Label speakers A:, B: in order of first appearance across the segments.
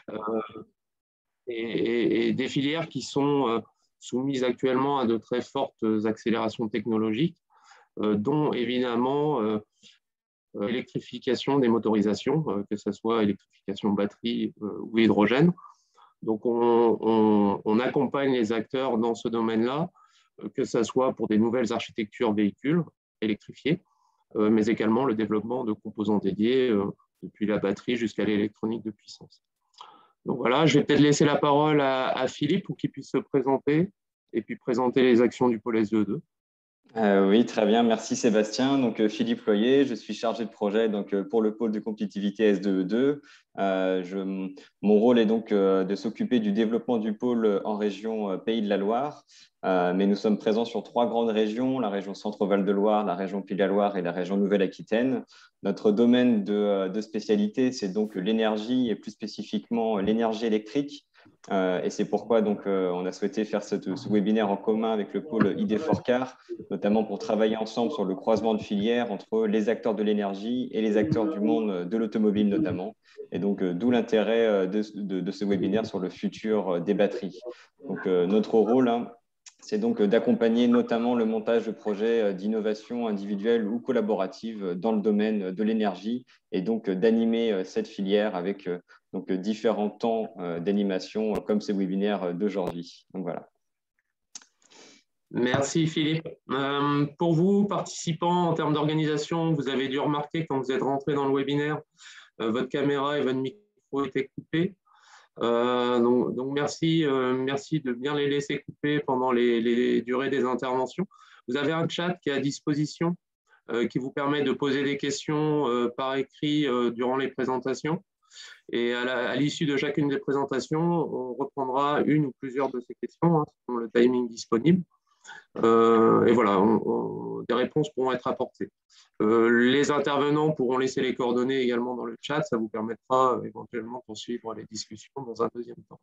A: euh, et des filières qui sont soumises actuellement à de très fortes accélérations technologiques, dont évidemment l'électrification des motorisations, que ce soit électrification batterie ou hydrogène. Donc, on accompagne les acteurs dans ce domaine-là, que ce soit pour des nouvelles architectures véhicules électrifiés, mais également le développement de composants dédiés, depuis la batterie jusqu'à l'électronique de puissance. Donc voilà, je vais peut-être laisser la parole à Philippe pour qu'il puisse se présenter et puis présenter les actions du pôle SDE2.
B: Oui, très bien. Merci Sébastien. Donc, Philippe Loyer, je suis chargé de projet pour le pôle de compétitivité SDE2. Mon rôle est donc de s'occuper du développement du pôle en région Pays de la Loire. Mais nous sommes présents sur 3 grandes régions, la région Centre-Val de Loire, la région Pays de la Loire et la région Nouvelle-Aquitaine. Notre domaine de spécialité, c'est donc l'énergie et plus spécifiquement l'énergie électrique. Et c'est pourquoi on a souhaité faire ce webinaire en commun avec le pôle ID4CAR, notamment pour travailler ensemble sur le croisement de filières entre les acteurs de l'énergie et les acteurs du monde de l'automobile notamment. Et donc, d'où l'intérêt de ce webinaire sur le futur des batteries. Donc, notre rôle, c'est donc d'accompagner notamment le montage de projets d'innovation individuelle ou collaborative dans le domaine de l'énergie et donc d'animer cette filière avec différents temps d'animation comme ce webinaire d'aujourd'hui. Donc voilà.
A: Merci Philippe. Pour vous, participants, en termes d'organisation, vous avez dû remarquer quand vous êtes rentré dans le webinaire, votre caméra et votre micro étaient coupés. Donc merci de bien les laisser couper pendant les durées des interventions. Vous avez un chat qui est à disposition qui vous permet de poser des questions par écrit durant les présentations. Et à l'issue de chacune des présentations, on reprendra une ou plusieurs de ces questions selon le timing disponible. Et voilà, des réponses pourront être apportées. Les intervenants pourront laisser les coordonnées également dans le chat, ça vous permettra éventuellement de poursuivre les discussions dans un deuxième temps.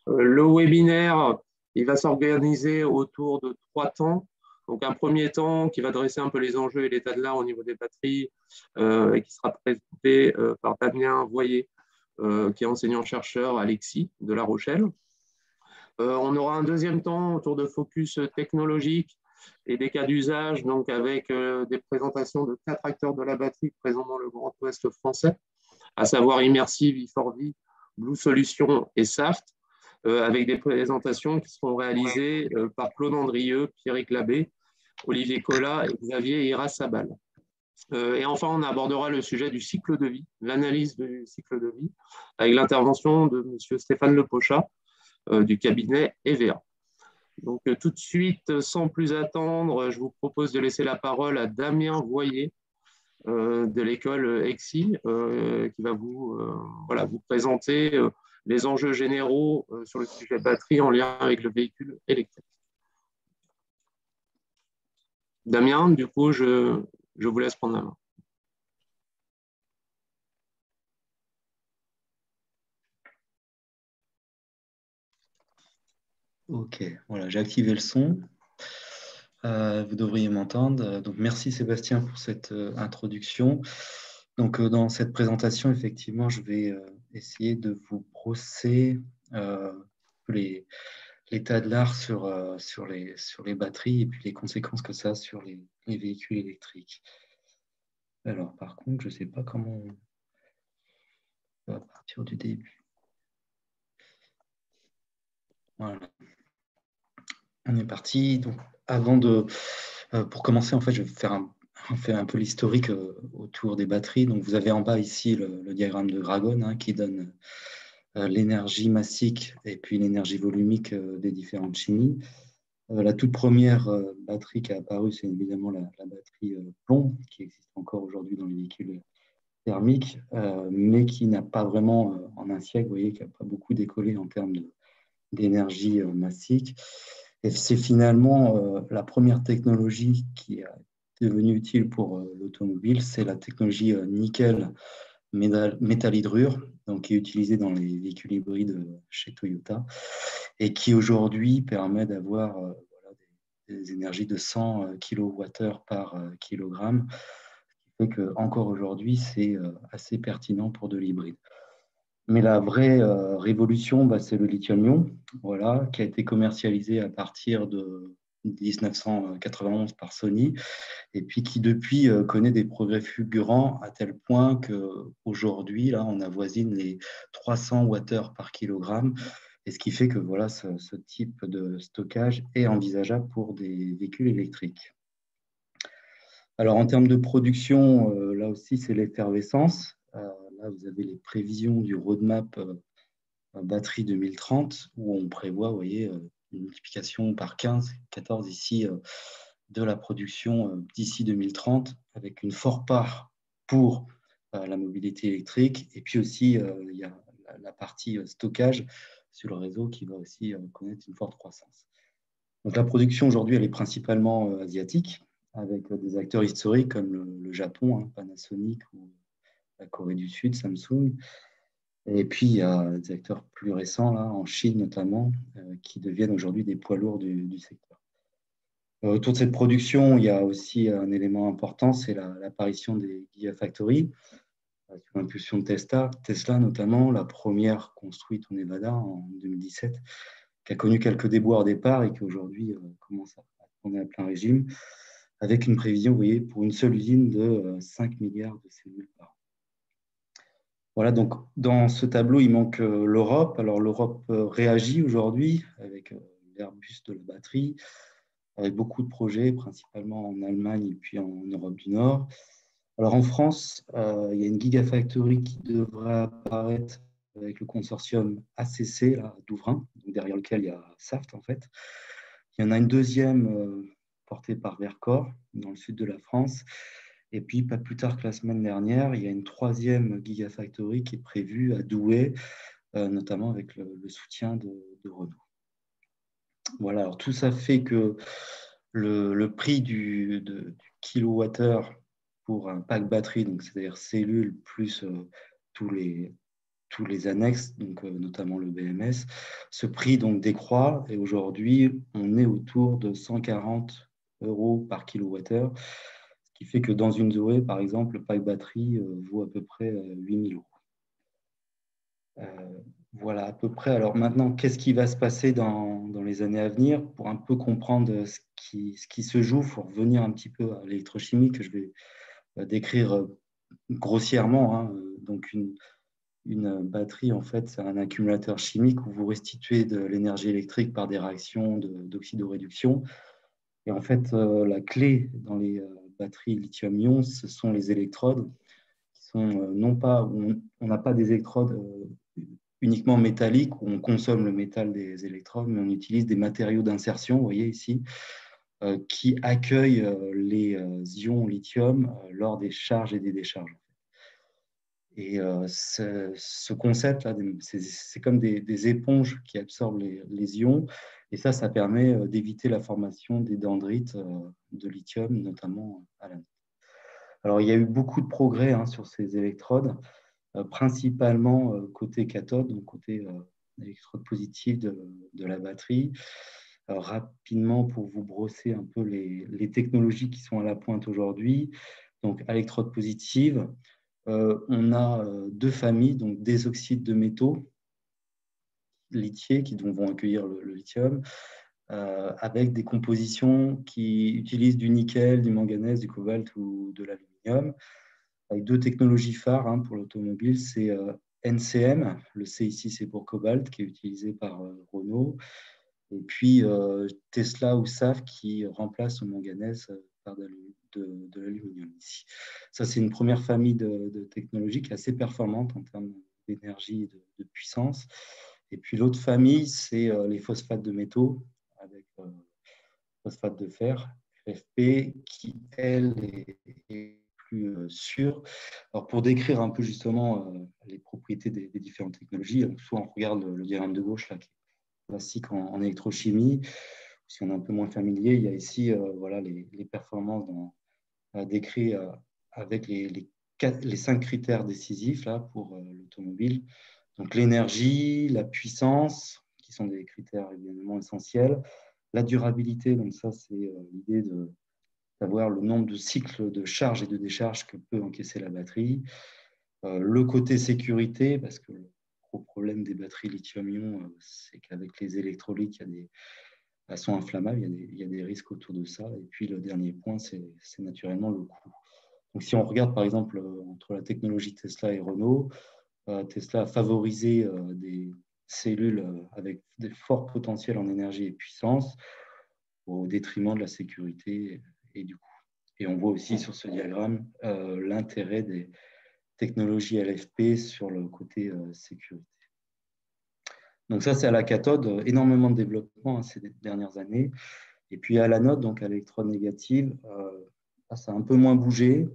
A: Le webinaire, il va s'organiser autour de 3 temps. Donc un premier temps qui va dresser un peu les enjeux et l'état de l'art au niveau des batteries et qui sera présenté par Damien Voyer, qui est enseignant-chercheur à l'EXI de La Rochelle. On aura un deuxième temps autour de focus technologique et des cas d'usage, donc avec des présentations de 4 acteurs de la batterie présents dans le Grand Ouest français, à savoir Immersive, i4V, Blue Solutions et Saft, avec des présentations qui seront réalisées par Claude Andrieux, Pierrick Labbé, Olivier Collat et Xavier Ira-Sabal. Et enfin, on abordera le sujet du cycle de vie, l'analyse du cycle de vie, avec l'intervention de M. Stéphane Lepochat, du cabinet EVA. Donc tout de suite, sans plus attendre, je vous propose de laisser la parole à Damien Voyer de l'école EXI qui va vous présenter les enjeux généraux sur le sujet batterie en lien avec le véhicule électrique. Damien, du coup, je vous laisse prendre la main.
C: Ok, voilà, j'ai activé le son. Vous devriez m'entendre. Donc, merci Sébastien pour cette introduction. Donc, dans cette présentation, effectivement, je vais essayer de vous brosser l'état de l'art sur les batteries et puis les conséquences que ça a sur les véhicules électriques. Alors, par contre, je ne sais pas comment on va partir du début. Voilà. On est parti. Donc, pour commencer, en fait, je vais faire un peu l'historique autour des batteries. Donc, vous avez en bas ici le diagramme de Dragon qui donne l'énergie massique et puis l'énergie volumique des différentes chimies. La toute première batterie qui a apparu, c'est évidemment la batterie plomb, qui existe encore aujourd'hui dans les véhicules thermiques, mais qui n'a pas vraiment, en un siècle, vous voyez, qui n'a pas beaucoup décollé en termes d'énergie massique. Et c'est finalement la première technologie qui est devenue utile pour l'automobile, c'est la technologie nickel métal-hydrure, donc qui est utilisée dans les véhicules hybrides chez Toyota et qui aujourd'hui permet d'avoir des énergies de 100 kWh par kilogramme, ce qui fait qu'encore aujourd'hui, c'est assez pertinent pour de l'hybride. Mais la vraie révolution, c'est le lithium-ion, voilà, qui a été commercialisé à partir de 1991 par Sony, et puis qui depuis connaît des progrès fulgurants à tel point qu'aujourd'hui, là, on avoisine les 300 Wh par kilogramme, et ce qui fait que voilà, ce type de stockage est envisageable pour des véhicules électriques. Alors en termes de production, là aussi, c'est l'effervescence. Là, vous avez les prévisions du roadmap batterie 2030, où on prévoit, vous voyez, une multiplication par 15, 14 ici de la production d'ici 2030, avec une forte part pour la mobilité électrique. Et puis aussi, il y a la partie stockage sur le réseau qui va aussi connaître une forte croissance. Donc la production aujourd'hui, elle est principalement asiatique, avec des acteurs historiques comme le Japon, hein, Panasonic, ou la Corée du Sud, Samsung. Et puis, il y a des acteurs plus récents, là, en Chine notamment, qui deviennent aujourd'hui des poids lourds du secteur. Autour de cette production, il y a aussi un élément important, c'est l'apparition des Gigafactories, sous l'impulsion de Tesla notamment, la première construite au Nevada en 2017, qui a connu quelques déboires au départ et qui aujourd'hui commence à tourner à plein régime, avec une prévision, vous voyez, pour une seule usine de 5 milliards de cellules par an. Voilà, donc dans ce tableau, il manque l'Europe. Alors l'Europe réagit aujourd'hui avec l'Airbus de la batterie, avec beaucoup de projets, principalement en Allemagne et puis en Europe du Nord. Alors en France, il y a une Gigafactory qui devrait apparaître avec le consortium ACC là, d'Ouvrin, derrière lequel il y a Saft en fait. Il y en a une deuxième portée par Vercor dans le sud de la France. Et puis, pas plus tard que la semaine dernière, il y a une troisième Gigafactory qui est prévue à Douai, notamment avec le soutien de Renault. Voilà, alors tout ça fait que le prix du kilowattheure pour un pack batterie, donc c'est-à-dire cellules plus tous les annexes, donc notamment le BMS, ce prix donc décroît et aujourd'hui on est autour de 140 € par kilowattheure, ce qui fait que dans une Zoé, par exemple, le pack batterie vaut à peu près 8 000 €. Voilà à peu près. Alors maintenant, qu'est-ce qui va se passer dans les années à venir? Pour un peu comprendre ce qui se joue, il faut revenir un petit peu à l'électrochimie que je vais décrire grossièrement, hein. Donc une batterie, en fait, c'est un accumulateur chimique où vous restituez de l'énergie électrique par des réactions d'oxydoréduction. Et en fait, la clé dans les batteries lithium-ion, ce sont les électrodes qui sont non pas, on n'a pas des électrodes uniquement métalliques où on consomme le métal des électrodes, mais on utilise des matériaux d'insertion, vous voyez ici, qui accueillent les ions lithium lors des charges et des décharges. Et ce concept-là, c'est comme des éponges qui absorbent les ions. Et ça permet d'éviter la formation des dendrites de lithium, notamment à l'anode. Alors, il y a eu beaucoup de progrès sur ces électrodes, principalement côté cathode, donc côté électrode positive de la batterie. Alors, rapidement, pour vous brosser un peu les technologies qui sont à la pointe aujourd'hui, donc électrode positive, on a deux familles, donc des oxydes de métaux lithiés qui vont accueillir le lithium, avec des compositions qui utilisent du nickel, du manganèse, du cobalt ou de l'aluminium, avec deux technologies phares pour l'automobile, c'est NCM, le C ici c'est pour cobalt, qui est utilisé par Renault, et puis Tesla ou SAF qui remplace le manganèse par de l'aluminium ici. Ça, c'est une première famille de technologies qui est assez performante en termes d'énergie et de puissance. Et puis l'autre famille, c'est les phosphates de métaux, avec phosphate de fer, FP, qui, elle, est plus sûre. Alors, pour décrire un peu justement les propriétés des différentes technologies, soit on regarde le diagramme de gauche, là, qui est classique en électrochimie. Si on est un peu moins familier, il y a ici voilà, les performances décrites avec les 5 critères décisifs là, pour l'automobile. Donc l'énergie, la puissance, qui sont des critères évidemment essentiels, la durabilité, donc ça c'est l'idée d'avoir le nombre de cycles de charge et de décharge que peut encaisser la batterie, le côté sécurité, parce que gros problème des batteries lithium-ion, c'est qu'avec les électrolytes, elles sont inflammables, il y a des risques autour de ça. Et puis le dernier point, c'est naturellement le coût. Donc si on regarde par exemple entre la technologie Tesla et Renault, Tesla a favorisé des cellules avec des forts potentiels en énergie et puissance au détriment de la sécurité et du coût. Et on voit aussi sur ce diagramme l'intérêt des technologies LFP sur le côté sécurité. Donc ça, c'est à la cathode, énormément de développement ces dernières années. Et puis à l'anode, donc à l'électronégative, ça a un peu moins bougé.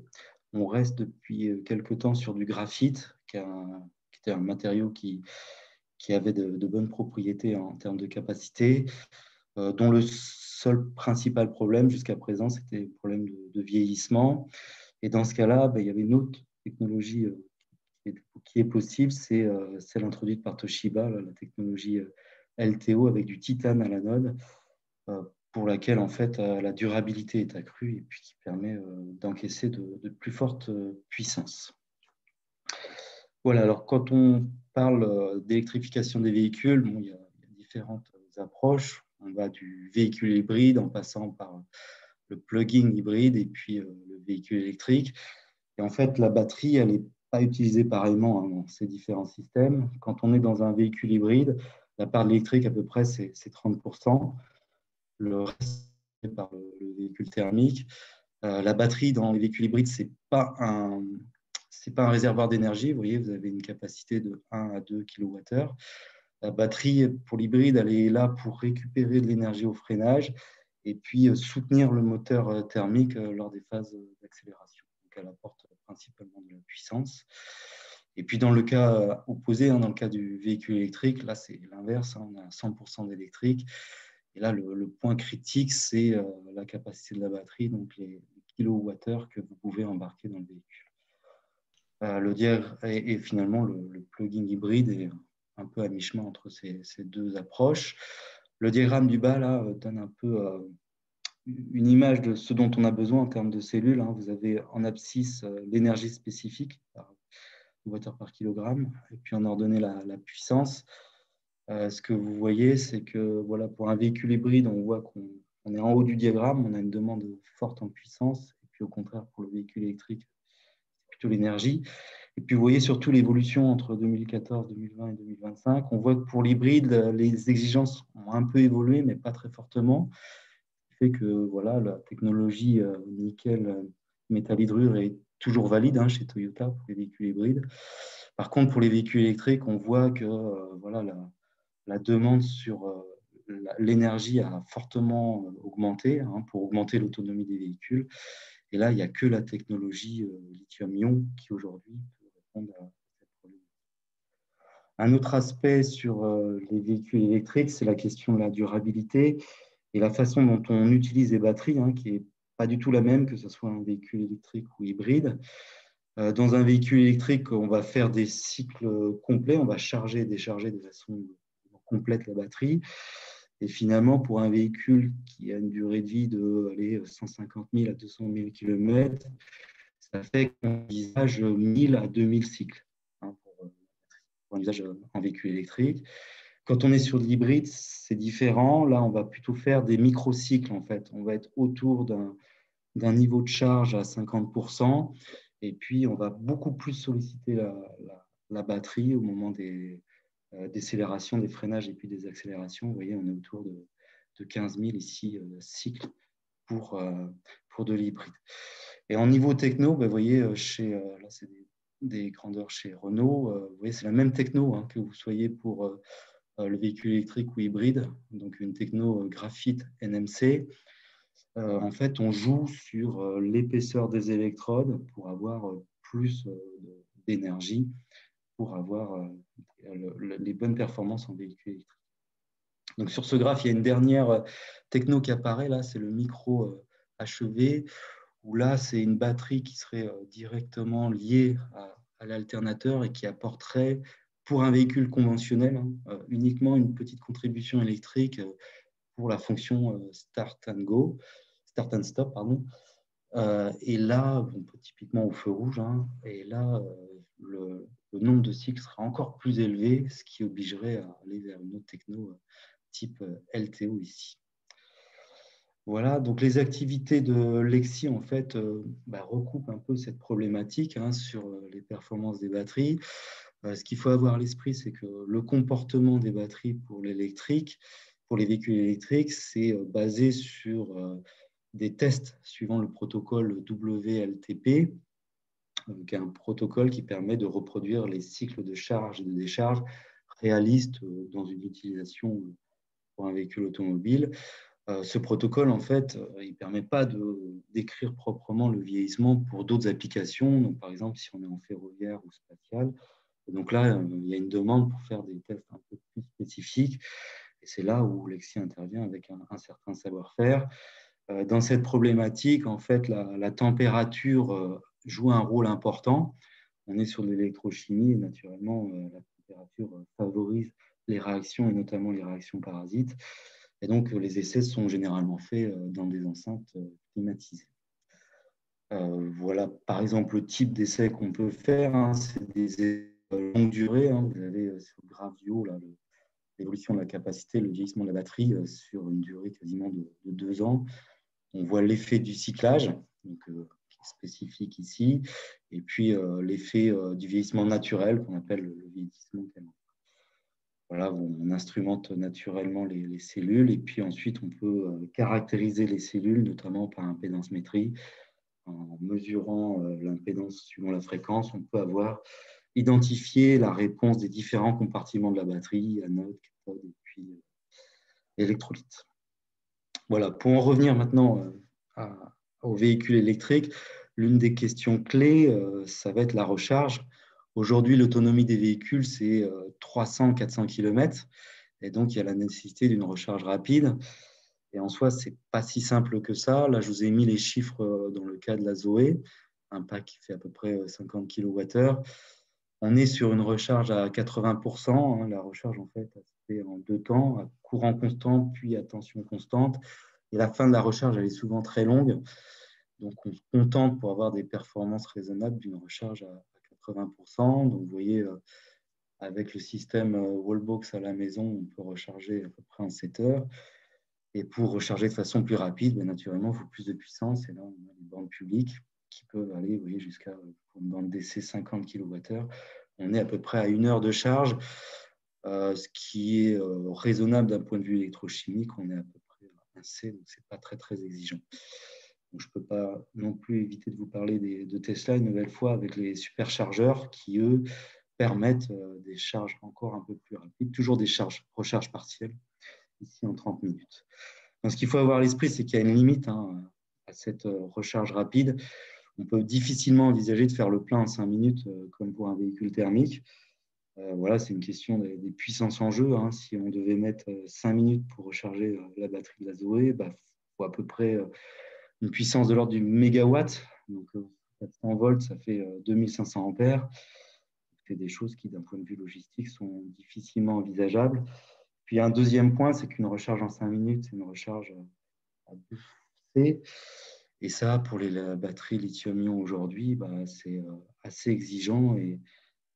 C: On reste depuis quelques temps sur du graphite, qui était un matériau qui avait de bonnes propriétés en termes de capacité, dont le seul principal problème jusqu'à présent, c'était le problème de vieillissement. Et dans ce cas-là, il y avait une autre technologie qui est possible, c'est celle introduite par Toshiba, la technologie LTO avec du titane à l'anode, pour laquelle en fait la durabilité est accrue et puis qui permet d'encaisser de plus fortes puissances. Voilà, alors quand on parle d'électrification des véhicules, bon, il y a différentes approches. On va du véhicule hybride en passant par le plug-in hybride et puis le véhicule électrique. Et en fait, la batterie, elle n'est pas utilisée pareillement dans ces différents systèmes. Quand on est dans un véhicule hybride, la part de l'électrique, à peu près, c'est 30%. Le reste, c'est par le véhicule thermique. La batterie dans les véhicules hybrides, ce n'est pas un réservoir d'énergie. Vous voyez, vous avez une capacité de 1 à 2 kWh. La batterie, pour l'hybride, elle est là pour récupérer de l'énergie au freinage et puis soutenir le moteur thermique lors des phases d'accélération. Donc, elle apporte principalement de la puissance. Et puis, dans le cas opposé, dans le cas du véhicule électrique, là, c'est l'inverse. On a 100% d'électrique. Et là, le point critique, c'est la capacité de la batterie, donc les kilowattheures que vous pouvez embarquer dans le véhicule. Et finalement, le plug-in hybride est un peu à mi-chemin entre ces deux approches. Le diagramme du bas là, donne un peu une image de ce dont on a besoin en termes de cellules. Vous avez en abscisse l'énergie spécifique, par kilowattheure par kilogramme, et puis en ordonnée la puissance. Ce que vous voyez, c'est que voilà, pour un véhicule hybride, on voit qu'on est en haut du diagramme, on a une demande forte en puissance, et puis au contraire, pour le véhicule électrique, c'est plutôt l'énergie. Et puis vous voyez surtout l'évolution entre 2014, 2020 et 2025. On voit que pour l'hybride, les exigences ont un peu évolué, mais pas très fortement. Ce qui fait que voilà, la technologie nickel métal hydrure est toujours valide chez Toyota pour les véhicules hybrides. Par contre, pour les véhicules électriques, on voit que voilà, la demande sur l'énergie a fortement augmenté pour augmenter l'autonomie des véhicules. Et là, il n'y a que la technologie lithium-ion qui aujourd'hui peut répondre à cette problématique. Un autre aspect sur les véhicules électriques, c'est la question de la durabilité et la façon dont on utilise les batteries, qui n'est pas du tout la même que ce soit un véhicule électrique ou hybride. Dans un véhicule électrique, on va faire des cycles complets, on va charger et décharger de façon complète la batterie. Et finalement, pour un véhicule qui a une durée de vie de 150 000 à 200 000 km, ça fait qu'on envisage 1000 à 2000 cycles pour un usage en véhicule électrique. Quand on est sur de l'hybride, c'est différent. Là, on va plutôt faire des microcycles, en fait. On va être autour d'un niveau de charge à 50%. Et puis, on va beaucoup plus solliciter la batterie au moment des décélération, des freinages et puis des accélérations. Vous voyez, on est autour de 15 000 ici cycles pour de l'hybride. Et en niveau techno, vous voyez, là, c'est des grandeurs chez Renault. Vous voyez, c'est la même techno que vous soyez pour le véhicule électrique ou hybride, donc une techno graphite NMC. En fait, on joue sur l'épaisseur des électrodes pour avoir plus d'énergie, pour avoir les bonnes performances en véhicule électrique. Donc, sur ce graphe, il y a une dernière techno qui apparaît, là, c'est le micro HEV, où là, c'est une batterie qui serait directement liée à l'alternateur et qui apporterait, pour un véhicule conventionnel, uniquement une petite contribution électrique pour la fonction start and stop, pardon. Et là, typiquement au feu rouge, et là, le nombre de cycles sera encore plus élevé, ce qui obligerait à aller vers une autre techno type LTO ici. Voilà, donc les activités de Lexi en fait recoupent un peu cette problématique sur les performances des batteries. Ce qu'il faut avoir à l'esprit, c'est que le comportement des batteries pour l'électrique, pour les véhicules électriques, c'est basé sur des tests suivant le protocole WLTP, qui est un protocole qui permet de reproduire les cycles de charge et de décharge réalistes dans une utilisation pour un véhicule automobile. Ce protocole, en fait, il ne permet pas de décrire proprement le vieillissement pour d'autres applications. Donc, par exemple, si on est en ferroviaire ou spatial. Et donc là, il y a une demande pour faire des tests un peu plus spécifiques. Et c'est là où Lexi intervient avec un certain savoir-faire. Dans cette problématique, en fait, la température joue un rôle important. On est sur de l'électrochimie et naturellement, la température favorise les réactions et notamment les réactions parasites. Et donc, les essais sont généralement faits dans des enceintes climatisées. Voilà, par exemple, le type d'essai qu'on peut faire, c'est des essais longue durée. Vous avez sur le graphe du haut l'évolution de la capacité, le vieillissement de la batterie sur une durée quasiment de 2 ans. On voit l'effet du cyclage, donc, qui est spécifique ici, et puis l'effet du vieillissement naturel qu'on appelle le vieillissement canon. Voilà, on instrumente naturellement les cellules et puis ensuite on peut caractériser les cellules, notamment par impédance-métrie. En mesurant l'impédance suivant la fréquence, on peut identifier la réponse des différents compartiments de la batterie, anode, cathode et puis électrolyte. Voilà, pour en revenir maintenant aux véhicules électriques, l'une des questions clés, ça va être la recharge. Aujourd'hui, l'autonomie des véhicules, c'est 300-400 km. Et donc, il y a la nécessité d'une recharge rapide. Et en soi, ce n'est pas si simple que ça. Là, je vous ai mis les chiffres dans le cas de la Zoé, un pack qui fait à peu près 50 kWh. On est sur une recharge à 80%. La recharge, en fait, elle se fait en 2 temps, à courant constant, puis à tension constante. Et la fin de la recharge, elle est souvent très longue. Donc, on se contente pour avoir des performances raisonnables d'une recharge à 80%. Donc, vous voyez, avec le système Wallbox à la maison, on peut recharger à peu près en 7 heures. Et pour recharger de façon plus rapide, naturellement, il faut plus de puissance. Et là, on a des bornes publiques qui peuvent aller jusqu'à, pour une borne DC, 50 kWh. On est à peu près à 1 heure de charge, ce qui est raisonnable d'un point de vue électrochimique. On est à peu près à 1 C, donc ce n'est pas très, très exigeant. Donc, je ne peux pas non plus éviter de vous parler de Tesla une nouvelle fois avec les superchargeurs qui, eux, permettent des charges encore un peu plus rapides, toujours des recharges partielles, ici en 30 minutes. Donc, ce qu'il faut avoir à l'esprit, c'est qu'il y a une limite à cette recharge rapide. On peut difficilement envisager de faire le plein en 5 minutes comme pour un véhicule thermique. Voilà, c'est une question des puissances en jeu. Si on devait mettre 5 minutes pour recharger la batterie de la Zoé, il faut à peu près une puissance de l'ordre du mégawatt. Donc, 400 volts, ça fait 2500 ampères. C'est des choses qui, d'un point de vue logistique, sont difficilement envisageables. Puis, un deuxième point, c'est qu'une recharge en 5 minutes, c'est une recharge à 2 C. Et ça, pour les batteries lithium-ion aujourd'hui, c'est assez exigeant et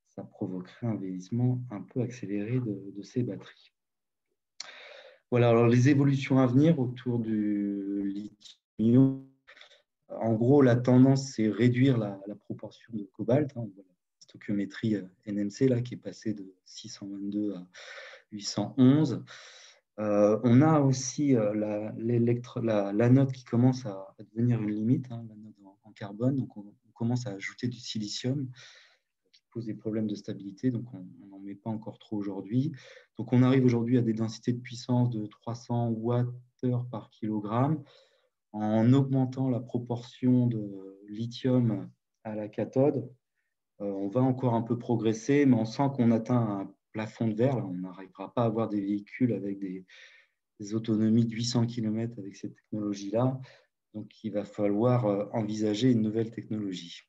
C: ça provoquerait un vieillissement un peu accéléré de ces batteries. Voilà, alors les évolutions à venir autour du lithium-ion. En gros, la tendance, c'est réduire la proportion de cobalt. On voit la stoichiométrie NMC là, qui est passée de 622 à 811. On a aussi l'anode qui commence à devenir une limite, l'anode en carbone. Donc, on commence à ajouter du silicium qui pose des problèmes de stabilité. Donc, on n'en met pas encore trop aujourd'hui. Donc, on arrive aujourd'hui à des densités de puissance de 300 Wh par kilogramme. En augmentant la proportion de lithium à la cathode, on va encore un peu progresser, mais on sent qu'on atteint un plafond de verre. Là, on n'arrivera pas à avoir des véhicules avec des autonomies de 800 km avec cette technologie-là. Donc, il va falloir envisager une nouvelle technologie.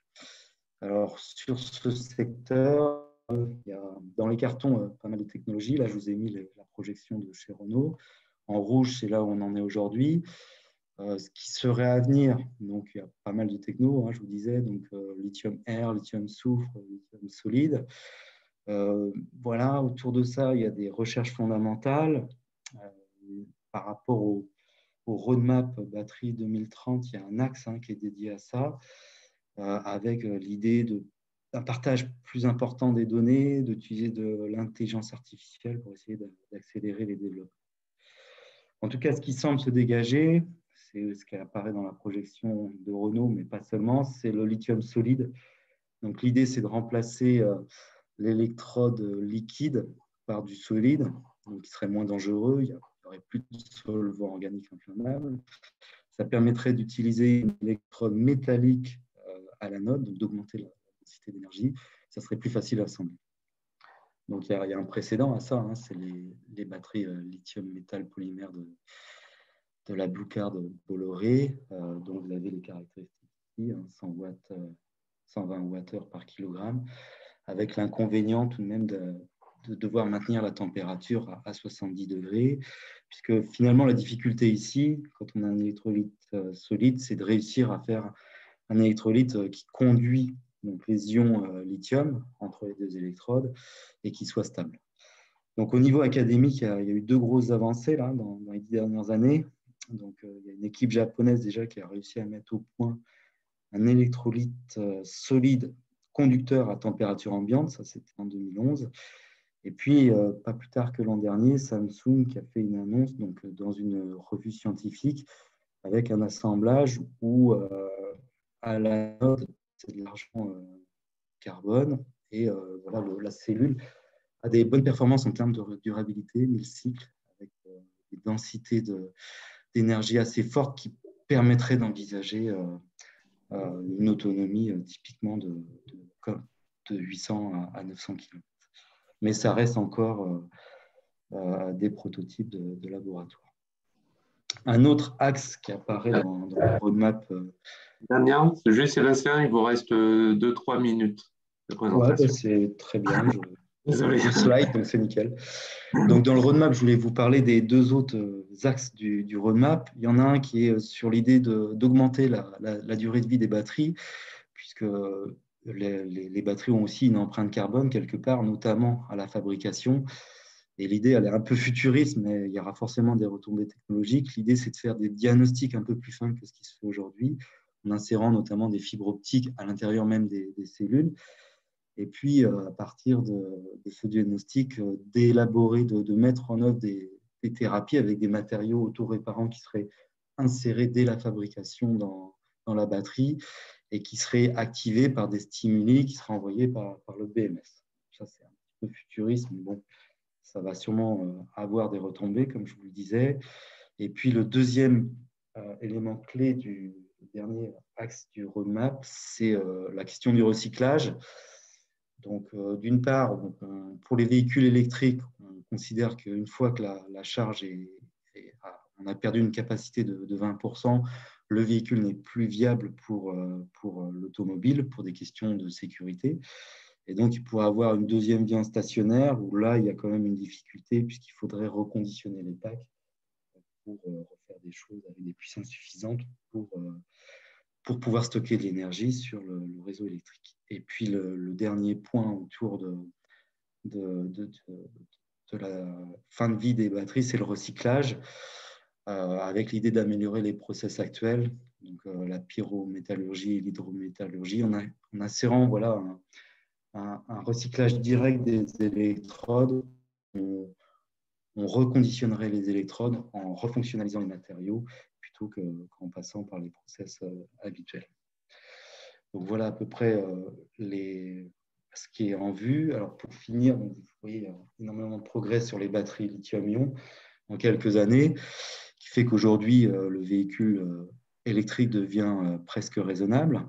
C: Alors, sur ce secteur, il y a dans les cartons pas mal de technologies. Là, je vous ai mis la projection de chez Renault. En rouge, c'est là où on en est aujourd'hui. Ce qui serait à venir, donc il y a pas mal de techno, je vous disais, donc lithium air, lithium soufre, lithium solide. Voilà, autour de ça, il y a des recherches fondamentales. Par rapport au roadmap batterie 2030, il y a un axe qui est dédié à ça, avec l'idée d'un partage plus important des données, d'utiliser de l'intelligence artificielle pour essayer d'accélérer les développements. En tout cas, ce qui semble se dégager, c'est ce qui apparaît dans la projection de Renault, mais pas seulement, c'est le lithium solide. Donc, l'idée, c'est de remplacer l'électrode liquide par du solide, donc qui serait moins dangereux. Il n'y aurait plus de solvant organique inflammable. Ça permettrait d'utiliser une électrode métallique à l'anode, donc d'augmenter la densité d'énergie. Ça serait plus facile à assembler. Donc, il y a un précédent à ça, c'est les batteries lithium-métal polymère de la Blue Card Bolloré, dont vous avez les caractéristiques ici, 120 Wh par kilogramme, avec l'inconvénient tout de même de devoir maintenir la température à 70 degrés, puisque finalement la difficulté ici, quand on a un électrolyte solide, c'est de réussir à faire un électrolyte qui conduit donc les ions lithium entre les deux électrodes et qui soit stable. Donc au niveau académique, il y a eu deux grosses avancées là, dans les 10 dernières années. Donc, il y a une équipe japonaise déjà qui a réussi à mettre au point un électrolyte solide conducteur à température ambiante, ça c'était en 2011. Et puis, pas plus tard que l'an dernier, Samsung qui a fait une annonce donc, dans une revue scientifique avec un assemblage où à l'anode, c'est de l'argent carbone et voilà, la cellule a des bonnes performances en termes de durabilité, 1000 cycles, avec des densités d'énergie assez fortes qui permettraient d'envisager une autonomie typiquement de 800 à 900 km. Mais ça reste encore des prototypes de laboratoire. Un autre axe qui apparaît dans le roadmap.
A: Damien, juste Sébastien, il vous reste 2-3 minutes de présentation.
C: Ouais, c'est très bien.
A: Désolé.
C: Je slide, donc c'est nickel. Donc, dans le roadmap, je voulais vous parler des deux autres axes du roadmap. Il y en a un qui est sur l'idée d'augmenter la durée de vie des batteries, puisque les batteries ont aussi une empreinte carbone quelque part, notamment à la fabrication. Et l'idée, elle est un peu futuriste, mais il y aura forcément des retombées technologiques. L'idée, c'est de faire des diagnostics un peu plus fins que ce qui se fait aujourd'hui, en insérant notamment des fibres optiques à l'intérieur même des cellules. Et puis, à partir de ce diagnostic, d'élaborer, de mettre en œuvre des thérapies avec des matériaux autoréparants qui seraient insérés dès la fabrication dans la batterie et qui seraient activés par des stimuli qui seraient envoyés par le BMS. Ça, c'est un petit peu futuriste, mais bon, ça va sûrement avoir des retombées, comme je vous le disais. Et puis, le deuxième élément clé du dernier axe du roadmap, c'est la question du recyclage. Donc, d'une part, pour les véhicules électriques, on considère qu'une fois que la charge on a perdu une capacité de 20%, le véhicule n'est plus viable pour l'automobile, pour des questions de sécurité. Et donc, il pourrait avoir une deuxième vie en stationnaire, où là, il y a quand même une difficulté, puisqu'il faudrait reconditionner les packs pour refaire des choses avec des puissances suffisantes pour pouvoir stocker de l'énergie sur le réseau électrique. Et puis, le dernier point autour de la fin de vie des batteries, c'est le recyclage, avec l'idée d'améliorer les process actuels, donc la pyrométallurgie et l'hydrométallurgie, en insérant voilà, un recyclage direct des électrodes. On reconditionnerait les électrodes en refonctionnalisant les matériaux plutôt qu'en passant par les process habituels. Donc voilà à peu près ce qui est en vue. Alors pour finir, vous voyez énormément de progrès sur les batteries lithium-ion en quelques années, qui fait qu'aujourd'hui le véhicule électrique devient presque raisonnable.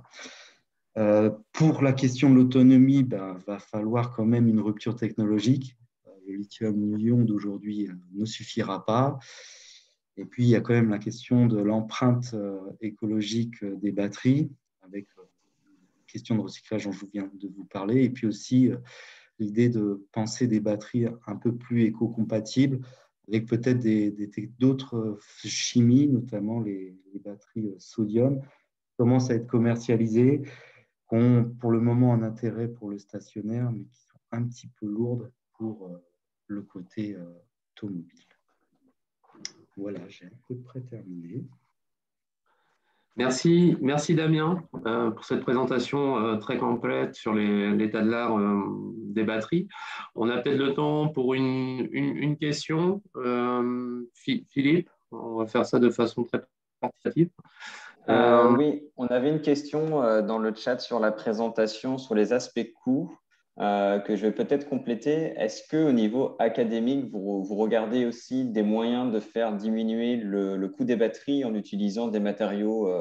C: Pour la question de l'autonomie, va falloir quand même une rupture technologique. Le lithium-ion d'aujourd'hui ne suffira pas. Et puis, il y a quand même la question de l'empreinte écologique des batteries, avec la question de recyclage dont je viens de vous parler. Et puis aussi, l'idée de penser des batteries un peu plus éco-compatibles avec peut-être d'autres chimies, notamment les batteries sodium, qui commencent à être commercialisées, qui ont pour le moment un intérêt pour le stationnaire, mais qui sont un petit peu lourdes pour le côté automobile. Voilà, j'ai à peu près terminé.
A: Merci, merci Damien pour cette présentation très complète sur l'état de l'art des batteries. On a peut-être le temps pour une question. Philippe, on va faire ça de façon très participative.
B: Oui, on avait une question dans le chat sur la présentation, sur les aspects coûts, que je vais peut-être compléter. Est-ce qu'au niveau académique, vous regardez aussi des moyens de faire diminuer le coût des batteries en utilisant des matériaux,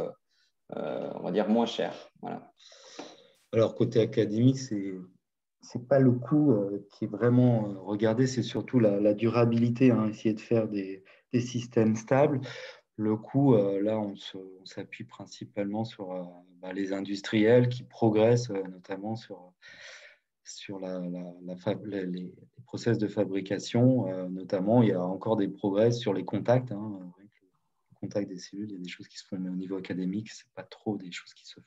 B: on va dire, moins chers? Voilà.
C: Alors, côté académique, c'est pas le coût qui est vraiment regardé, c'est surtout la durabilité, hein, essayer de faire des systèmes stables. Le coût, là, on s'appuie principalement sur les industriels qui progressent, notamment sur les process de fabrication. Notamment, il y a encore des progrès sur les contacts. Hein, le contact des cellules, il y a des choses qui se font, mais au niveau académique, ce n'est pas trop des choses qui se font.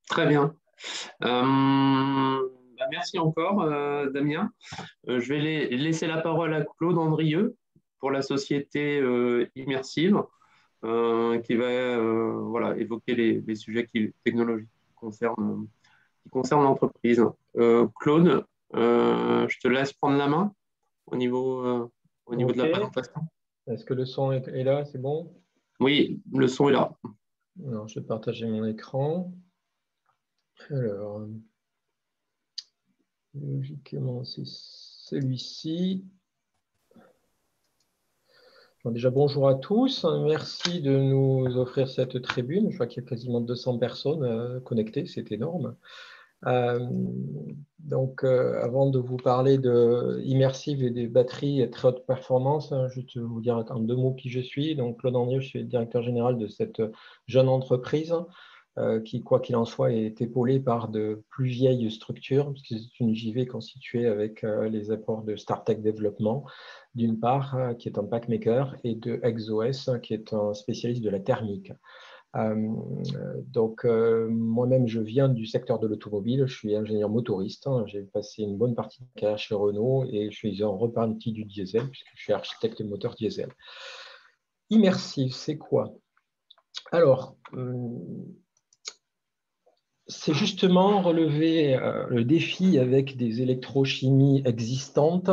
A: Très bien. Merci encore, Damien. Je vais laisser la parole à Claude Andrieux pour la société Immersive, qui va voilà, évoquer les sujets technologiques qui concernent l'entreprise. Claude, je te laisse prendre la main au niveau de la présentation.
D: Est-ce que le son est là? C'est bon?
A: Oui, le son est là.
D: Alors, je vais partager mon écran. Alors, logiquement, c'est celui-ci. Déjà, bonjour à tous. Merci de nous offrir cette tribune. Je vois qu'il y a quasiment 200 personnes connectées. C'est énorme. Avant de vous parler de Immersive et des batteries à très haute performance, je vais vous dire en 2 mots qui je suis. Donc, Claude Andrieux, je suis le directeur général de cette jeune entreprise qui, quoi qu'il en soit, est épaulée par de plus vieilles structures, puisque c'est une JV constituée avec les apports de StarTech Développement, d'une part, qui est un packmaker, et de ExOS, qui est un spécialiste de la thermique. Moi-même, je viens du secteur de l'automobile, je suis ingénieur motoriste, hein. J'ai passé une bonne partie de ma carrière chez Renault et je suis en repartie du diesel, puisque je suis architecte de moteur diesel. Immersive, c'est quoi? Alors, c'est justement relever le défi avec des électrochimies existantes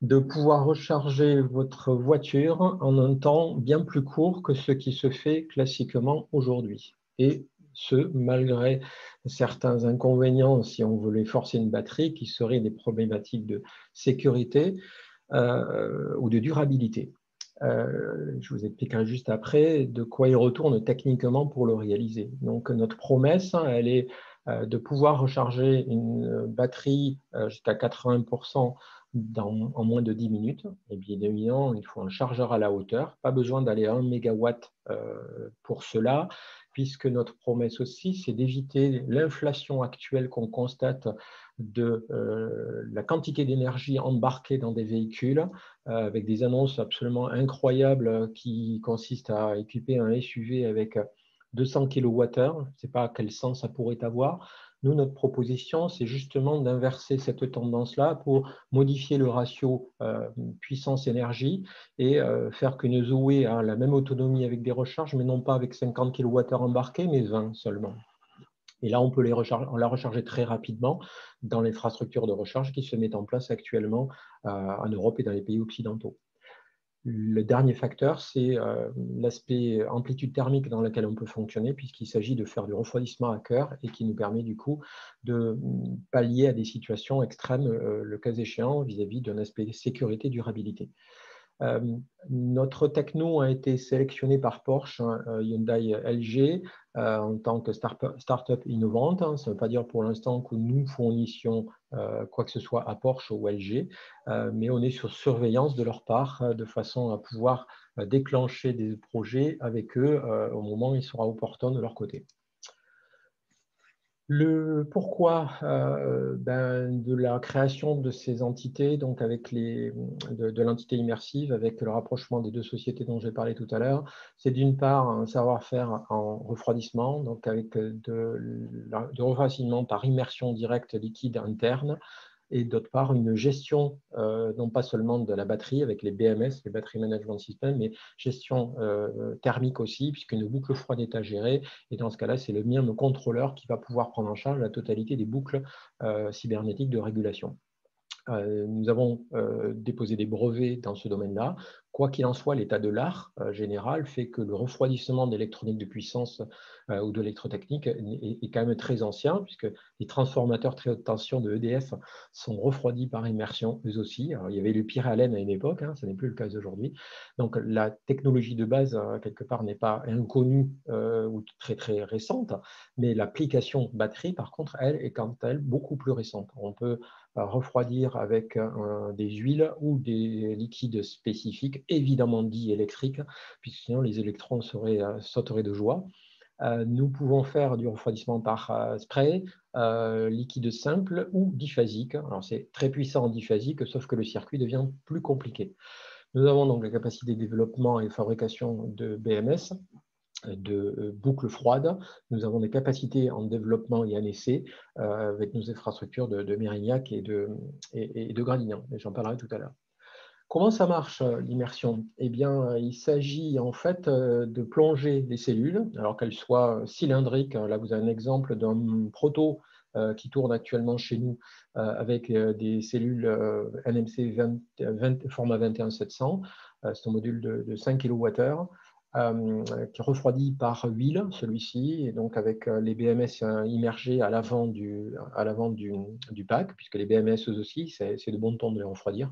D: de pouvoir recharger votre voiture en un temps bien plus court que ce qui se fait classiquement aujourd'hui. Et ce, malgré certains inconvénients, si on voulait forcer une batterie, qui seraient des problématiques de sécurité ou de durabilité. Je vous expliquerai juste après de quoi il retourne techniquement pour le réaliser. Donc, notre promesse, elle est de pouvoir recharger une batterie jusqu'à 80% en moins de 10 minutes. Et bien évidemment, il faut un chargeur à la hauteur. Pas besoin d'aller à 1 MW pour cela, puisque notre promesse aussi, c'est d'éviter l'inflation actuelle qu'on constate de la quantité d'énergie embarquée dans des véhicules, avec des annonces absolument incroyables qui consistent à équiper un SUV avec 200 kWh. Je ne sais pas quel sens ça pourrait avoir. Nous, notre proposition, c'est justement d'inverser cette tendance-là pour modifier le ratio puissance-énergie et faire qu'une Zoé a la même autonomie avec des recharges, mais non pas avec 50 kWh embarqués, mais 20 seulement. Et là, on peut la recharger très rapidement dans l'infrastructure de recharge qui se met en place actuellement en Europe et dans les pays occidentaux. Le dernier facteur, c'est l'aspect amplitude thermique dans laquelle on peut fonctionner, puisqu'il s'agit de faire du refroidissement à cœur et qui nous permet du coup de pallier à des situations extrêmes, le cas échéant, vis-à-vis d'un aspect sécurité et durabilité. Notre techno a été sélectionné par Porsche, Hyundai, LG en tant que start-up innovante. Ça ne veut pas dire pour l'instant que nous fournissions quoi que ce soit à Porsche ou LG, mais on est sur surveillance de leur part de façon à pouvoir déclencher des projets avec eux au moment où il sera opportun de leur côté. Le pourquoi de la création de ces entités, donc avec de l'entité immersive, avec le rapprochement des deux sociétés dont j'ai parlé tout à l'heure, c'est d'une part un savoir-faire en refroidissement, donc avec du refroidissement par immersion directe liquide interne, et d'autre part une gestion, non pas seulement de la batterie avec les BMS, les Battery Management System, mais gestion thermique aussi, puisqu'une boucle froide est à gérer. Et dans ce cas-là, c'est le MIRM contrôleur qui va pouvoir prendre en charge la totalité des boucles cybernétiques de régulation. Nous avons déposé des brevets dans ce domaine-là. Quoi qu'il en soit, l'état de l'art général fait que le refroidissement d'électronique de puissance ou de l'électrotechnique est quand même très ancien, puisque les transformateurs très haute tension de EDF sont refroidis par immersion, eux aussi. Alors, il y avait le Pyralène à une époque, hein, ce n'est plus le cas aujourd'hui. Donc la technologie de base, quelque part, n'est pas inconnue ou très très récente, mais l'application batterie, par contre, elle est quant à elle beaucoup plus récente. On peut refroidir avec des huiles ou des liquides spécifiques, évidemment dits électriques, puisque sinon les électrons sauteraient de joie. Nous pouvons faire du refroidissement par spray, liquide simple ou diphasique. Alors c'est très puissant en diphasique, sauf que le circuit devient plus compliqué. Nous avons donc la capacité de développement et de fabrication de BMS, de boucles froides. Nous avons des capacités en développement et en essai avec nos infrastructures de Mérignac et de Gradignan. J'en parlerai tout à l'heure. Comment ça marche l'immersion? Eh bien, il s'agit en fait de plonger les cellules, alors qu'elles soient cylindriques. Là, vous avez un exemple d'un proto qui tourne actuellement chez nous avec des cellules NMC format 21700. C'est un module de 5 kWh. Qui est refroidi par huile, celui-ci, et donc avec les BMS immergés à l'avant du pack, puisque les BMS eux aussi, c'est de bon ton de les refroidir.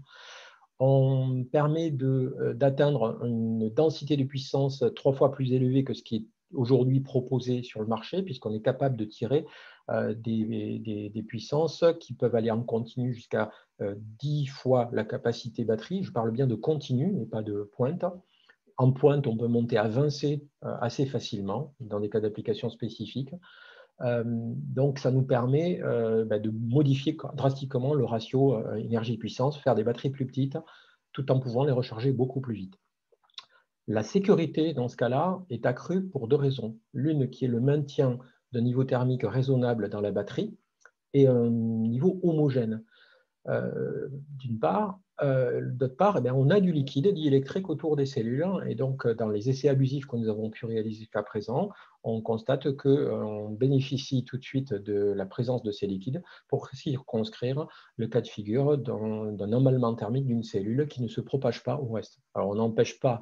D: On permet d'atteindre une densité de puissance 3 fois plus élevée que ce qui est aujourd'hui proposé sur le marché, puisqu'on est capable de tirer des puissances qui peuvent aller en continu jusqu'à 10 fois la capacité batterie. Je parle bien de continu et pas de pointe. En pointe, on peut monter à 20 C assez facilement dans des cas d'application spécifiques. Donc, ça nous permet de modifier drastiquement le ratio énergie-puissance, faire des batteries plus petites, tout en pouvant les recharger beaucoup plus vite. La sécurité, dans ce cas-là, est accrue pour deux raisons. L'une qui est le maintien d'un niveau thermique raisonnable dans la batterie et un niveau homogène. D'une part. D'autre part, on a du liquide dit électrique autour des cellules, et donc dans les essais abusifs que nous avons pu réaliser jusqu'à présent, on constate qu'on bénéficie tout de suite de la présence de ces liquides pour circonscrire le cas de figure d'un emballement thermique d'une cellule qui ne se propage pas au reste. Alors on n'empêche pas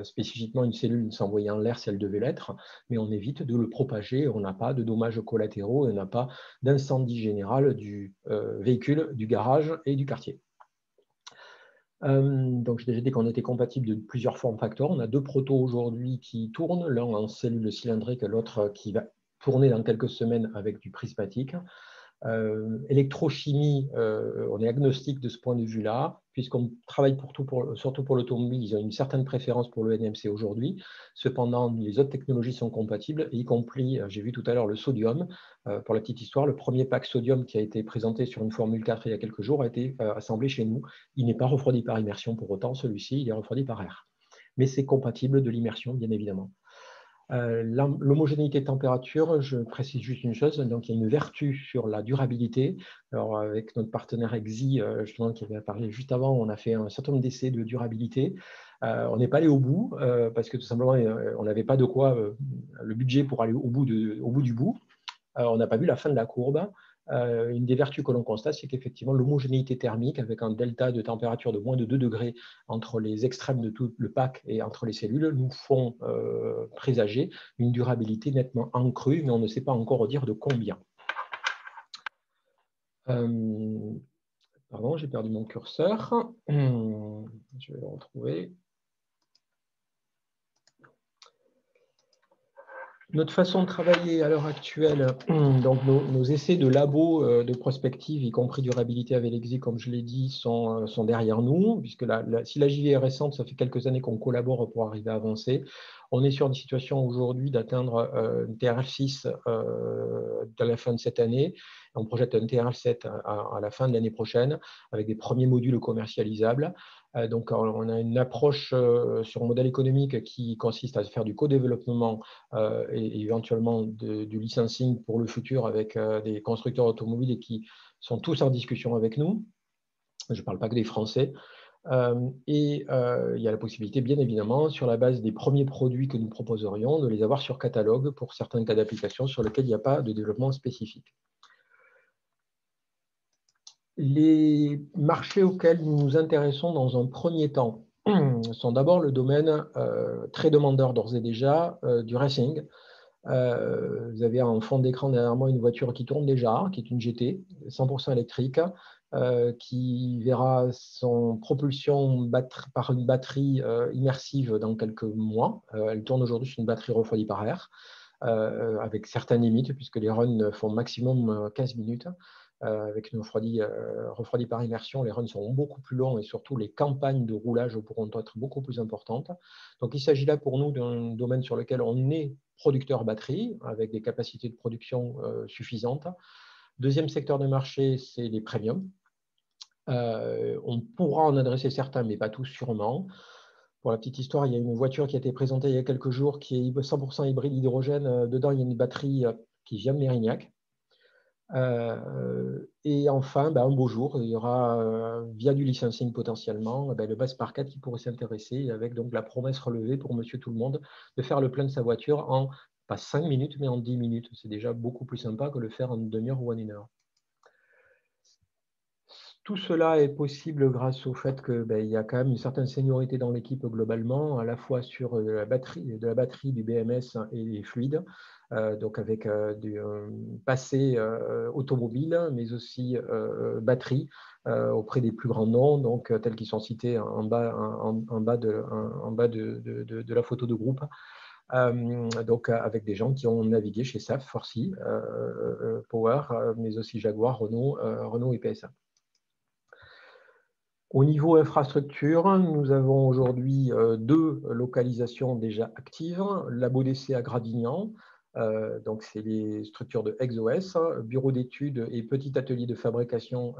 D: spécifiquement une cellule de s'envoyer en l'air si elle devait l'être, mais on évite de le propager, on n'a pas de dommages collatéraux et on n'a pas d'incendie général du véhicule, du garage et du quartier. Donc, j'ai déjà dit qu'on était compatible de plusieurs formes facteurs. On a deux protos aujourd'hui qui tournent, l'un en cellule cylindrique, l'autre qui va tourner dans quelques semaines avec du prismatique. Électrochimie, on est agnostique de ce point de vue-là, puisqu'on travaille surtout pour l'automobile, ils ont une certaine préférence pour le NMC aujourd'hui. Cependant, les autres technologies sont compatibles, y compris, j'ai vu tout à l'heure, le sodium. Pour la petite histoire, le premier pack sodium qui a été présenté sur une Formule 4 il y a quelques jours a été assemblé chez nous. Il n'est pas refroidi par immersion pour autant, celui-ci, il est refroidi par air. Mais c'est compatible de l'immersion, bien évidemment. L'homogénéité de température, je précise juste une chose, donc il y a une vertu sur la durabilité. Alors avec notre partenaire EXI, justement, qui avait parlé juste avant, on a fait un certain nombre d'essais de durabilité. On n'est pas allé au bout parce que tout simplement on n'avait pas de quoi le budget pour aller au bout du bout. On n'a pas vu la fin de la courbe. Une des vertus que l'on constate, c'est qu'effectivement, l'homogénéité thermique, avec un delta de température de moins de 2 degrés entre les extrêmes de tout le pack et entre les cellules, nous font présager une durabilité nettement accrue, mais on ne sait pas encore dire de combien. Pardon, j'ai perdu mon curseur. Je vais le retrouver. Notre façon de travailler à l'heure actuelle, donc nos essais de labo de prospective, y compris durabilité avec l'EXI, comme je l'ai dit, sont derrière nous, puisque si la JV est récente, ça fait quelques années qu'on collabore pour arriver à avancer. On est sur une situation aujourd'hui d'atteindre une TRL6 à la fin de cette année. On projette un TRL7 à la fin de l'année prochaine, avec des premiers modules commercialisables. Donc, on a une approche sur un modèle économique qui consiste à faire du co-développement et éventuellement du licensing pour le futur avec des constructeurs automobiles et qui sont tous en discussion avec nous. Je ne parle pas que des Français. Il y a la possibilité, bien évidemment, sur la base des premiers produits que nous proposerions, de les avoir sur catalogue pour certains cas d'application sur lesquels il n'y a pas de développement spécifique. Les marchés auxquels nous nous intéressons dans un premier temps sont d'abord le domaine très demandeur d'ores et déjà du racing. Vous avez en fond d'écran derrière moi une voiture qui tourne déjà, qui est une GT 100% électrique, qui verra son propulsion par une batterie immersive dans quelques mois. Elle tourne aujourd'hui sur une batterie refroidie par air, avec certaines limites, puisque les runs font maximum 15 minutes. Avec une refroidie par immersion, les runs seront beaucoup plus longs et surtout les campagnes de roulage pourront être beaucoup plus importantes. Donc il s'agit là pour nous d'un domaine sur lequel on est producteur batterie avec des capacités de production suffisantes. Deuxième secteur de marché, c'est les premiums. On pourra en adresser certains, mais pas tous sûrement. Pour la petite histoire, il y a une voiture qui a été présentée il y a quelques jours qui est 100% hybride hydrogène. Dedans, il y a une batterie qui vient de Mérignac. Et enfin, un beau jour, il y aura, via du licensing potentiellement, le Buzz Par 4 qui pourrait s'intéresser, avec donc la promesse relevée pour Monsieur Tout-le-Monde de faire le plein de sa voiture en, pas 5 minutes, mais en 10 minutes. C'est déjà beaucoup plus sympa que le faire en une demi-heure ou en une heure. Tout cela est possible grâce au fait qu'il y a quand même une certaine seniorité dans l'équipe globalement, à la fois sur de la batterie du BMS et les fluides, donc avec du passé automobile, mais aussi batterie auprès des plus grands noms, donc tels qu'ils sont cités en bas de la photo de groupe. Donc avec des gens qui ont navigué chez SAF, Forsy, Power, mais aussi Jaguar, Renault et PSA. Au niveau infrastructure, nous avons aujourd'hui 2 localisations déjà actives. Labo d'essai à Gradignan, donc c'est les structures de ExOS, bureau d'études et petit atelier de fabrication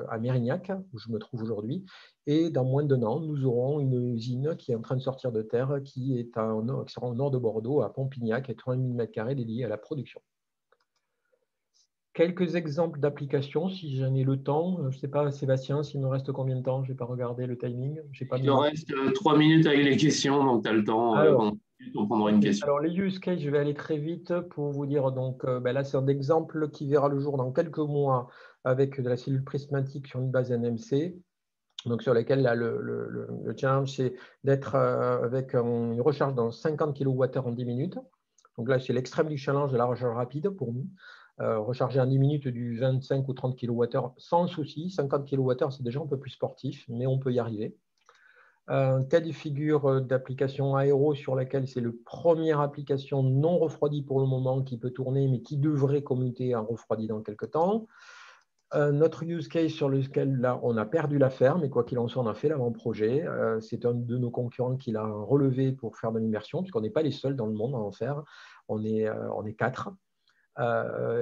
D: à Mérignac, où je me trouve aujourd'hui. Et dans moins d'un an, nous aurons une usine qui est en train de sortir de terre, qui sera au nord de Bordeaux, à Pompignac, et 30 000 m² dédiés à la production. Quelques exemples d'applications, si j'en ai le temps. Je ne sais pas, Sébastien, s'il me reste combien de temps? Je n'ai pas regardé le timing.
A: Il te reste 3 minutes avec les questions, donc tu as le temps. On prendra une question.
D: Alors, les use cases, je vais aller très vite pour vous dire. Donc, là, c'est un exemple qui verra le jour dans quelques mois avec de la cellule prismatique sur une base NMC. Donc, sur laquelle là, le challenge, c'est d'être avec une recharge dans 50 kWh en 10 minutes. Donc là, c'est l'extrême du challenge de la recharge rapide pour nous. Recharger en 10 minutes du 25 ou 30 kWh sans souci. 50 kWh, c'est déjà un peu plus sportif, mais on peut y arriver. Cas de figure d'application aéro sur laquelle c'est la première application non refroidie pour le moment qui peut tourner, mais qui devrait commuter en refroidi dans quelques temps. Notre use case sur lequel là, on a perdu l'affaire, mais quoi qu'il en soit, on a fait l'avant-projet. C'est un de nos concurrents qui l'a relevé pour faire de l'immersion, puisqu'on n'est pas les seuls dans le monde à en faire. On est 4.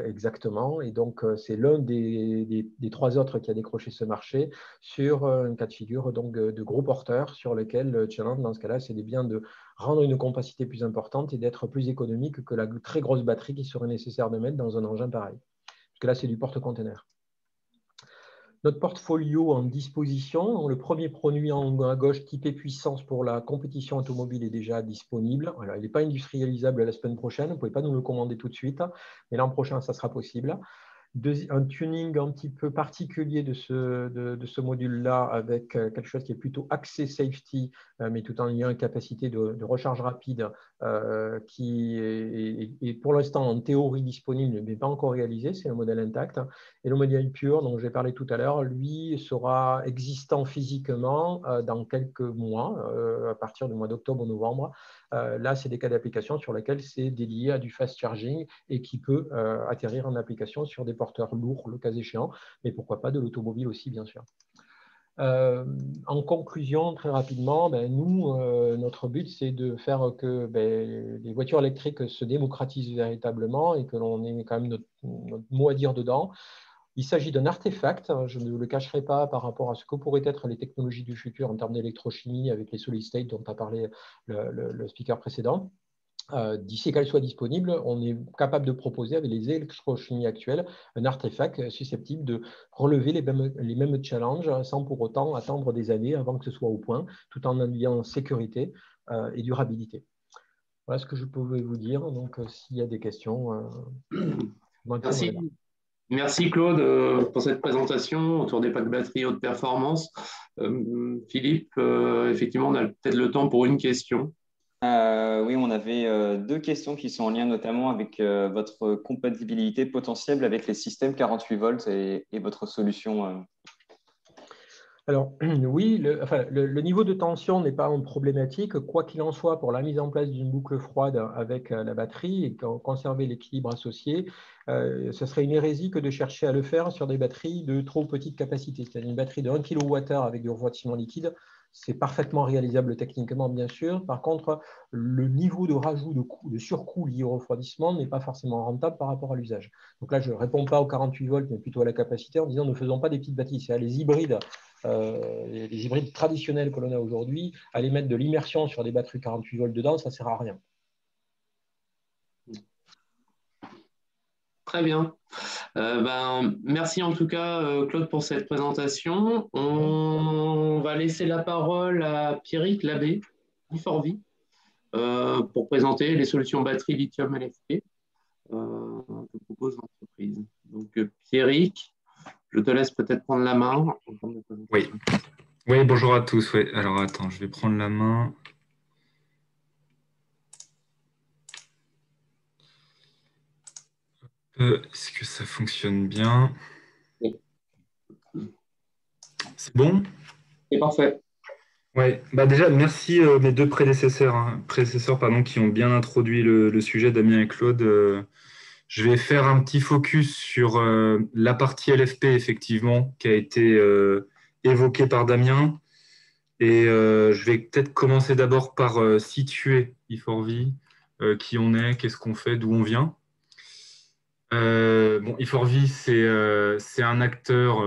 D: Exactement, et donc c'est l'un des 3 autres qui a décroché ce marché sur un cas de figure donc, de gros porteurs sur lequel le challenge dans ce cas-là c'est bien de rendre une compacité plus importante et d'être plus économique que la très grosse batterie qui serait nécessaire de mettre dans un engin pareil, parce que là c'est du porte-container. Notre portfolio en disposition, le premier produit à gauche typé puissance pour la compétition automobile est déjà disponible. Alors, il n'est pas industrialisable la semaine prochaine, vous ne pouvez pas nous le commander tout de suite, mais l'an prochain, ça sera possible. Un tuning un petit peu particulier de ce module-là avec quelque chose qui est plutôt axé safety, mais tout en ayant une capacité de recharge rapide qui est pour l'instant en théorie disponible, mais pas encore réalisé, c'est un modèle intact. Et le modèle pur, dont j'ai parlé tout à l'heure, lui sera existant physiquement dans quelques mois, à partir du mois d'octobre ou novembre, Là, c'est des cas d'application sur lesquels c'est dédié à du fast charging et qui peut atterrir en application sur des porteurs lourds, le cas échéant, mais pourquoi pas de l'automobile aussi, bien sûr. En conclusion, très rapidement, nous, notre but, c'est de faire que les voitures électriques se démocratisent véritablement et que l'on ait quand même notre mot à dire dedans. Il s'agit d'un artefact, je ne le cacherai pas par rapport à ce que pourraient être les technologies du futur en termes d'électrochimie avec les solid state dont a parlé le speaker précédent. D'ici qu'elle soit disponible, on est capable de proposer avec les électrochimies actuelles un artefact susceptible de relever les mêmes challenges sans pour autant attendre des années avant que ce soit au point, tout en alliant sécurité et durabilité. Voilà ce que je pouvais vous dire. Donc, s'il y a des questions,
A: Merci. Merci Claude pour cette présentation autour des packs batterie haute performance. Philippe, effectivement, on a peut-être le temps pour une question.
B: Oui, on avait deux questions qui sont en lien notamment avec votre compatibilité potentielle avec les systèmes 48 volts et votre solution.
D: Alors oui, le niveau de tension n'est pas une problématique. Quoi qu'il en soit, pour la mise en place d'une boucle froide avec la batterie et conserver l'équilibre associé, ce serait une hérésie que de chercher à le faire sur des batteries de trop petite capacité. C'est-à-dire une batterie de 1 kWh avec du refroidissement liquide, c'est parfaitement réalisable techniquement, bien sûr. Par contre, le niveau de rajout de surcoût lié au refroidissement n'est pas forcément rentable par rapport à l'usage. Donc là, je ne réponds pas aux 48 volts, mais plutôt à la capacité en disant ne faisons pas des petites batteries. C'est-à-dire les hybrides traditionnels que l'on a aujourd'hui, aller mettre de l'immersion sur des batteries 48 volts dedans, ça ne sert à rien.
A: Très bien. Merci en tout cas, Claude, pour cette présentation. On va laisser la parole à Pierrick Labbé, i4V, pour présenter les solutions batterie lithium LFP que propose l'entreprise. Donc, Pierrick, je te laisse peut-être prendre la main.
E: Oui. Oui, bonjour à tous. Oui. Alors, attends, je vais prendre la main. Est-ce que ça fonctionne bien?
A: Oui.
E: C'est bon?
A: C'est parfait.
E: Oui, déjà, merci mes deux prédécesseurs, qui ont bien introduit le sujet, Damien et Claude. Je vais faire un petit focus sur la partie LFP, effectivement, qui a été évoquée par Damien. Et je vais peut-être commencer d'abord par situer i4V, qui on est, qu'est-ce qu'on fait, d'où on vient. i4V, c'est un acteur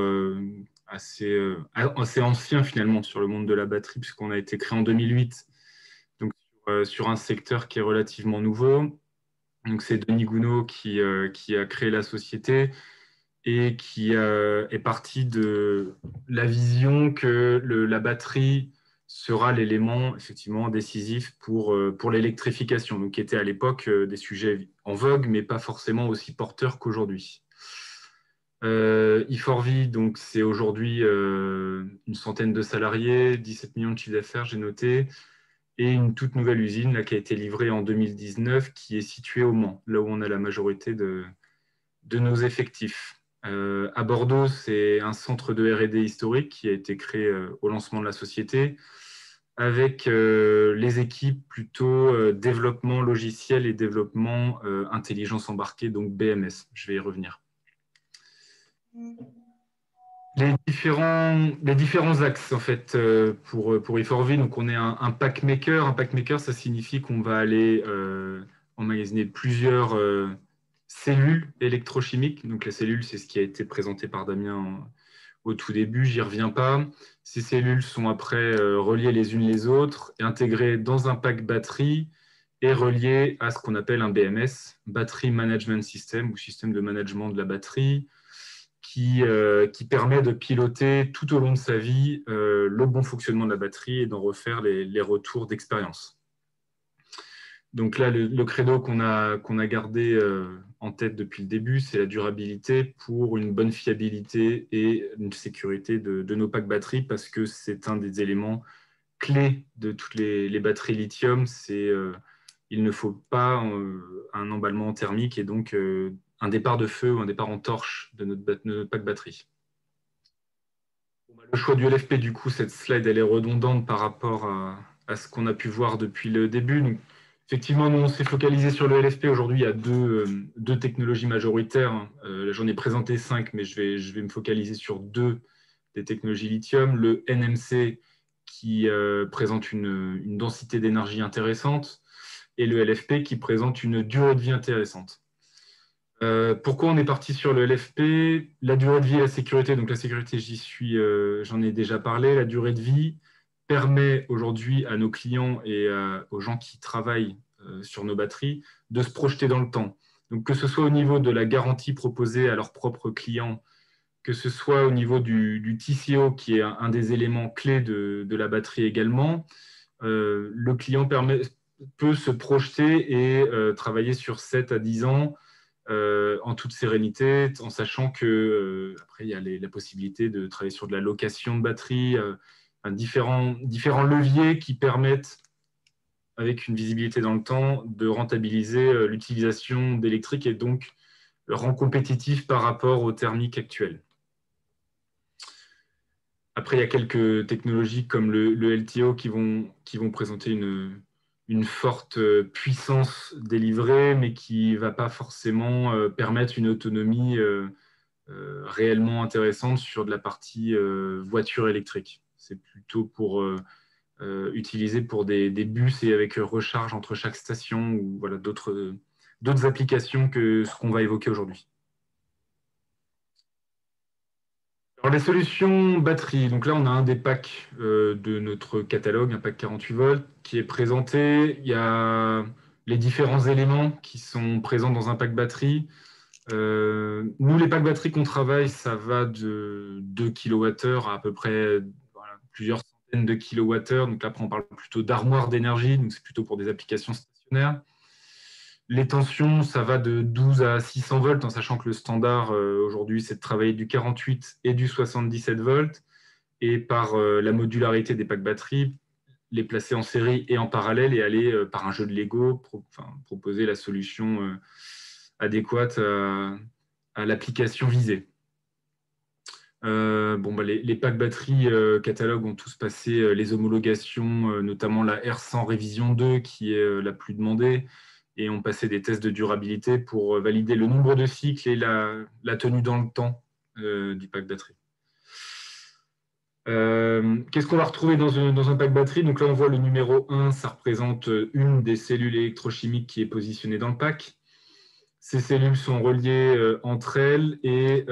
E: assez ancien finalement sur le monde de la batterie, puisqu'on a été créé en 2008, donc sur un secteur qui est relativement nouveau. Donc c'est Denis Gounod qui a créé la société et qui est parti de la vision que la batterie sera l'élément effectivement décisif pour l'électrification, donc qui était à l'époque des sujets en vogue, mais pas forcément aussi porteurs qu'aujourd'hui. i4V, donc c'est aujourd'hui une centaine de salariés, 17 millions de chiffre d'affaires, j'ai noté, et une toute nouvelle usine là, qui a été livrée en 2019, qui est située au Mans, là où on a la majorité de nos effectifs. À Bordeaux, c'est un centre de R&D historique qui a été créé au lancement de la société avec les équipes plutôt développement logiciel et développement intelligence embarquée, donc BMS. Je vais y revenir. Les différents axes en fait pour i4V, donc on est un pack maker. Un pack maker, ça signifie qu'on va aller emmagasiner plusieurs cellules électrochimiques. Donc, les cellules, c'est ce qui a été présenté par Damien au tout début, j'y reviens pas. Ces cellules sont après reliées les unes les autres et intégrées dans un pack batterie et reliées à ce qu'on appelle un BMS, Battery Management System, ou système de management de la batterie, qui permet de piloter tout au long de sa vie le bon fonctionnement de la batterie et d'en refaire les retours d'expérience. Donc là, le credo qu'on a gardé en tête depuis le début, c'est la durabilité pour une bonne fiabilité et une sécurité de nos packs batteries, parce que c'est un des éléments clés de toutes les batteries lithium. Il ne faut pas un emballement thermique et donc un départ de feu ou un départ en torche de notre pack batterie. Le choix du LFP, du coup, cette slide, elle est redondante par rapport à ce qu'on a pu voir depuis le début. Donc, Effectivement, nous, on s'est focalisé sur le LFP. Aujourd'hui, il y a deux technologies majoritaires. J'en ai présenté 5, mais je vais me focaliser sur 2 des technologies lithium. Le NMC, qui présente une densité d'énergie intéressante, et le LFP, qui présente une durée de vie intéressante. Pourquoi on est parti sur le LFP? La durée de vie et la sécurité. Donc la sécurité, j'en ai déjà parlé. La durée de vie permet aujourd'hui à nos clients et aux gens qui travaillent sur nos batteries de se projeter dans le temps. Donc que ce soit au niveau de la garantie proposée à leurs propres clients, que ce soit au niveau du TCO, qui est un des éléments clés de la batterie également, le client peut se projeter et travailler sur 7 à 10 ans en toute sérénité, en sachant que après il y a la possibilité de travailler sur de la location de batterie, différents leviers qui permettent, avec une visibilité dans le temps, de rentabiliser l'utilisation d'électrique et donc le rend compétitif par rapport aux thermiques actuelles. Après, il y a quelques technologies comme le LTO qui vont présenter une forte puissance délivrée, mais qui ne va pas forcément permettre une autonomie réellement intéressante sur de la partie voiture électrique. C'est plutôt pour utiliser pour des bus et avec recharge entre chaque station ou voilà, d'autres applications que ce qu'on va évoquer aujourd'hui. Alors, les solutions batterie, donc là on a un des packs de notre catalogue, un pack 48 volts qui est présenté. Il y a les différents éléments qui sont présents dans un pack batterie. Nous, les packs batterie qu'on travaille, ça va de 2 kWh à peu près voilà, plusieurs centaines de kWh. Donc là, après, on parle plutôt d'armoire d'énergie, donc c'est plutôt pour des applications stationnaires. Les tensions, ça va de 12 à 600 volts, en sachant que le standard aujourd'hui, c'est de travailler du 48 et du 77 volts. Et par la modularité des packs batteries, les placer en série et en parallèle et aller, par un jeu de Lego, proposer la solution adéquate à l'application visée. Les packs batteries catalogue ont tous passé les homologations, notamment la R100 Révision 2, qui est la plus demandée, et ont passé des tests de durabilité pour valider le nombre de cycles et la tenue dans le temps du pack batterie. Qu'est-ce qu'on va retrouver dans un pack batterie? Donc là, on voit le numéro 1, ça représente une des cellules électrochimiques qui est positionnée dans le pack. Ces cellules sont reliées entre elles et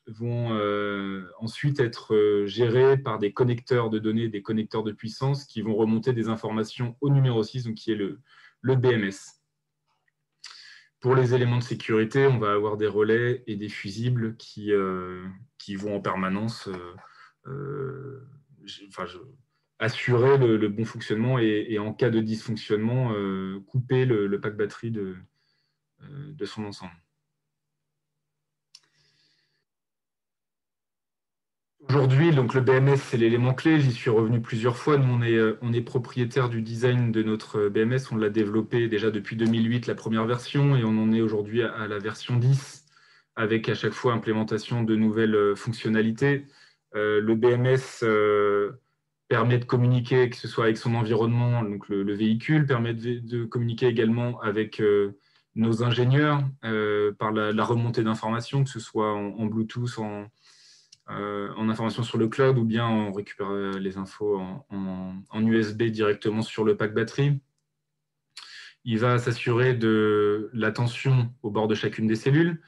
E: vont ensuite être gérées par des connecteurs de données, des connecteurs de puissance qui vont remonter des informations au numéro 6, donc qui est le BMS. Pour les éléments de sécurité, on va avoir des relais et des fusibles qui vont en permanence assurer le bon fonctionnement et en cas de dysfonctionnement, couper le pack batterie de son ensemble. Aujourd'hui, donc le BMS, c'est l'élément clé. J'y suis revenu plusieurs fois. Nous, on est propriétaire du design de notre BMS. On l'a développé déjà depuis 2008, la première version, et on en est aujourd'hui à la version 10, avec à chaque fois implémentation de nouvelles fonctionnalités. Le BMS permet de communiquer, que ce soit avec son environnement, donc le véhicule, permet de communiquer également avec nos ingénieurs par la remontée d'informations, que ce soit en Bluetooth, en information sur le cloud, ou bien on récupère les infos en USB directement sur le pack batterie. Il va s'assurer de la tension au bord de chacune des cellules,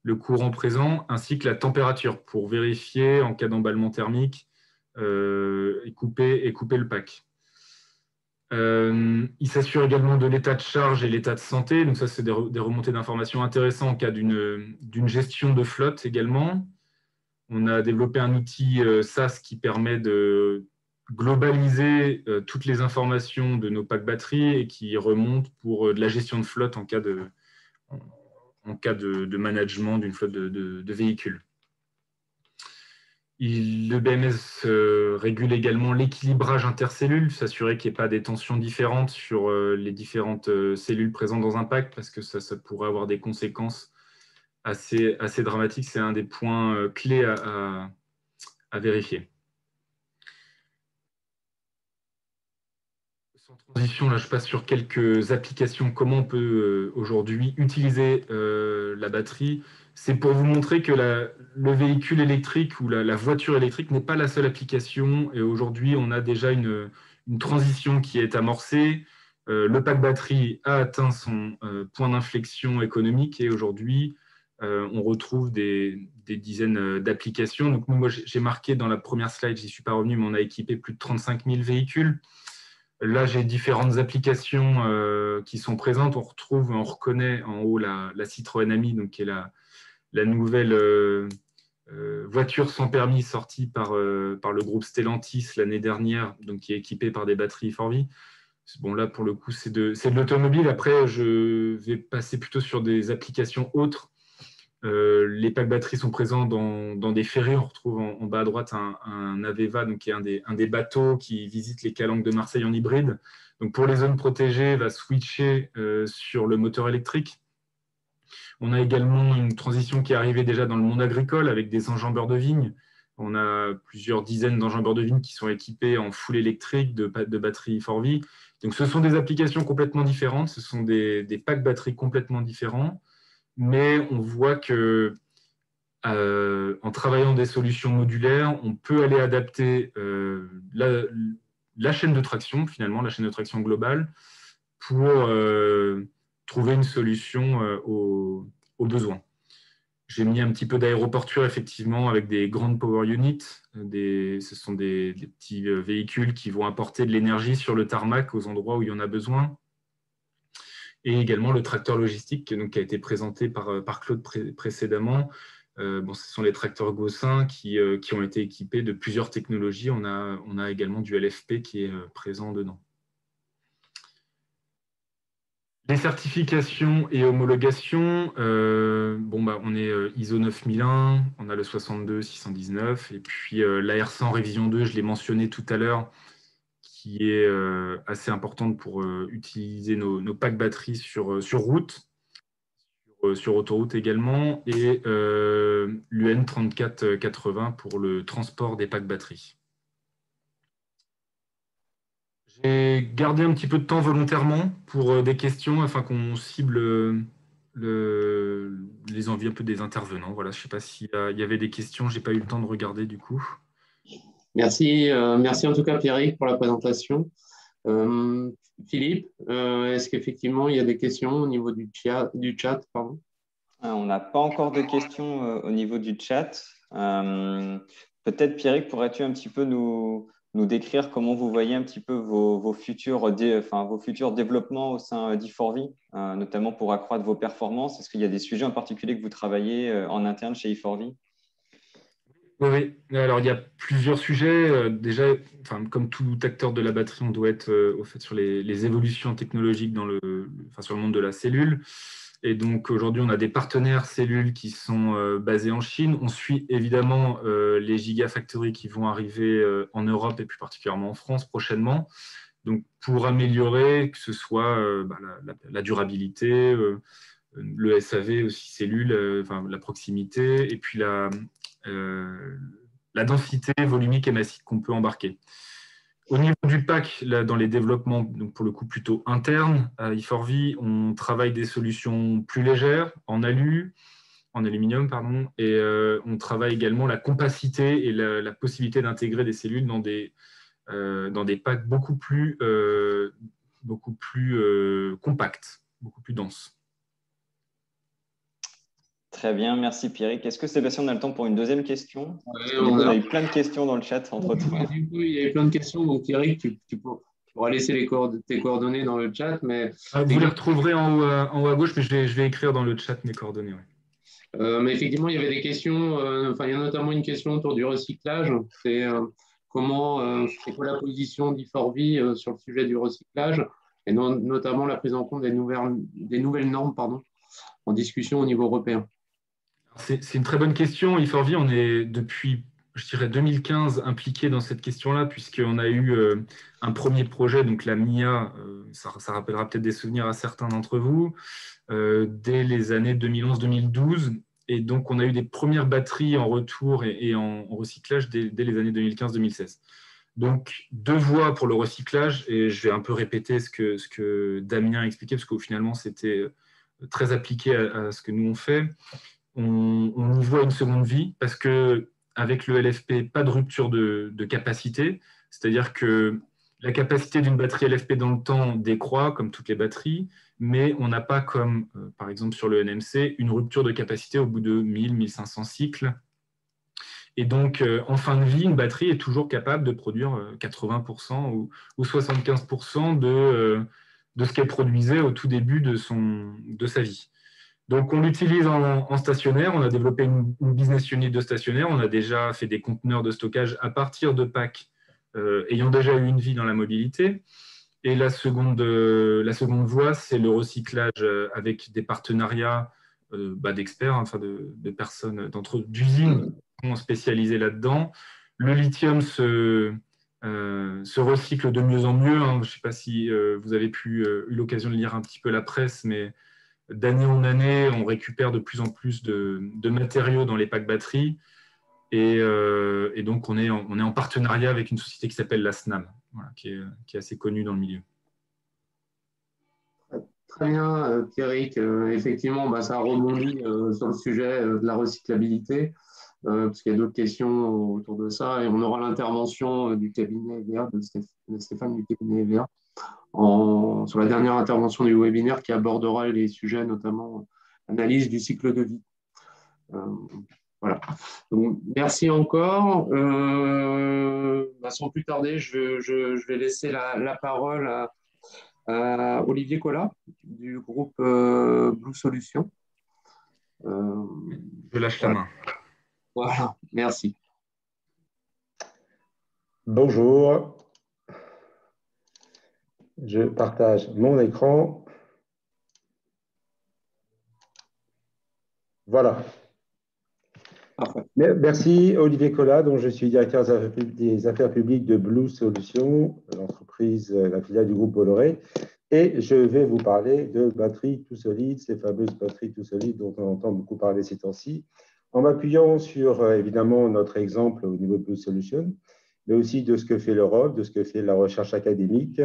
E: le courant présent, ainsi que la température pour vérifier en cas d'emballement thermique et couper le pack. Il s'assure également de l'état de charge et l'état de santé. Donc ça, c'est des remontées d'informations intéressantes en cas d'une gestion de flotte également. On a développé un outil SAS qui permet de globaliser toutes les informations de nos packs batteries et qui remonte pour de la gestion de flotte en cas de management d'une flotte de véhicules. Le BMS régule également l'équilibrage intercellule, s'assurer qu'il n'y ait pas des tensions différentes sur les différentes cellules présentes dans un pack, parce que ça pourrait avoir des conséquences assez dramatiques. C'est un des points clés à vérifier. Sans transition, là, je passe sur quelques applications. Comment on peut aujourd'hui utiliser la batterie? C'est pour vous montrer que le véhicule électrique ou la voiture électrique n'est pas la seule application. Et aujourd'hui, on a déjà une transition qui est amorcée. Le pack batterie a atteint son point d'inflexion économique et aujourd'hui, on retrouve des dizaines d'applications. Donc, moi, j'ai marqué dans la première slide, j'y suis pas revenu, mais on a équipé plus de 35 000 véhicules. Là, j'ai différentes applications qui sont présentes. On reconnaît en haut la Citroën Ami, donc, qui est la nouvelle voiture sans permis sortie par le groupe Stellantis l'année dernière, donc, qui est équipée par des batteries Forvi. Bon, là, pour le coup, c'est de l'automobile. Après, je vais passer plutôt sur des applications autres. Les packs batteries sont présents dans des ferries. On retrouve en bas à droite un Aveva, donc, qui est un des bateaux qui visite les calanques de Marseille en hybride. Donc, pour les zones protégées, va switcher sur le moteur électrique. On a également une transition qui est arrivée déjà dans le monde agricole avec des enjambeurs de vignes. On a plusieurs dizaines d'enjambeurs de vignes qui sont équipés en full électrique de batteries Forvi. Donc, ce sont des applications complètement différentes. Ce sont des packs batteries complètement différents. Mais on voit que en travaillant des solutions modulaires, on peut aller adapter la chaîne de traction, finalement, la chaîne de traction globale, pour trouver une solution aux besoins. J'ai mis un petit peu d'aéroportuaire, effectivement, avec des grandes power units. Ce sont des petits véhicules qui vont apporter de l'énergie sur le tarmac aux endroits où il y en a besoin. Et également le tracteur logistique donc, qui a été présenté par Claude précédemment. Ce sont les tracteurs Gossin qui ont été équipés de plusieurs technologies. On a également du LFP qui est présent dedans. Les certifications et homologations, on est ISO 9001, on a le 62619, et puis l'AR100 révision 2, je l'ai mentionné tout à l'heure, qui est assez importante pour utiliser nos packs batteries sur route, sur autoroute également, et l'UN 3480 pour le transport des packs batteries. J'ai gardé un petit peu de temps volontairement pour des questions afin qu'on cible les envies un peu des intervenants. Voilà, je ne sais pas s'il y avait des questions, je n'ai pas eu le temps de regarder du coup.
A: Merci, merci en tout cas Pierrick pour la présentation. Philippe, est-ce qu'effectivement il y a des questions au niveau du chat, pardon?
B: On n'a pas encore de questions au niveau du chat. Peut-être Pierrick, pourrais-tu un petit peu nous décrire comment vous voyez un petit peu vos futurs développements au sein d'e4V, notamment pour accroître vos performances? Est-ce qu'il y a des sujets en particulier que vous travaillez en interne chez e4V?
E: Oui, alors il y a plusieurs sujets. Déjà, comme tout acteur de la batterie, on doit être au fait sur les évolutions technologiques sur le monde de la cellule. Et donc aujourd'hui, on a des partenaires cellules qui sont basés en Chine. On suit évidemment les gigafactories qui vont arriver en Europe et plus particulièrement en France prochainement. Donc pour améliorer que ce soit la durabilité, le SAV aussi cellule, la proximité et puis la densité volumique et massique qu'on peut embarquer. Au niveau du pack, là, dans les développements, donc pour le coup plutôt internes, à e4V, on travaille des solutions plus légères, en aluminium, pardon, et on travaille également la compacité et la possibilité d'intégrer des cellules dans des packs beaucoup plus compacts, beaucoup plus denses.
B: Très bien, merci Pierrick. Est-ce que Sébastien, on a le temps pour une deuxième question?
A: Ouais,
B: on a eu plein de questions dans le chat entre-temps.
A: Du coup, il y avait plein de questions. Donc, Pierrick, tu pourras laisser tes coordonnées dans le chat. Mais
E: vous les retrouverez en haut à gauche, mais je vais écrire dans le chat mes coordonnées. Ouais.
A: Mais effectivement, il y avait des questions. Il y a notamment une question autour du recyclage. C'est c'est quoi la position d'e4V sur le sujet du recyclage et notamment la prise en compte des nouvelles normes en discussion au niveau européen.
E: C'est une très bonne question. e4V, on est depuis, je dirais, 2015 impliqué dans cette question-là, puisqu'on a eu un premier projet, donc la MIA, ça rappellera peut-être des souvenirs à certains d'entre vous, dès les années 2011-2012. Et donc, on a eu des premières batteries en retour et en recyclage dès les années 2015-2016. Donc, 2 voies pour le recyclage, et je vais un peu répéter ce que Damien a expliqué, parce qu'au finalement, c'était très appliqué à ce que nous on fait. On y voit une seconde vie, parce qu'avec le LFP, pas de rupture de capacité, c'est-à-dire que la capacité d'une batterie LFP dans le temps décroît, comme toutes les batteries, mais on n'a pas comme, par exemple sur le NMC, une rupture de capacité au bout de 1000-1500 cycles. Et donc, en fin de vie, une batterie est toujours capable de produire 80% ou 75% de ce qu'elle produisait au tout début de sa vie. Donc, on l'utilise en stationnaire. On a développé une business unit de stationnaire. On a déjà fait des conteneurs de stockage à partir de packs ayant déjà eu une vie dans la mobilité. Et la seconde voie, c'est le recyclage avec des partenariats d'experts, enfin de personnes, d'usines spécialisées là-dedans. Le lithium se recycle de mieux en mieux. Je ne sais pas si vous avez eu l'occasion de lire un petit peu la presse, mais d'année en année, on récupère de plus en plus de matériaux dans les packs batteries. Et donc, on est en partenariat avec une société qui s'appelle la SNAM, voilà, qui est assez connue dans le milieu.
A: Très bien, Pierrick. Effectivement, ça rebondit sur le sujet de la recyclabilité, parce qu'il y a d'autres questions autour de ça. Et on aura l'intervention du cabinet EVA, de Stéphane du cabinet EVA, sur la dernière intervention du webinaire qui abordera les sujets, notamment analyse du cycle de vie. Voilà. Donc, merci encore. Sans plus tarder, je vais laisser la parole à Olivier Collat du groupe Blue Solutions.
E: Je lâche la main.
A: Voilà, merci.
F: Bonjour. Je partage mon écran. Voilà.
A: Parfait.
F: Merci Olivier Collat, dont je suis directeur des affaires publiques de Blue Solutions, l'entreprise, la filiale du groupe Bolloré. Et je vais vous parler de batteries tout solides, ces fameuses batteries tout solides dont on entend beaucoup parler ces temps-ci, en m'appuyant sur évidemment notre exemple au niveau de Blue Solutions, mais aussi de ce que fait l'Europe, de ce que fait la recherche académique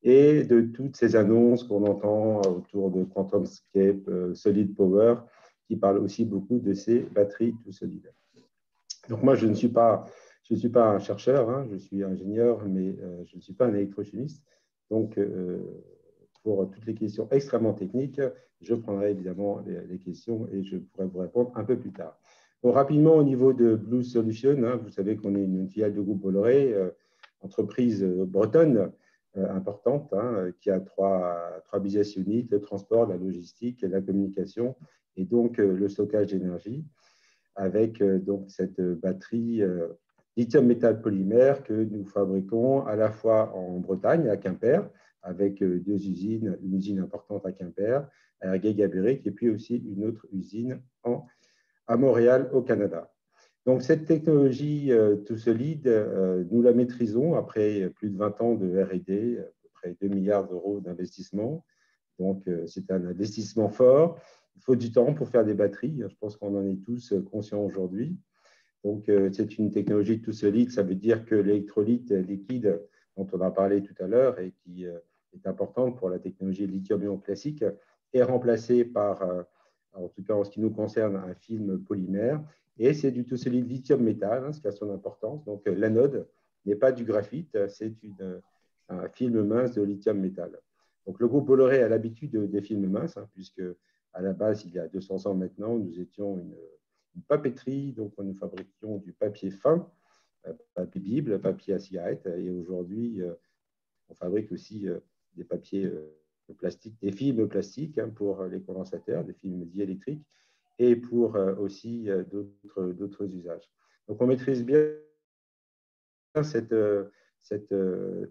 F: et de toutes ces annonces qu'on entend autour de QuantumScape, Solid Power, qui parlent aussi beaucoup de ces batteries tout solides. Donc moi, je ne suis pas un chercheur, je suis ingénieur, mais je ne suis pas un électrochimiste. Donc, pour toutes les questions extrêmement techniques, je prendrai évidemment les questions et je pourrai vous répondre un peu plus tard. Bon, rapidement, au niveau de Blue Solutions, vous savez qu'on est une filiale de groupe Bolloré, entreprise bretonne importante, qui a trois business units, le transport, la logistique, la communication et donc le stockage d'énergie, avec donc cette batterie lithium métal polymère que nous fabriquons à la fois en Bretagne, à Quimper, avec 2 usines, une usine importante à Quimper, à Ergué-Gabéric, et puis aussi une autre usine à Montréal, au Canada. Donc, cette technologie tout solide, nous la maîtrisons après plus de 20 ans de R&D, à peu près 2 milliards d'euros d'investissement. Donc, c'est un investissement fort. Il faut du temps pour faire des batteries. Je pense qu'on en est tous conscients aujourd'hui. Donc, c'est une technologie tout solide. Ça veut dire que l'électrolyte liquide, dont on a parlé tout à l'heure et qui est importante pour la technologie lithium-ion classique, est remplacé par, en tout cas en ce qui nous concerne, un film polymère. Et c'est du tout solide lithium-métal, ce qui a son importance. Donc, l'anode n'est pas du graphite, c'est un film mince de lithium-métal. Donc, le groupe Bolloré a l'habitude des films minces, puisque à la base, il y a 200 ans maintenant, nous étions une papeterie, donc nous fabriquions du papier fin, papier Bible, papier à cigarette, et aujourd'hui, on fabrique aussi des papiers plastiques, des films plastiques pour les condensateurs, des films diélectriques, et pour aussi d'autres usages. Donc, on maîtrise bien cette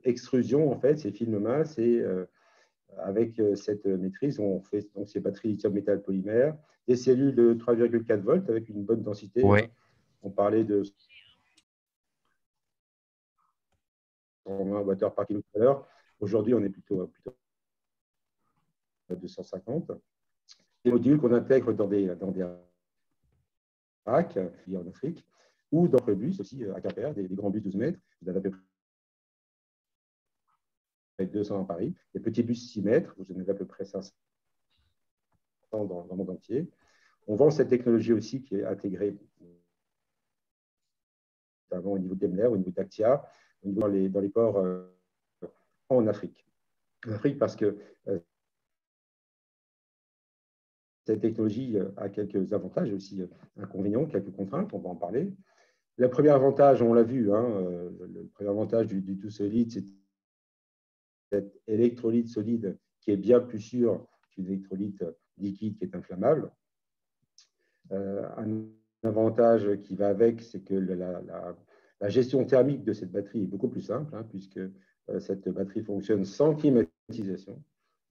F: extrusion, en fait, ces films minces, et avec cette maîtrise, on fait donc ces batteries lithium-métal polymère, des cellules de 3,4 volts avec une bonne densité.
G: Ouais.
F: On parlait de 120 Wh par kilo tout à l'heure. Aujourd'hui, on est plutôt à 250. Des modules qu'on intègre dans des racks en Afrique ou dans le bus aussi à Quimper, des grands bus 12 mètres. Vous avez à peu 200 à Paris. Les petits bus 6 mètres, vous en avez à peu près 500 dans le monde entier. On vend cette technologie aussi qui est intégrée notamment au niveau de Daimler, au niveau d'Actia, dans les ports en Afrique. En Afrique parce que cette technologie a quelques avantages et aussi inconvénients, quelques contraintes, on va en parler. Le premier avantage, on l'a vu, le premier avantage du tout solide, c'est cette électrolyte solide qui est bien plus sûr qu'une électrolyte liquide qui est inflammable. Un avantage qui va avec, c'est que la gestion thermique de cette batterie est beaucoup plus simple, puisque cette batterie fonctionne sans climatisation.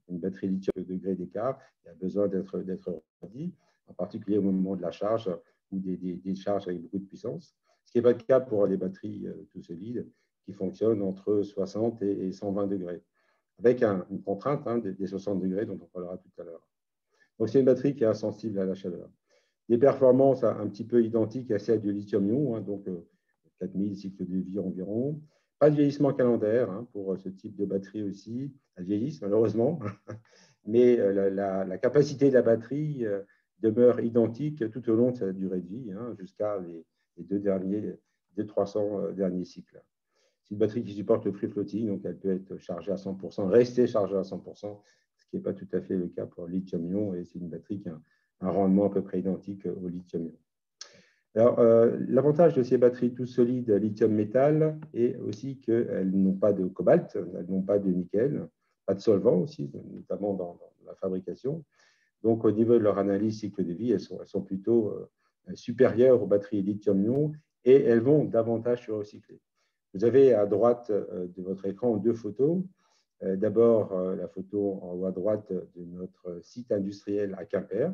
F: Une batterie lithium de degrés d'écart, il a besoin d'être refroidi, en particulier au moment de la charge ou des charges avec beaucoup de puissance. Ce qui n'est pas le cas pour les batteries tout solides qui fonctionnent entre 60 et 120 degrés, avec une contrainte des 60 degrés dont on parlera tout à l'heure. Donc, c'est une batterie qui est insensible à la chaleur. Des performances un petit peu identiques à celles du lithium-ion, donc 4000 cycles de vie environ. Pas de vieillissement calendaire pour ce type de batterie aussi. Elles vieillissent malheureusement, mais la capacité de la batterie demeure identique tout au long de sa durée de vie, jusqu'à les 300 derniers cycles. C'est une batterie qui supporte le free floating, donc elle peut être chargée à 100%, rester chargée à 100%, ce qui n'est pas tout à fait le cas pour le lithium-ion, et c'est une batterie qui a un rendement à peu près identique au lithium-ion. Alors, l'avantage de ces batteries tout solides lithium-métal est aussi qu'elles n'ont pas de cobalt, elles n'ont pas de nickel, pas de solvant aussi, notamment dans la fabrication. Donc, au niveau de leur analyse cycle de vie, elles sont plutôt supérieures aux batteries lithium-ion et elles vont davantage se recycler. Vous avez à droite de votre écran deux photos. D'abord, la photo en haut à droite de notre site industriel à Quimper,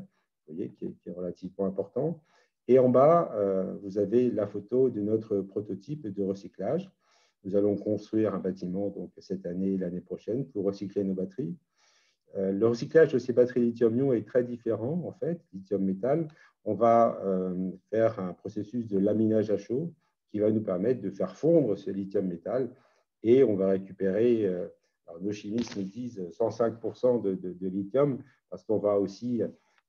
F: vous voyez, qui est relativement important. Et en bas, vous avez la photo de notre prototype de recyclage. Nous allons construire un bâtiment donc, cette année et l'année prochaine pour recycler nos batteries. Le recyclage de ces batteries lithium-ion est très différent, en fait, lithium-métal. On va faire un processus de laminage à chaud qui va nous permettre de faire fondre ce lithium-métal et on va récupérer, alors nos chimistes nous disent 105% de lithium parce qu'on va aussi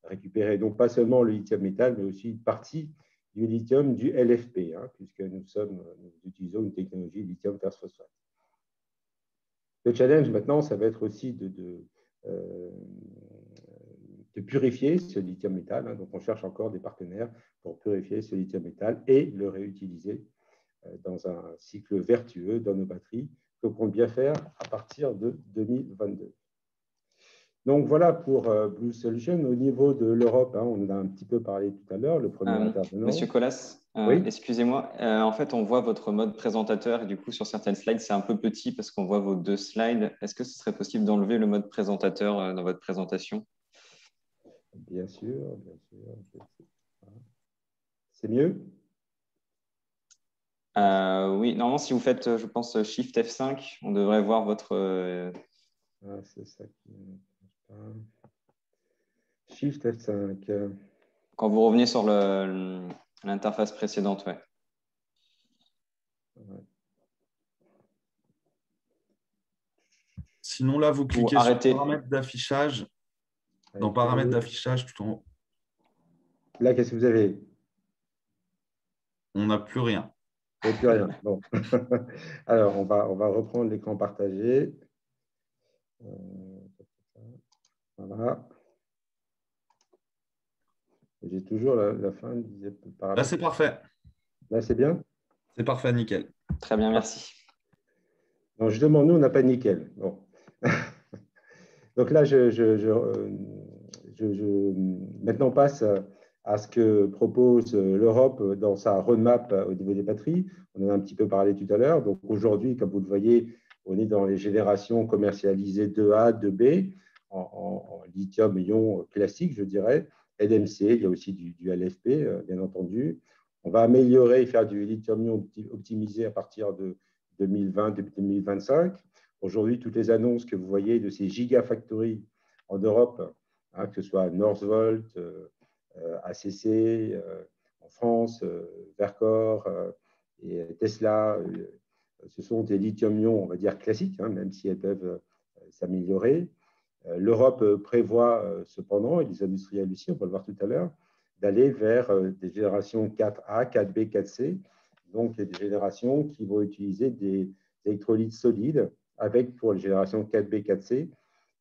F: récupérer non pas seulement le lithium-métal, mais aussi une partie du lithium du LFP, puisque nous utilisons une technologie lithium fer phosphate. Le challenge maintenant, ça va être aussi de purifier ce lithium-métal. Donc, on cherche encore des partenaires pour purifier ce lithium-métal et le réutiliser dans un cycle vertueux dans nos batteries que l'on compte bien faire à partir de 2022. Donc, voilà pour Blue Solution. Au niveau de l'Europe, on en a un petit peu parlé tout à l'heure, le premier intervenant.
B: Monsieur Colas,
F: oui.
B: Excusez-moi, en fait, on voit votre mode présentateur et du coup, sur certaines slides, c'est un peu petit parce qu'on voit vos deux slides. Est-ce que ce serait possible d'enlever le mode présentateur dans votre présentation?
F: Bien sûr, bien sûr. C'est mieux?
B: Oui, normalement, si vous faites, je pense, Shift F5, on devrait voir votre…
F: c'est ça qui ne marche pas. Shift F5.
B: Quand vous revenez sur l'interface précédente, ouais.
G: Sinon, là, vous cliquez sur paramètres d'affichage. Dans paramètres d'affichage, tout en haut.
F: Là, qu'est-ce que vous avez?
G: On n'a plus rien.
F: Il n'y a plus rien. Bon. Alors, on va reprendre l'écran partagé. Voilà. J'ai toujours la fin.
G: Là, c'est parfait.
F: Là, c'est bien?
G: C'est parfait, nickel.
B: Très bien, merci.
F: Donc, justement, nous, on n'a pas de nickel. Bon. Donc là, maintenant passe à ce que propose l'Europe dans sa roadmap au niveau des batteries. On en a un petit peu parlé tout à l'heure. Donc aujourd'hui, comme vous le voyez, on est dans les générations commercialisées 2A, 2B, en lithium-ion classique, je dirais, NMC, il y a aussi du LFP, bien entendu. On va améliorer et faire du lithium-ion optimisé à partir de 2020-2025. Aujourd'hui, toutes les annonces que vous voyez de ces gigafactories en Europe, que ce soit Northvolt, ACC, en France, Verkor et Tesla ce sont des lithium-ion, on va dire classiques, hein, même si elles peuvent s'améliorer. L'Europe prévoit cependant, et les industriels aussi, on va le voir tout à l'heure, d'aller vers des générations 4A, 4B, 4C, donc des générations qui vont utiliser des électrolytes solides avec, pour les générations 4B, 4C,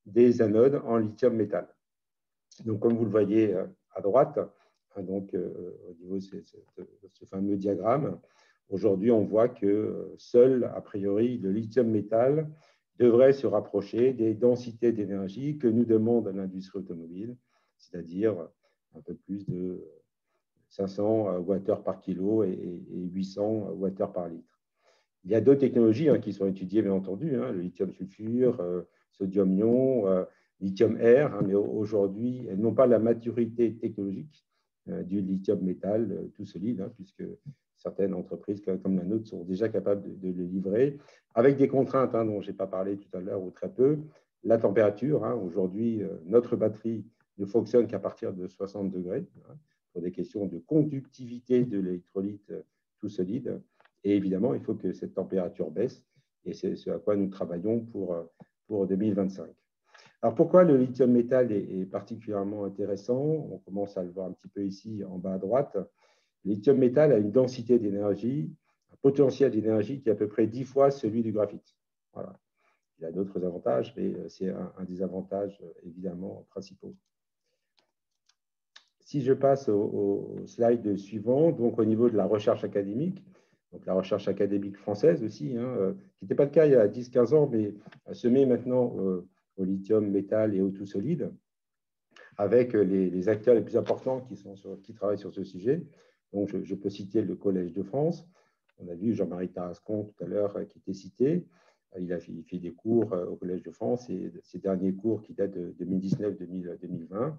F: des anodes en lithium métal. Donc, comme vous le voyez à droite, hein, donc, au niveau de ce fameux diagramme, aujourd'hui, on voit que seul, a priori, le lithium métal devrait se rapprocher des densités d'énergie que nous demande l'industrie automobile, c'est-à-dire un peu plus de 500 Wh par kilo et 800 Wh par litre. Il y a d'autres technologies hein, qui sont étudiées, bien entendu, hein, le lithium sulfure, sodium-ion, lithium-air, hein, mais aujourd'hui, elles n'ont pas la maturité technologique du lithium métal tout solide, hein, puisque certaines entreprises comme la nôtre sont déjà capables de le livrer, avec des contraintes hein, dont je n'ai pas parlé tout à l'heure ou très peu. La température, hein, aujourd'hui, notre batterie ne fonctionne qu'à partir de 60 degrés, hein, pour des questions de conductivité de l'électrolyte tout solide. Et évidemment, il faut que cette température baisse, et c'est ce à quoi nous travaillons pour 2025. Alors, pourquoi le lithium métal est particulièrement intéressant? On commence à le voir un petit peu ici en bas à droite. Le lithium métal a une densité d'énergie, un potentiel d'énergie qui est à peu près 10 fois celui du graphite. Voilà. Il y a d'autres avantages, mais c'est un des avantages évidemment principaux. Si je passe au slide suivant, donc au niveau de la recherche académique, donc la recherche académique française aussi, hein, qui n'était pas le cas il y a 10-15 ans, mais se met maintenant au lithium métal et au tout solide, avec les acteurs les plus importants qui travaillent sur ce sujet. Donc, je peux citer le Collège de France. On a vu Jean-Marie Tarascon tout à l'heure qui était cité. Il fait des cours au Collège de France et ces derniers cours qui datent de 2019-2020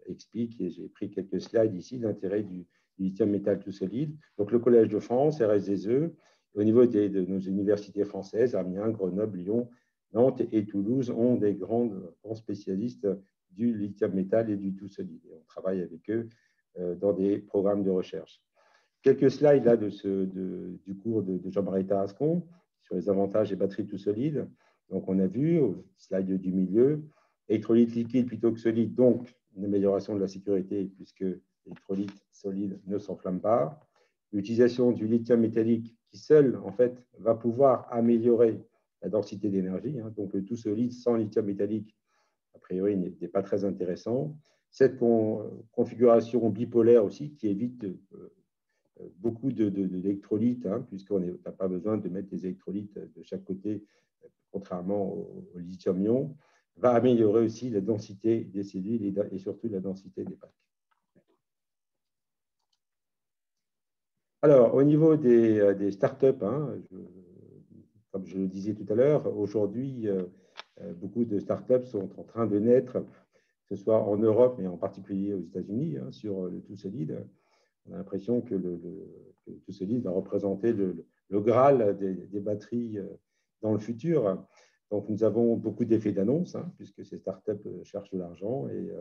F: expliquent, et j'ai pris quelques slides ici, l'intérêt du lithium métal tout solide. Donc, le Collège de France, RSDE, au niveau de nos universités françaises, Amiens, Grenoble, Lyon, Nantes et Toulouse ont des grands spécialistes du lithium métal et du tout solide. Et on travaille avec eux dans des programmes de recherche. Quelques slides là du cours de Jean-Marie Tarascon sur les avantages des batteries tout solides. Donc, on a vu au slide du milieu, électrolyte liquide plutôt que solide, donc une amélioration de la sécurité puisque l'électrolyte solide ne s'enflamme pas. L'utilisation du lithium métallique qui seul, en fait, va pouvoir améliorer la densité d'énergie. Hein. Donc, le tout solide sans lithium métallique, a priori, n'est pas très intéressant. Cette configuration bipolaire aussi qui évite beaucoup d'électrolytes, hein, puisqu'on n'a pas besoin de mettre des électrolytes de chaque côté, contrairement au lithium-ion, va améliorer aussi la densité des cellules et surtout la densité des packs. Alors, au niveau des startups, hein, comme je le disais tout à l'heure, aujourd'hui, beaucoup de startups sont en train de naître, que ce soit en Europe, mais en particulier aux États-Unis, hein, sur le tout solide. On a l'impression que le tout solide va représenter le Graal des batteries dans le futur. Donc, nous avons beaucoup d'effets d'annonce, hein, puisque ces startups cherchent de l'argent et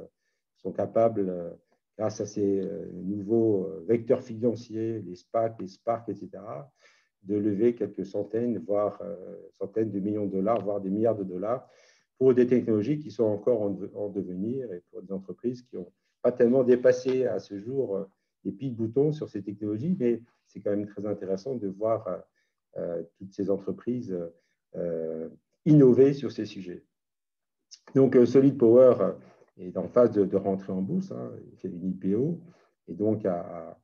F: sont capables, grâce à ces nouveaux vecteurs financiers, les SPAC, les Spark, etc., de lever quelques centaines, voire centaines de millions de dollars, voire des milliards de dollars, pour des technologies qui sont encore en devenir et pour des entreprises qui n'ont pas tellement dépassé à ce jour les pics-boutons sur ces technologies, mais c'est quand même très intéressant de voir toutes ces entreprises innover sur ces sujets. Donc, Solid Power est en phase de rentrer en bourse, hein, il fait une IPO, et donc a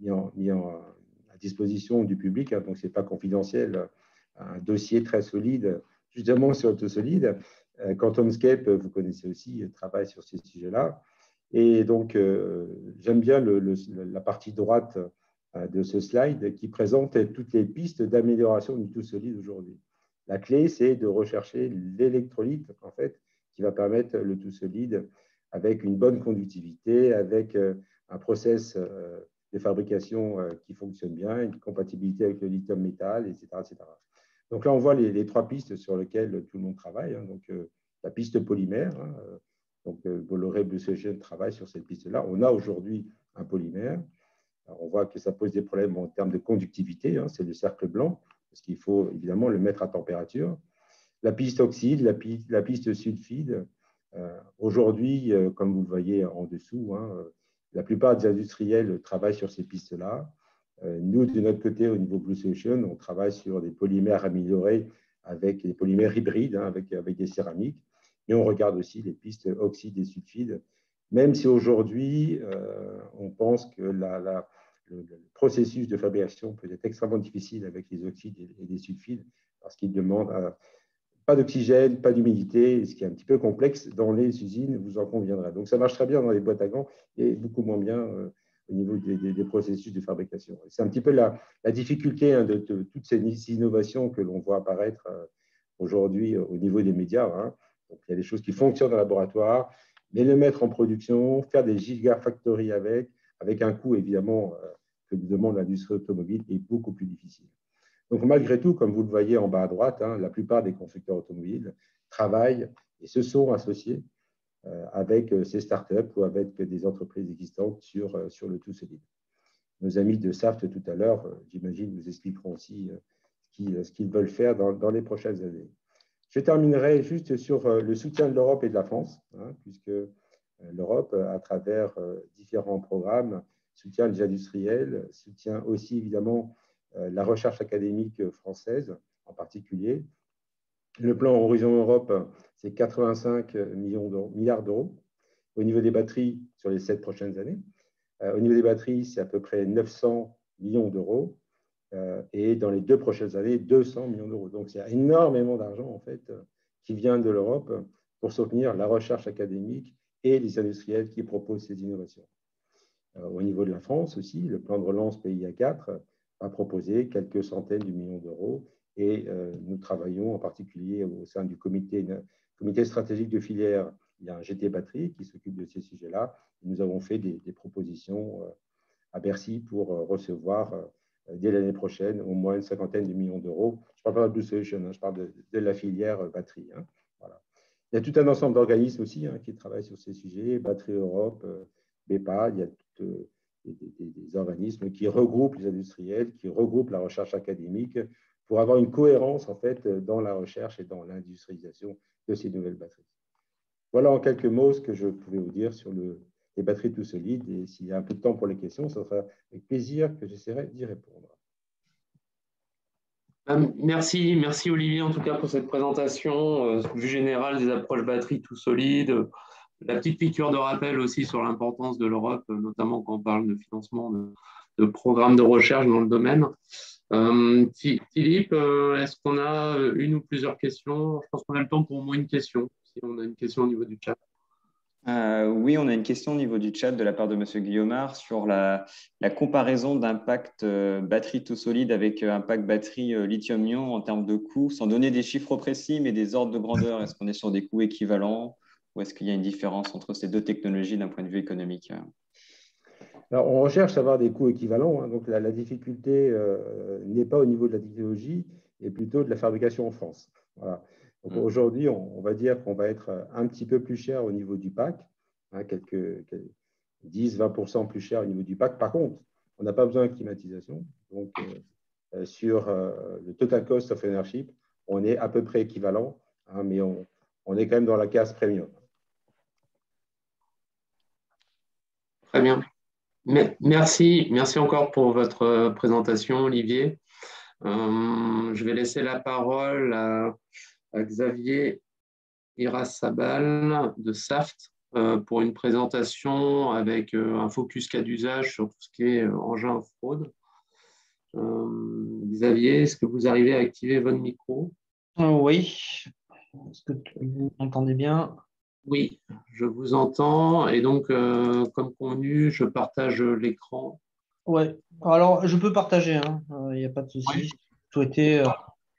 F: mis à disposition du public, hein, donc ce n'est pas confidentiel, un dossier très solide, justement sur le solide. QuantumScape, vous connaissez aussi, travaille sur ces sujets-là. Et donc, j'aime bien la partie droite de ce slide qui présente toutes les pistes d'amélioration du tout solide aujourd'hui. La clé, c'est de rechercher l'électrolyte, en fait, qui va permettre le tout solide avec une bonne conductivité, avec un process de fabrication qui fonctionne bien, une compatibilité avec le lithium métal, etc., etc. Donc là, on voit les trois pistes sur lesquelles tout le monde travaille. Hein. Donc, la piste polymère, hein, donc Bolloré Blue Ocean travaille sur cette piste-là. On a aujourd'hui un polymère. Alors, on voit que ça pose des problèmes en termes de conductivité, hein, c'est le cercle blanc, parce qu'il faut évidemment le mettre à température. La piste oxyde, la piste sulfide. Aujourd'hui, comme vous le voyez en dessous, hein, la plupart des industriels travaillent sur ces pistes-là. Nous, de notre côté, au niveau Blue Solution, on travaille sur des polymères améliorés avec des polymères hybrides, hein, avec des céramiques. Et on regarde aussi les pistes oxyde et sulfide, même si aujourd'hui, on pense que le processus de fabrication peut être extrêmement difficile avec les oxydes et les sulfides, parce qu'ils demandent pas d'oxygène, pas d'humidité, ce qui est un petit peu complexe dans les usines, vous en conviendrez. Donc, ça marche très bien dans les boîtes à gants et beaucoup moins bien au niveau des processus de fabrication. C'est un petit peu la difficulté, hein, de toutes ces innovations que l'on voit apparaître aujourd'hui au niveau des médias, hein. Donc, il y a des choses qui fonctionnent en laboratoire, mais les mettre en production, faire des gigafactories avec un coût évidemment que demande l'industrie automobile est beaucoup plus difficile. Donc, malgré tout, comme vous le voyez en bas à droite, hein, la plupart des constructeurs automobiles travaillent et se sont associés avec ces startups ou avec des entreprises existantes sur le tout solide. Nos amis de Saft tout à l'heure, j'imagine, nous expliqueront aussi ce qu'ils veulent faire dans les prochaines années. Je terminerai juste sur le soutien de l'Europe et de la France, hein, puisque l'Europe, à travers différents programmes, soutient les industriels, soutient aussi évidemment la recherche académique française en particulier. Le plan Horizon Europe, c'est 85 milliards d'euros. Au niveau des batteries, sur les 7 prochaines années, au niveau des batteries, c'est à peu près 900 millions d'euros. Et dans les 2 prochaines années, 200 millions d'euros. Donc, il y a énormément d'argent, en fait, qui vient de l'Europe pour soutenir la recherche académique et les industriels qui proposent ces innovations. Au niveau de la France aussi, le plan de relance PIA 4 a proposé quelques centaines de millions d'euros et nous travaillons en particulier au sein du comité stratégique de filière. Il y a un GT Batterie qui s'occupe de ces sujets-là. Nous avons fait des propositions à Bercy pour recevoir dès l'année prochaine au moins une cinquantaine de millions d'euros. Je ne parle pas de Blue Solution, hein, je parle de la filière batterie. Hein. Voilà. Il y a tout un ensemble d'organismes aussi, hein, qui travaillent sur ces sujets, Batterie Europe, BEPA, il y a des organismes qui regroupent les industriels, qui regroupent la recherche académique pour avoir une cohérence en fait dans la recherche et dans l'industrialisation de ces nouvelles batteries. Voilà en quelques mots ce que je pouvais vous dire sur les batteries tout solides, et s'il y a un peu de temps pour les questions, ce sera avec plaisir que j'essaierai d'y répondre.
A: Merci Olivier en tout cas pour cette présentation vue générale des approches batteries tout solides. La petite piqûre de rappel aussi sur l'importance de l'Europe, notamment quand on parle de financement de programmes de recherche dans le domaine. Philippe, est-ce qu'on a une ou plusieurs questions? Je pense qu'on a le temps pour au moins une question, si on a une question au niveau du chat.
B: Oui, on a une question au niveau du chat de la part de M. Guillaumard sur la comparaison d'impact batterie tout solide avec impact batterie lithium-ion en termes de coûts, sans donner des chiffres précis, mais des ordres de grandeur. Est-ce qu'on est sur des coûts équivalents ou est-ce qu'il y a une différence entre ces 2 technologies d'un point de vue économique?
F: Alors, on recherche à avoir des coûts équivalents, hein, donc la difficulté n'est pas au niveau de la technologie, mais plutôt de la fabrication en France. Voilà. Donc aujourd'hui, on va dire qu'on va être un petit peu plus cher au niveau du pack, hein, quelques 10-20% plus cher au niveau du pack. Par contre, on n'a pas besoin de climatisation. Donc, sur le total cost of ownership, on est à peu près équivalent, hein, mais on est quand même dans la case premium.
A: Très bien. Merci encore pour votre présentation, Olivier. Je vais laisser la parole à Xavier Irasabal de Saft pour une présentation avec un focus cas d'usage sur tout ce qui est engin fraude. Xavier, est-ce que vous arrivez à activer votre micro?
H: Oui. Est-ce que vous m'entendez bien?
A: Oui, je vous entends. Et donc, comme convenu, je partage l'écran.
H: Oui. Alors, je peux partager, hein. Il n'y a pas de souci.
A: Oui.
H: Si vous souhaitez,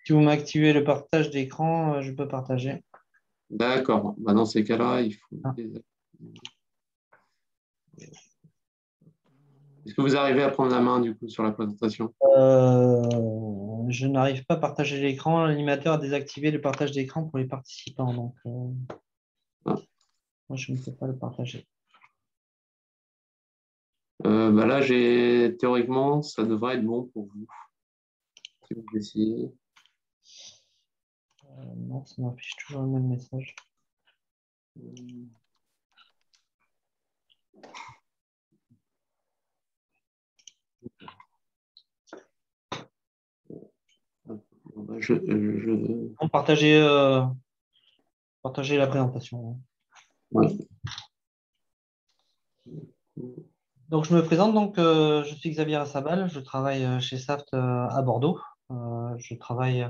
H: si vous m'activez le partage d'écran, je peux partager.
A: D'accord. Bah, dans ces cas-là, il faut... Est-ce que vous arrivez à prendre la main du coup sur la présentation?
H: Je n'arrive pas à partager l'écran. L'animateur a désactivé le partage d'écran pour les participants. Donc, moi, je ne peux pas le partager.
A: Là, théoriquement, ça devrait être bon pour vous. Si vous essayez.
H: Non, ça m'affiche toujours le même message. Partagez la présentation.
A: Ouais.
H: Donc, je me présente. Donc, je suis Xavier Assabal. Je travaille chez Saft à Bordeaux. Je travaille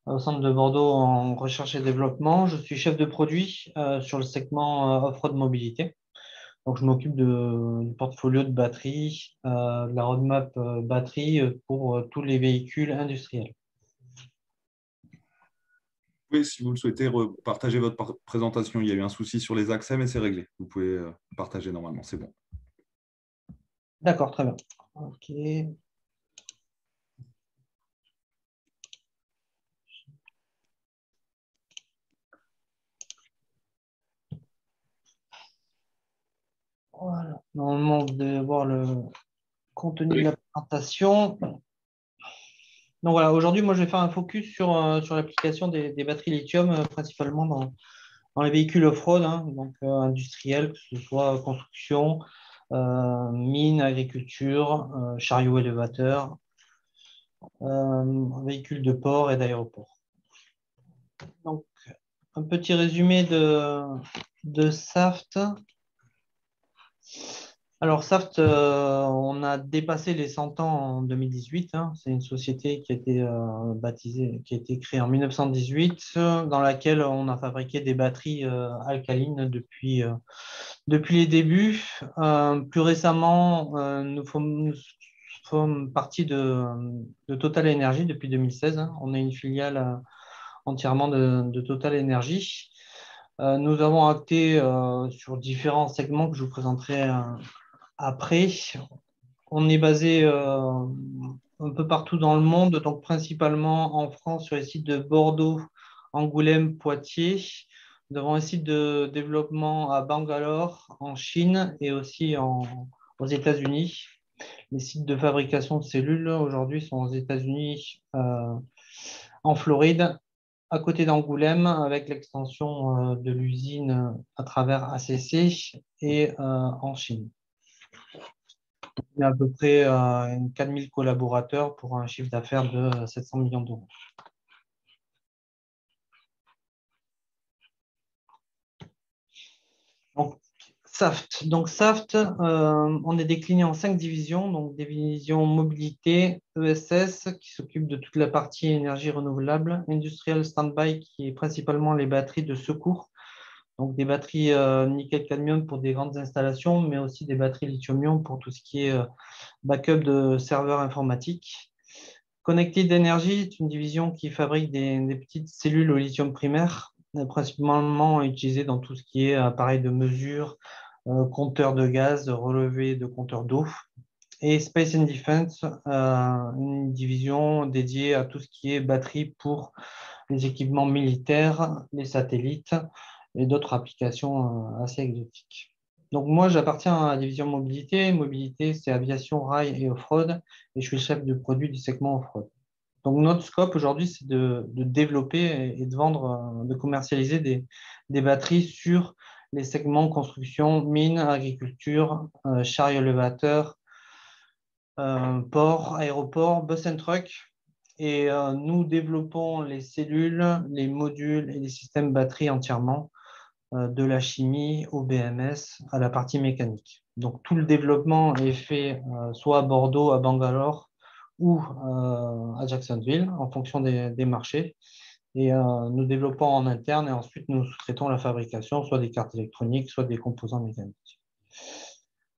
H: au centre de Bordeaux en recherche et développement. Je suis chef de produit sur le segment off-road mobilité. Donc, je m'occupe du portfolio de batteries, de la roadmap batterie pour tous les véhicules industriels.
G: Oui, si vous le souhaitez, partager votre présentation. Il y a eu un souci sur les accès, mais c'est réglé. Vous pouvez partager normalement, c'est bon.
H: D'accord, très bien. OK. Voilà. Normalement, vous devez voir le contenu de la présentation. Donc voilà, aujourd'hui, moi, je vais faire un focus sur l'application des batteries lithium, principalement dans les véhicules off-road, hein, donc industriels, que ce soit construction, mine, agriculture, chariot élévateur, véhicules de port et d'aéroport. Donc, un petit résumé de Saft. Alors, Saft, on a dépassé les 100 ans en 2018. Hein. C'est une société qui a été qui a été créée en 1918, dans laquelle on a fabriqué des batteries alcalines depuis les débuts. Plus récemment, nous sommes partie de Total Energy depuis 2016. Hein. On est une filiale entièrement de Total Energy. Nous avons acté sur différents segments que je vous présenterai après. On est basé un peu partout dans le monde, donc principalement en France sur les sites de Bordeaux, Angoulême, Poitiers. Nous avons un site de développement à Bangalore, en Chine et aussi aux États-Unis. Les sites de fabrication de cellules aujourd'hui sont aux États-Unis, en Floride, à côté d'Angoulême, avec l'extension de l'usine à travers ACC et en Chine. Il y a à peu près 4000 collaborateurs pour un chiffre d'affaires de 700 millions d'euros. Donc Saft, on est décliné en 5 divisions, donc division mobilité, ESS qui s'occupe de toute la partie énergie renouvelable, Industrial Standby qui est principalement les batteries de secours, donc des batteries nickel-cadmium pour des grandes installations, mais aussi des batteries lithium-ion pour tout ce qui est backup de serveurs informatiques. Connected Energy est une division qui fabrique des petites cellules au lithium primaire, principalement utilisées dans tout ce qui est appareil de mesure, compteur de gaz, relevé de compteur d'eau. Et Space and Defense, une division dédiée à tout ce qui est batterie pour les équipements militaires, les satellites et d'autres applications assez exotiques. Donc moi, j'appartiens à la division mobilité. Mobilité, c'est aviation, rail et off-road. Et je suis le chef de produit du segment off-road. Donc notre scope aujourd'hui, c'est de développer et de vendre, de commercialiser des batteries sur les segments construction, mine, agriculture, chariot élévateur, port, aéroport, bus and truck. Et nous développons les cellules, les modules et les systèmes batteries entièrement, de la chimie au BMS à la partie mécanique. Donc tout le développement est fait soit à Bordeaux, à Bangalore ou à Jacksonville en fonction des marchés. Et nous développons en interne et ensuite nous sous-traitons la fabrication, soit des cartes électroniques, soit des composants mécaniques.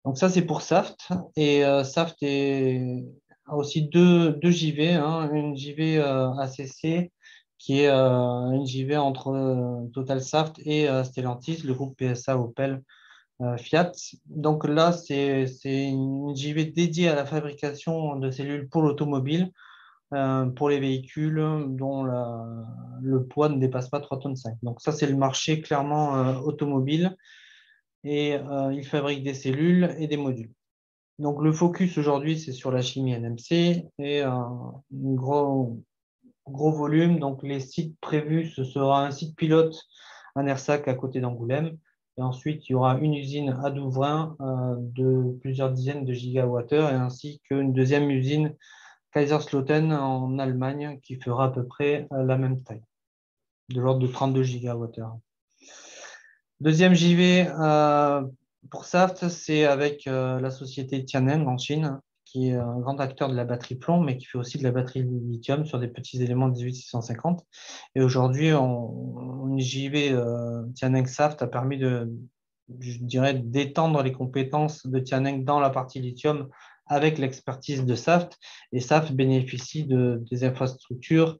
H: Donc ça, c'est pour Saft. Et Saft a aussi deux JV, hein, une JV ACC qui est une JV entre Total Saft et Stellantis, le groupe PSA Opel Fiat. Donc là, c'est une JV dédiée à la fabrication de cellules pour l'automobile, pour les véhicules dont le poids ne dépasse pas 3,5 tonnes. Donc ça, c'est le marché clairement automobile. Et il fabrique des cellules et des modules. Donc, le focus aujourd'hui, c'est sur la chimie NMC et un gros volume. Donc, les sites prévus, ce sera un site pilote à Nersac à côté d'Angoulême. Et ensuite, il y aura une usine à Douvrin de plusieurs dizaines de gigawattheures et ainsi qu'une deuxième usine Kaiserslautern en Allemagne qui fera à peu près la même taille, de l'ordre de 32 gigawattheures. Deuxième JV pour Saft, c'est avec la société Tianeng en Chine, qui est un grand acteur de la batterie plomb, mais qui fait aussi de la batterie lithium sur des petits éléments 18650. Et aujourd'hui, une JV Tianeng Saft a permis je dirais, d'étendre les compétences de Tianeng dans la partie lithium avec l'expertise de Saft. Et Saft bénéficie des infrastructures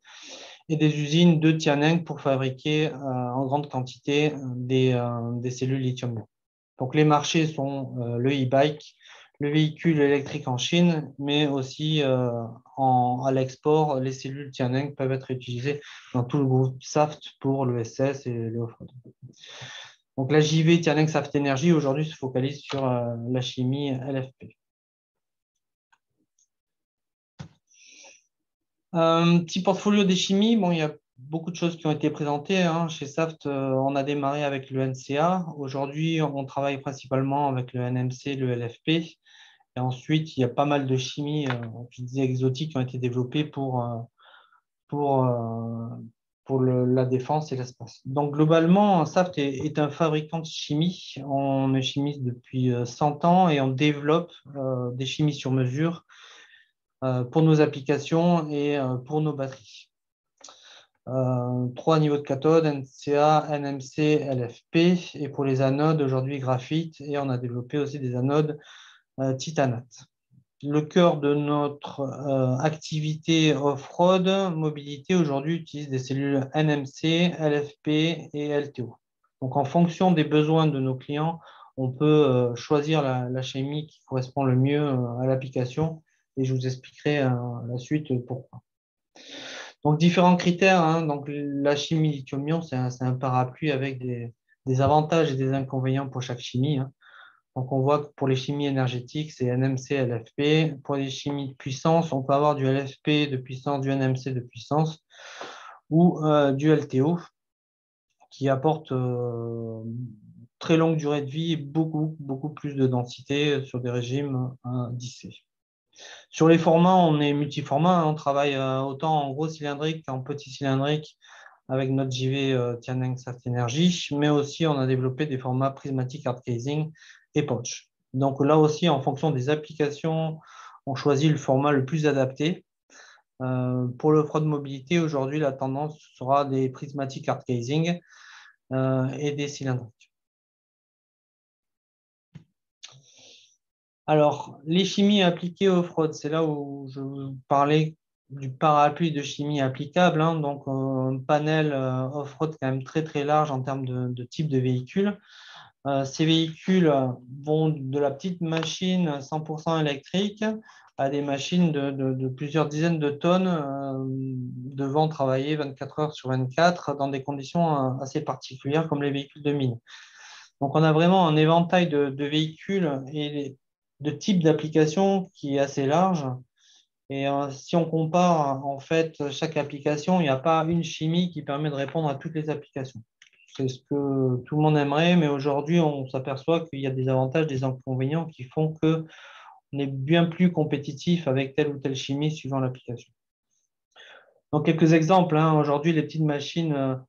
H: et des usines de Tianeng pour fabriquer en grande quantité des cellules lithium. Donc les marchés sont le e-bike, le véhicule électrique en Chine, mais aussi à l'export, les cellules Tianeng peuvent être utilisées dans tout le groupe Saft pour le SS et le off-road. Donc la JV Tianeng Saft Energy aujourd'hui se focalise sur la chimie LFP. Un petit portfolio des chimies, bon, il y a beaucoup de choses qui ont été présentées. Chez Saft, on a démarré avec le NCA. Aujourd'hui, on travaille principalement avec le NMC, le LFP. Et ensuite, il y a pas mal de chimies, je disais exotiques, qui ont été développées pour la défense et l'espace. Donc, globalement, Saft est un fabricant de chimie. On est chimiste depuis 100 ans et on développe des chimies sur mesure pour nos applications et pour nos batteries. 3 niveaux de cathode, NCA, NMC, LFP. Et pour les anodes, aujourd'hui graphite. Et on a développé aussi des anodes titanate. Le cœur de notre activité off-road, mobilité, aujourd'hui utilise des cellules NMC, LFP et LTO. Donc, en fonction des besoins de nos clients, on peut choisir la chimie qui correspond le mieux à l'application. Et je vous expliquerai la suite pourquoi. Donc, différents critères. Donc, la chimie lithium-ion, c'est un parapluie avec des avantages et des inconvénients pour chaque chimie. Donc, on voit que pour les chimies énergétiques, c'est NMC, LFP. Pour les chimies de puissance, on peut avoir du LFP de puissance, du NMC de puissance ou du LTO qui apporte très longue durée de vie et beaucoup plus de densité sur des régimes d'IC. Sur les formats, on est multiformat. On travaille autant en gros cylindrique qu'en petit cylindrique avec notre JV Tianeng Saft Energy, mais aussi on a développé des formats prismatic hard casing et pouch. Donc là aussi, en fonction des applications, on choisit le format le plus adapté. Pour le off-road mobilité, aujourd'hui, la tendance sera des prismatic hard casing et des cylindriques. Alors, les chimies appliquées off-road, c'est là où je vous parlais du parapluie de chimie applicable. Donc, un panel off-road quand même très, très large en termes de type de véhicule. Ces véhicules vont de la petite machine 100% électrique à des machines de plusieurs dizaines de tonnes devant travailler 24 heures sur 24 dans des conditions assez particulières comme les véhicules de mine. Donc, on a vraiment un éventail de véhicules et de types d'applications qui est assez large. Et si on compare en fait chaque application, il n'y a pas une chimie qui permet de répondre à toutes les applications. C'est ce que tout le monde aimerait, mais aujourd'hui, on s'aperçoit qu'il y a des avantages, des inconvénients qui font qu'on est bien plus compétitif avec telle ou telle chimie suivant l'application. Donc, quelques exemples. Aujourd'hui, les petites machines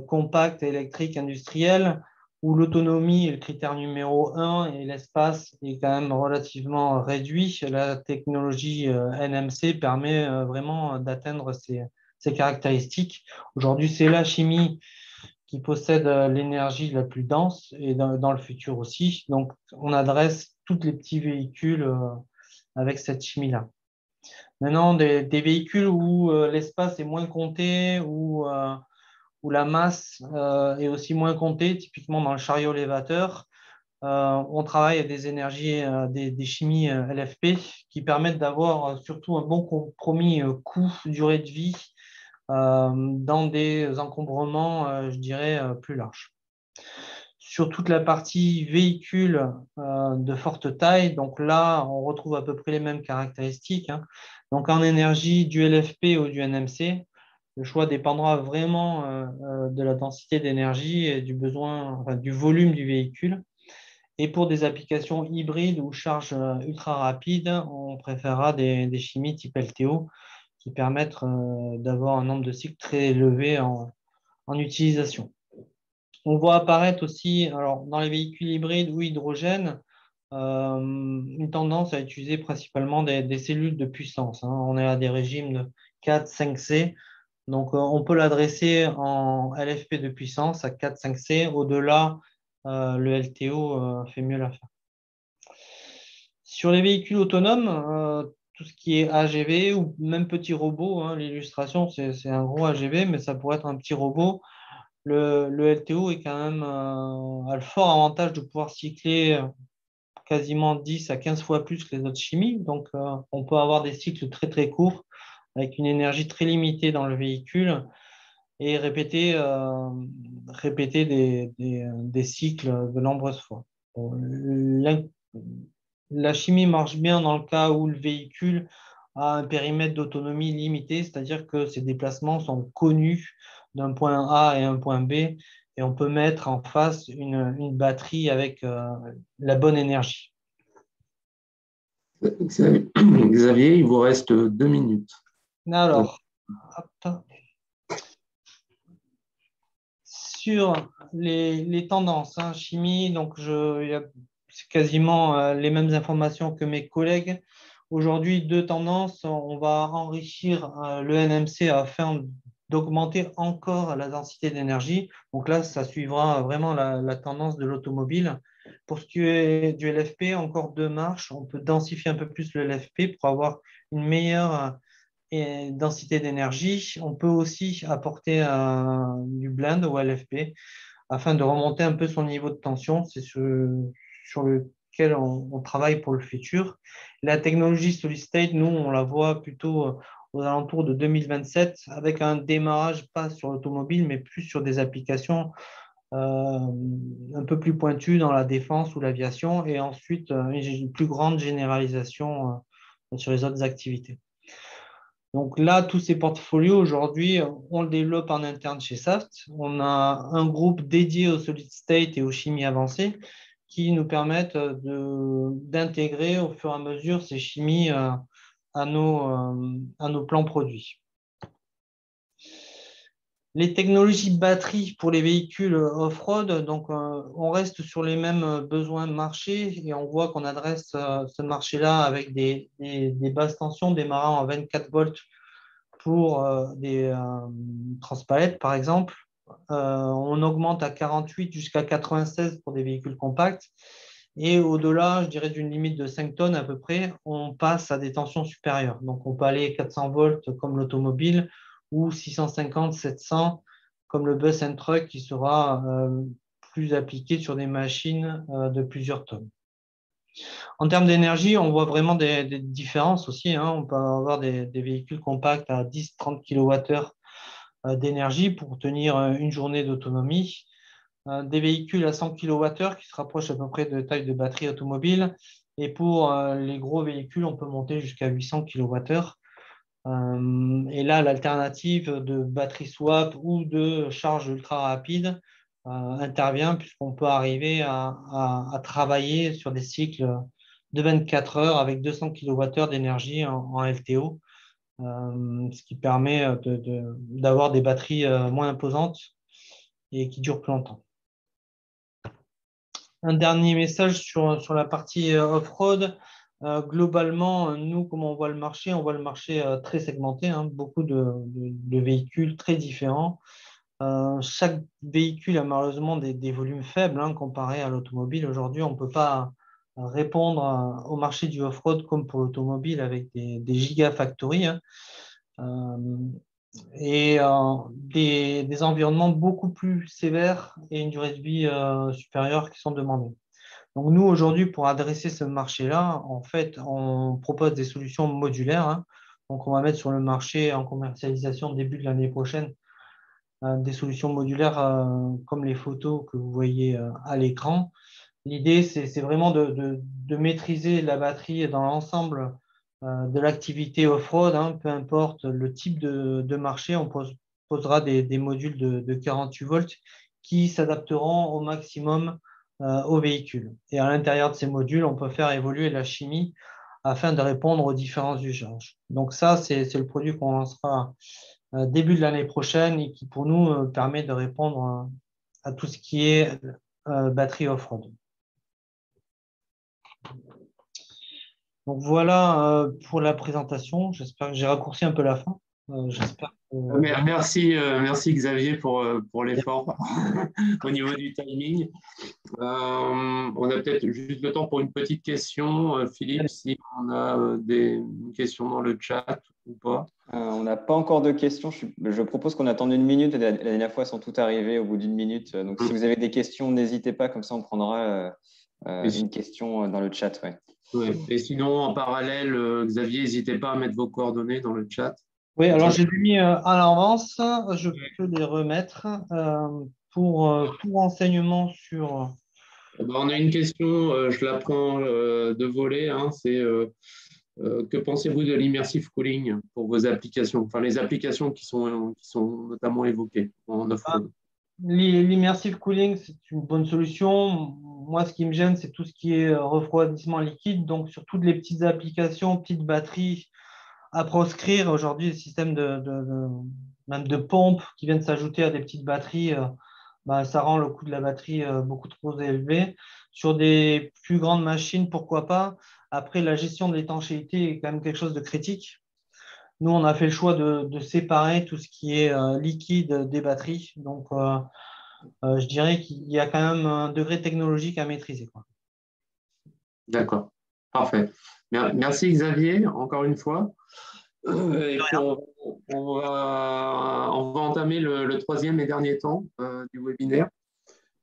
H: compactes, électriques, industrielles, où l'autonomie est le critère numéro 1 et l'espace est quand même relativement réduit. La technologie NMC permet vraiment d'atteindre ces caractéristiques. Aujourd'hui, c'est la chimie qui possède l'énergie la plus dense et dans le futur aussi. Donc, on adresse tous les petits véhicules avec cette chimie-là. Maintenant, des véhicules où l'espace est moins compté, où la masse est aussi moins comptée, typiquement dans le chariot élévateur, on travaille avec des énergies, des chimies LFP qui permettent d'avoir surtout un bon compromis coût-durée de vie dans des encombrements, je dirais, plus larges. sur toute la partie véhicule de forte taille, donc là, on retrouve à peu près les mêmes caractéristiques, hein. Donc en énergie, du LFP ou du NMC. Le choix dépendra vraiment de la densité d'énergie et du besoin, enfin, du volume du véhicule. Et pour des applications hybrides ou charge ultra rapide, on préférera des chimies type LTO qui permettent d'avoir un nombre de cycles très élevé en utilisation. On voit apparaître aussi, alors, dans les véhicules hybrides ou hydrogène, une tendance à utiliser principalement des cellules de puissance, hein. On est à des régimes de 4, 5C. Donc, on peut l'adresser en LFP de puissance à 4, 5C. Au-delà, le LTO fait mieux l'affaire. Sur les véhicules autonomes, tout ce qui est AGV ou même petit robot, hein, l'illustration, c'est un gros AGV, mais ça pourrait être un petit robot. Le LTO est quand même, a le fort avantage de pouvoir cycler quasiment 10 à 15 fois plus que les autres chimies. Donc, on peut avoir des cycles très, très courts avec une énergie très limitée dans le véhicule et répéter des cycles de nombreuses fois. La chimie marche bien dans le cas où le véhicule a un périmètre d'autonomie limité, c'est-à-dire que ses déplacements sont connus d'un point A et un point B, et on peut mettre en face une batterie avec la bonne énergie.
A: Xavier, il vous reste 2 minutes.
H: Alors, hop. Sur les tendances, hein, chimie, donc c'est quasiment les mêmes informations que mes collègues. Aujourd'hui, 2 tendances. On va enrichir le NMC afin d'augmenter encore la densité d'énergie. Donc là, ça suivra vraiment la tendance de l'automobile. Pour ce qui est du LFP, encore 2 marches. On peut densifier un peu plus le LFP pour avoir une meilleure densité d'énergie. On peut aussi apporter du blend ou LFP afin de remonter un peu son niveau de tension. C'est sur lequel on travaille pour le futur. La technologie solid state, nous, on la voit plutôt aux alentours de 2027 avec un démarrage pas sur l'automobile, mais plus sur des applications un peu plus pointues dans la défense ou l'aviation, et ensuite une plus grande généralisation sur les autres activités. Donc là, tous ces portfolios, aujourd'hui, on le développe en interne chez Saft. On a un groupe dédié au solid state et aux chimies avancées qui nous permettent d'intégrer au fur et à mesure ces chimies à nos plans produits. Les technologies batterie pour les véhicules off-road, donc on reste sur les mêmes besoins de marché et on voit qu'on adresse ce marché-là avec des basses tensions démarrant à 24 volts pour des transpalettes, par exemple. On augmente à 48 jusqu'à 96 pour des véhicules compacts. Et au-delà, je dirais d'une limite de 5 tonnes à peu près, on passe à des tensions supérieures. Donc, on peut aller 400 volts comme l'automobile ou 650, 700 comme le bus and truck qui sera plus appliqué sur des machines de plusieurs tonnes. En termes d'énergie, on voit vraiment des différences aussi, hein. On peut avoir des véhicules compacts à 10-30 kWh d'énergie pour tenir une journée d'autonomie. Des véhicules à 100 kWh qui se rapprochent à peu près de taille de batterie automobile. Et pour les gros véhicules, on peut monter jusqu'à 800 kWh. Et là, l'alternative de batterie swap ou de charge ultra rapide intervient puisqu'on peut arriver à travailler sur des cycles de 24 heures avec 200 kWh d'énergie en LTO, ce qui permet d'avoir des batteries moins imposantes et qui durent plus longtemps. Un dernier message sur la partie off-road. Globalement, nous, comment on voit le marché? On voit le marché très segmenté, hein, beaucoup de véhicules très différents. Chaque véhicule a malheureusement des volumes faibles, hein, comparé à l'automobile. Aujourd'hui, on ne peut pas répondre au marché du off-road comme pour l'automobile avec des gigafactories, hein. Et des environnements beaucoup plus sévères et une durée de vie supérieure qui sont demandés. Donc nous, aujourd'hui, pour adresser ce marché-là, en fait, on propose des solutions modulaires, hein. Donc on va mettre sur le marché en commercialisation début de l'année prochaine des solutions modulaires comme les photos que vous voyez à l'écran. L'idée, c'est vraiment de maîtriser la batterie dans l'ensemble de l'activité off-road, hein, peu importe le type de marché. On posera des modules de 48 volts qui s'adapteront au maximum au véhicule. Et à l'intérieur de ces modules, on peut faire évoluer la chimie afin de répondre aux différents usages. Donc ça, c'est le produit qu'on lancera début de l'année prochaine et qui, pour nous, permet de répondre à tout ce qui est batterie off-road. Donc voilà pour la présentation. J'espère que j'ai raccourci un peu la fin. J'espère que...
A: Merci Xavier pour l'effort au niveau du timing. On a peut-être juste le temps pour une petête question. Philippe, si on a des questions dans le chat ou pas.
B: On n'a pas encore de questions. Je propose qu'on attende 1 minute. La dernière fois, elles sont toutes arrivées au bout d'1 minute. Donc, si vous avez des questions, n'hésitez pas. Comme ça, on prendra une question dans le chat. Ouais.
A: Ouais. Et sinon, en parallèle, Xavier, n'hésitez pas à mettre vos coordonnées dans le chat.
H: Oui, alors j'ai mis à l'avance. Je peux les remettre pour tout renseignement sur...
A: On a une question, je la prends de volet. Hein, c'est que pensez-vous de l'immersive cooling pour vos applications, enfin les applications qui sont notamment évoquées en off-road?
H: L'immersive cooling, c'est une bonne solution. Moi, ce qui me gêne, c'est tout ce qui est refroidissement liquide. Donc, sur toutes les petites applications, petites batteries à proscrire, aujourd'hui, les systèmes même de pompes qui viennent s'ajouter à des petites batteries, ça rend le coût de la batterie beaucoup trop élevé. Sur des plus grandes machines, pourquoi pas. Après, la gestion de l'étanchéité est quand même quelque chose de critique. Nous, on a fait le choix de séparer tout ce qui est liquide des batteries. Donc, je dirais qu'il y a quand même un degré technologique à maîtriser.
A: D'accord, parfait. Merci Xavier, encore une fois. Et puis on va entamer le 3e et dernier temps du webinaire.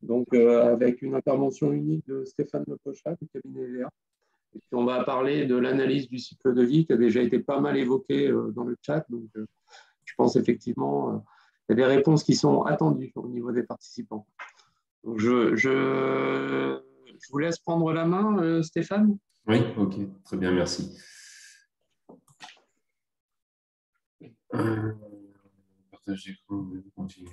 A: Donc, avec une intervention unique de Stéphane Lepochat du cabinet EVA. Et puis, on va parler de l'analyse du cycle de vie qui a déjà été pas mal évoquée dans le chat. Donc, je pense effectivement il y a des réponses qui sont attendues au niveau des participants. Donc, je vous laisse prendre la main, Stéphane.
I: Oui, ok, très bien, merci. Partage d'écran, continuer.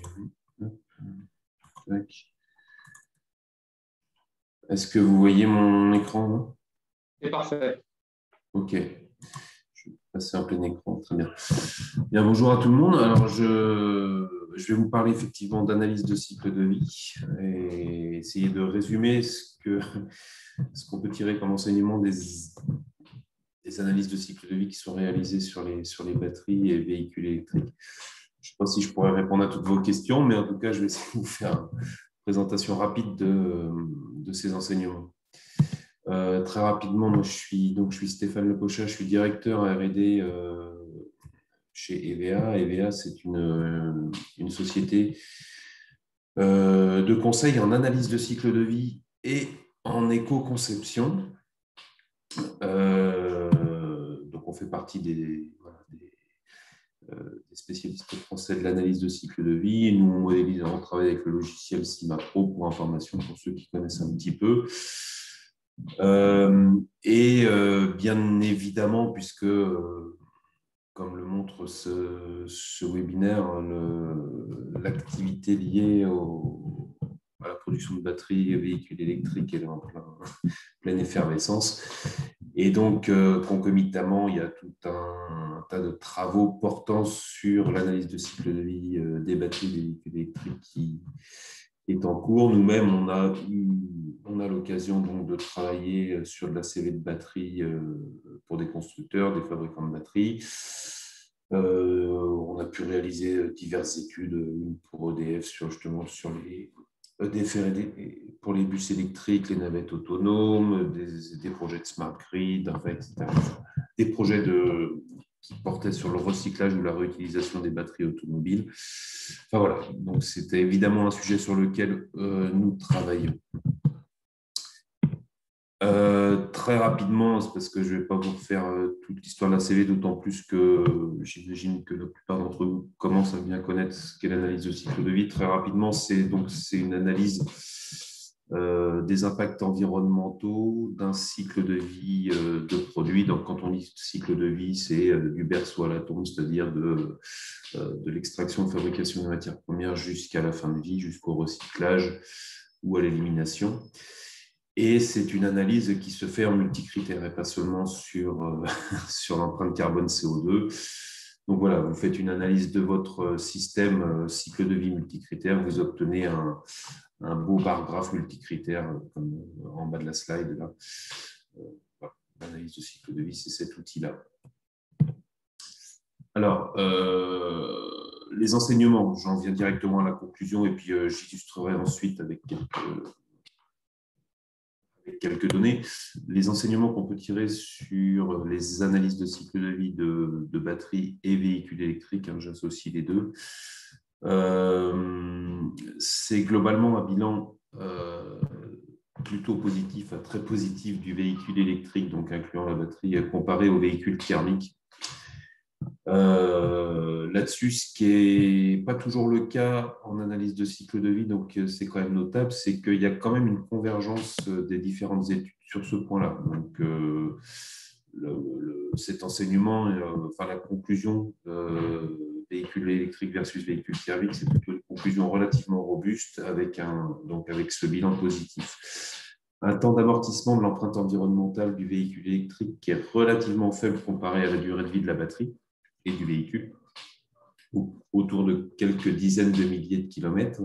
I: Est-ce que vous voyez mon écran?
A: C'est parfait.
I: Ok. Je vais passer en plein écran. Très bien. Bien, bonjour à tout le monde. Alors, je vais vous parler effectivement d'analyse de cycle de vie et essayer de résumer ce qu'on peut tirer comme enseignement des analyses de cycle de vie qui sont réalisées sur les batteries et véhicules électriques. Je ne sais pas si je pourrais répondre à toutes vos questions, mais en tout cas, je vais essayer de vous faire une présentation rapide de ces enseignements. Très rapidement, moi, je suis Stéphane Lepochat, je suis directeur R&D chez EVA. EVA, c'est une société de conseil en analyse de cycle de vie et en éco-conception. Donc, on fait partie des spécialistes français de l'analyse de cycle de vie. Et nous, on travaille avec le logiciel CIMAPRO pour information, pour ceux qui connaissent un petit peu. Bien évidemment, puisque, comme le montre ce webinaire, l'activité liée à la production de batteries et véhicules électriques est en pleine effervescence. Et donc, concomitamment, il y a tout un tas de travaux portant sur l'analyse de cycle de vie des batteries et des véhicules électriques qui est en cours. Nous-mêmes, on a l'occasion donc de travailler sur de la CV de batterie pour des constructeurs, des fabricants de batteries. On a pu réaliser diverses études, une pour EDF justement sur les EDF pour les bus électriques, les navettes autonomes, des projets de smart grid, etc. Des projets qui portaient sur le recyclage ou la réutilisation des batteries automobiles. Enfin voilà, donc c'était évidemment un sujet sur lequel nous travaillons. Très rapidement, c'est parce que je ne vais pas vous refaire toute l'histoire de la CV, d'autant plus que j'imagine que la plupart d'entre vous commencent à bien connaître ce qu'est l'analyse de cycle de vie. Très rapidement, c'est une analyse des impacts environnementaux d'un cycle de vie de produits. Donc, quand on dit cycle de vie, c'est du berceau à la tombe, c'est-à-dire de l'extraction de fabrication de matières premières jusqu'à la fin de vie, jusqu'au recyclage ou à l'élimination. Et c'est une analyse qui se fait en multicritères et pas seulement sur, sur l'empreinte carbone CO2. Donc voilà, vous faites une analyse de votre système cycle de vie multicritère, vous obtenez un beau bar graphe multicritère comme en bas de la slide. Là. Voilà, l'analyse de cycle de vie, c'est cet outil-là. Alors, les enseignements, j'en viens directement à la conclusion et puis j'illustrerai ensuite avec quelques données. Les enseignements qu'on peut tirer sur les analyses de cycle de vie de batteries et véhicules électriques, hein, j'associe les deux, c'est globalement un bilan plutôt positif à très positif du véhicule électrique, donc incluant la batterie, comparé au véhicule thermique. Là-dessus, ce qui n'est pas toujours le cas en analyse de cycle de vie, donc c'est quand même notable, c'est qu'il y a quand même une convergence des différentes études sur ce point-là. Donc, cet enseignement, enfin la conclusion véhicule électrique versus véhicule thermique, c'est plutôt une conclusion relativement robuste avec ce bilan positif. Un temps d'amortissement de l'empreinte environnementale du véhicule électrique qui est relativement faible comparé à la durée de vie de la batterie et du véhicule, autour de quelques dizaines de milliers de kilomètres.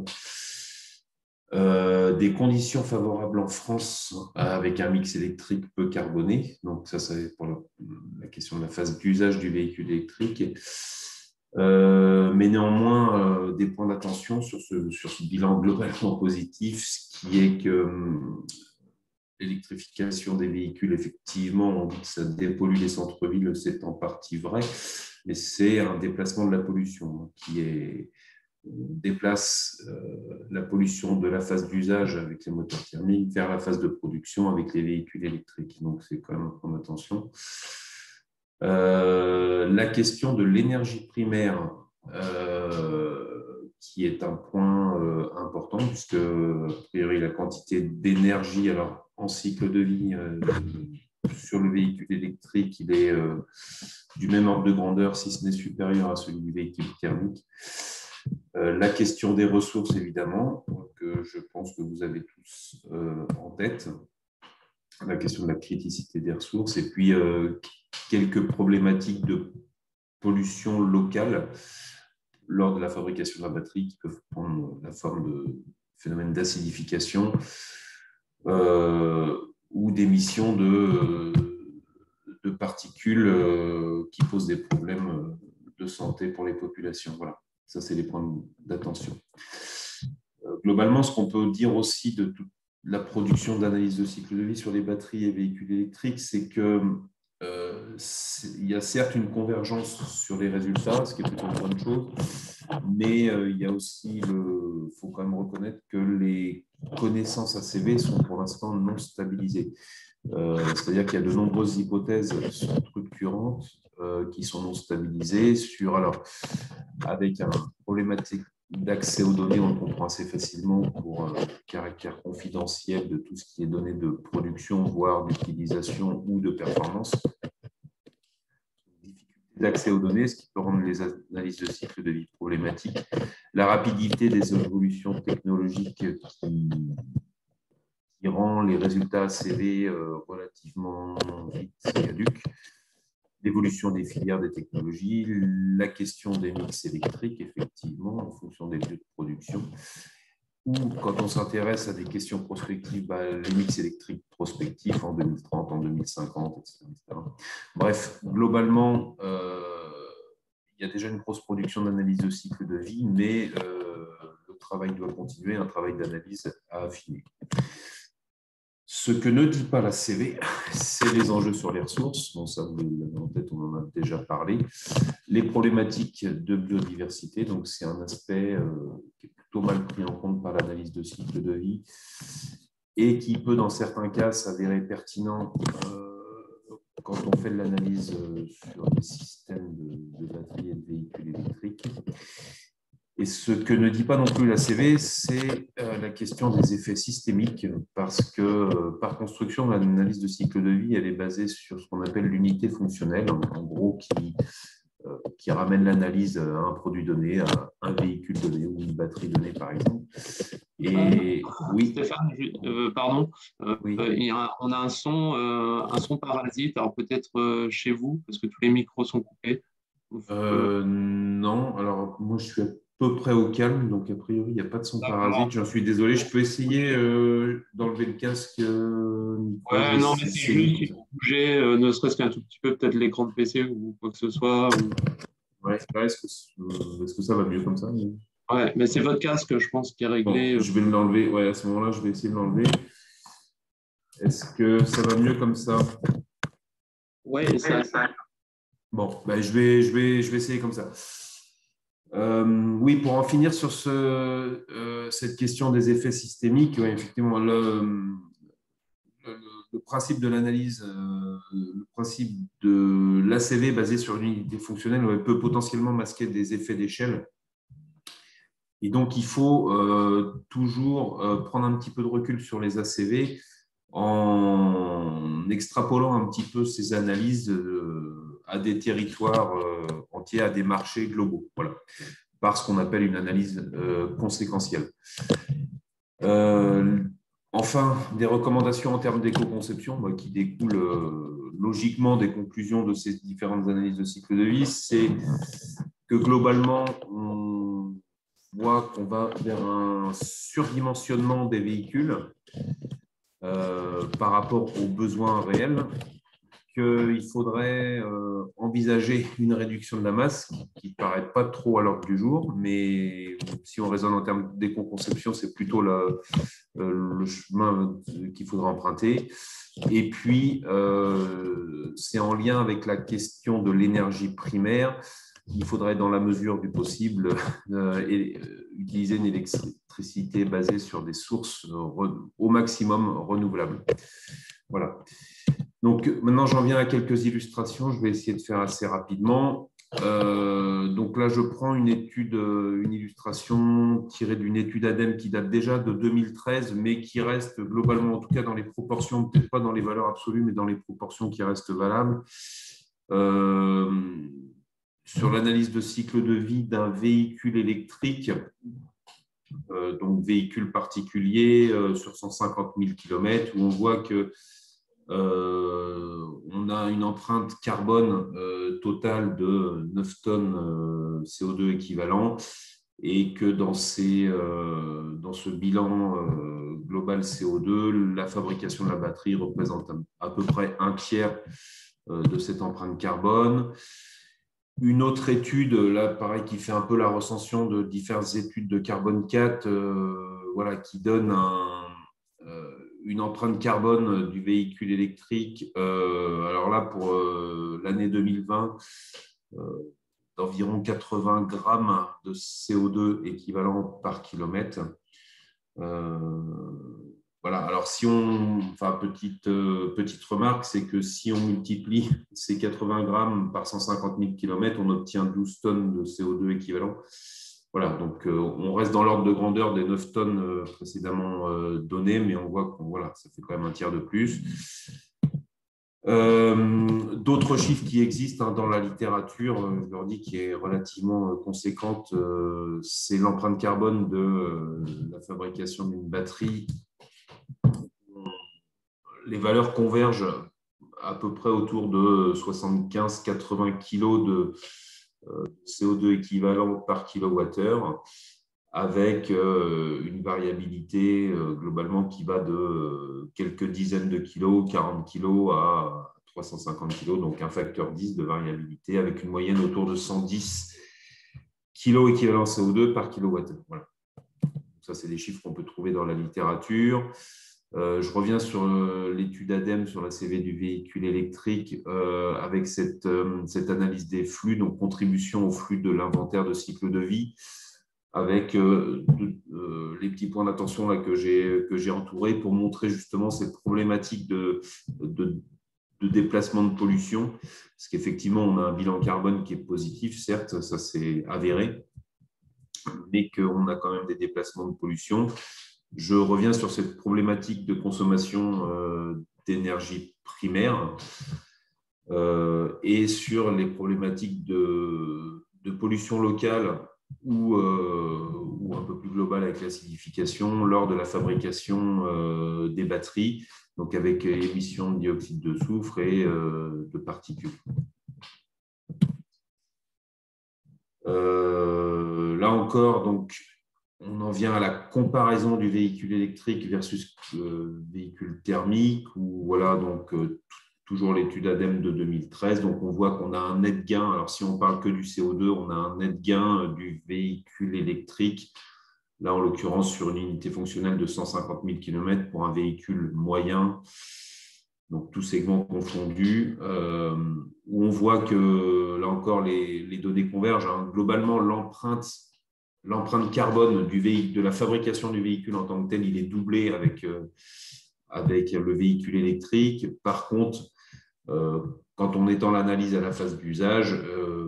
I: Des conditions favorables en France avec un mix électrique peu carboné. Donc ça, c'est pour la question de la phase d'usage du véhicule électrique. Mais néanmoins, des points d'attention sur ce bilan globalement positif, ce qui est que l'électrification des véhicules, effectivement, on dit que ça dépollue les centres-villes, c'est en partie vrai, mais c'est un déplacement de la pollution qui déplace la pollution de la phase d'usage avec les moteurs thermiques vers la phase de production avec les véhicules électriques. Donc, c'est quand même un point d'attention. La question de l'énergie primaire, qui est un point important, puisque, a priori, la quantité d'énergie, alors en cycle de vie, sur le véhicule électrique, il est du même ordre de grandeur, si ce n'est supérieur à celui du véhicule thermique. La question des ressources, évidemment, que je pense que vous avez tous en tête. La question de la criticité des ressources, et puis quelques problématiques de pollution locale lors de la fabrication de la batterie qui peuvent prendre la forme de phénomènes d'acidification ou d'émissions de particules qui posent des problèmes de santé pour les populations. Voilà, ça c'est les points d'attention. Globalement, ce qu'on peut dire aussi de toute la production d'analyse de cycle de vie sur les batteries et véhicules électriques, c'est que il y a certes une convergence sur les résultats, ce qui est plutôt une bonne chose, mais il y a aussi, faut quand même reconnaître que les connaissances ACV sont pour l'instant non stabilisées. C'est-à-dire qu'il y a de nombreuses hypothèses structurantes qui sont non stabilisées avec un problématique d'accès aux données, on le comprend assez facilement pour caractère confidentiel de tout ce qui est données de production, voire d'utilisation ou de performance. Difficulté d'accès aux données, ce qui peut rendre les analyses de cycle de vie problématiques. La rapidité des évolutions technologiques qui rend les résultats ACV relativement vite caducs. L'évolution des filières des technologies, la question des mix électriques, effectivement, en fonction des lieux de production, ou quand on s'intéresse à des questions prospectives, les mix électriques prospectifs en 2030, en 2050, etc. Bref, globalement, il y a déjà une grosse production d'analyse de cycle de vie, mais le travail doit continuer, un travail d'analyse à affiner. Ce que ne dit pas la CV, c'est les enjeux sur les ressources. Bon, ça, vous l'avez en tête, on en a déjà parlé. Les problématiques de biodiversité, donc c'est un aspect qui est plutôt mal pris en compte par l'analyse de cycle de vie. et qui peut, dans certains cas, s'avérer pertinent quand on fait de l'analyse sur des systèmes de batteries et de véhicules électriques. Et ce que ne dit pas non plus l'ACV, c'est la question des effets systémiques, parce que par construction, l'analyse de cycle de vie, elle est basée sur ce qu'on appelle l'unité fonctionnelle, en gros, qui ramène l'analyse à un produit donné, à un véhicule donné ou une batterie donnée, par exemple. Et oui.
A: Stéphane, pardon,
I: Oui.
A: On a un son parasite, alors peut-être chez vous, parce que tous les micros sont coupés.
I: Non, alors moi je suis à peu près au calme, donc a priori il n'y a pas de son parasite, j'en suis désolé, je peux essayer d'enlever le casque.
A: Ouais, non, mais c'est juste qu'il faut bouger, ne serait-ce qu'un tout petit peu, peut-être l'écran de PC ou quoi que ce soit.
I: Ouais, est-ce que ça va mieux comme ça?
A: Ouais, mais c'est votre casque, je pense, qui est réglé.
I: Bon, je vais l'enlever, ouais, à ce moment-là, je vais essayer de l'enlever. Est-ce que ça va mieux comme ça?
A: Ouais, ça.
I: Bon, ben, je vais essayer comme ça. Oui, pour en finir sur cette question des effets systémiques, ouais, effectivement, le principe de l'analyse, le principe de l'ACV basé sur une unité fonctionnelle peut potentiellement masquer des effets d'échelle. Et donc, il faut toujours prendre un petit peu de recul sur les ACV en extrapolant un petit peu ces analyses à des territoires entiers, à des marchés globaux, voilà, par ce qu'on appelle une analyse conséquentielle. Enfin, des recommandations en termes d'éco-conception qui découlent logiquement des conclusions de ces différentes analyses de cycle de vie, c'est que globalement, on voit qu'on va vers un surdimensionnement des véhicules par rapport aux besoins réels, qu'il faudrait envisager une réduction de la masse qui ne paraît pas trop à l'ordre du jour, mais si on raisonne en termes d'éco-conception, c'est plutôt le chemin qu'il faudra emprunter. Et puis, c'est en lien avec la question de l'énergie primaire. Il faudrait, dans la mesure du possible, utiliser une électricité basée sur des sources au maximum renouvelables. Voilà. Donc, maintenant, j'en viens à quelques illustrations. Je vais essayer de faire assez rapidement. Donc là, je prends une illustration tirée d'une étude ADEME qui date déjà de 2013, mais qui reste globalement, en tout cas dans les proportions, peut-être pas dans les valeurs absolues, mais dans les proportions qui restent valables. Sur l'analyse de cycle de vie d'un véhicule électrique, donc véhicule particulier sur 150 000 km, où on voit que on a une empreinte carbone totale de 9 tonnes CO2 équivalent, et que dans ce bilan global CO2, la fabrication de la batterie représente à peu près un tiers de cette empreinte carbone. Une autre étude, là, pareil, qui fait un peu la recension de diverses études de carbone 4, voilà, qui donne une empreinte carbone du véhicule électrique, alors là, pour l'année 2020, d'environ 80 grammes de CO2 équivalent par kilomètre. Voilà, alors petite remarque, c'est que si on multiplie ces 80 grammes par 150 000 km, on obtient 12 tonnes de CO2 équivalent. Voilà, donc on reste dans l'ordre de grandeur des 9 tonnes précédemment données, mais on voit que ça fait quand même un tiers de plus. D'autres chiffres qui existent dans la littérature, je leur dis, qui est relativement conséquente, c'est l'empreinte carbone de la fabrication d'une batterie. Les valeurs convergent à peu près autour de 75-80 kg de CO2 équivalent par kilowattheure, avec une variabilité globalement qui va de quelques dizaines de kilos, 40 kilos à 350 kilos, donc un facteur 10 de variabilité, avec une moyenne autour de 110 kilos équivalent CO2 par kilowattheure. Voilà. Ça, c'est des chiffres qu'on peut trouver dans la littérature. Je reviens sur l'étude ADEME sur la CV du véhicule électrique avec cette analyse des flux, donc contribution au flux de l'inventaire de cycle de vie, avec les petits points d'attention là que j'ai entourés pour montrer justement cette problématique de déplacement de pollution, parce qu'effectivement, on a un bilan carbone qui est positif, certes, ça c'est avéré, mais qu'on a quand même des déplacements de pollution. Je reviens sur cette problématique de consommation d'énergie primaire et sur les problématiques de pollution locale ou un peu plus globale avec l'acidification lors de la fabrication des batteries, donc avec émission de dioxyde de soufre et de particules. Là encore, donc, on en vient à la comparaison du véhicule électrique versus véhicule thermique, où voilà, donc toujours l'étude ADEME de 2013. Donc, on voit qu'on a un net gain. Alors, si on parle que du CO2, on a un net gain du véhicule électrique. Là, en l'occurrence, sur une unité fonctionnelle de 150 000 km pour un véhicule moyen, donc tous segments confondus, où on voit que, là encore, les données convergent. Hein. Globalement, l'empreinte carbone de la fabrication du véhicule en tant que tel, il est doublé avec le véhicule électrique. Par contre, quand on étend l'analyse à la phase d'usage,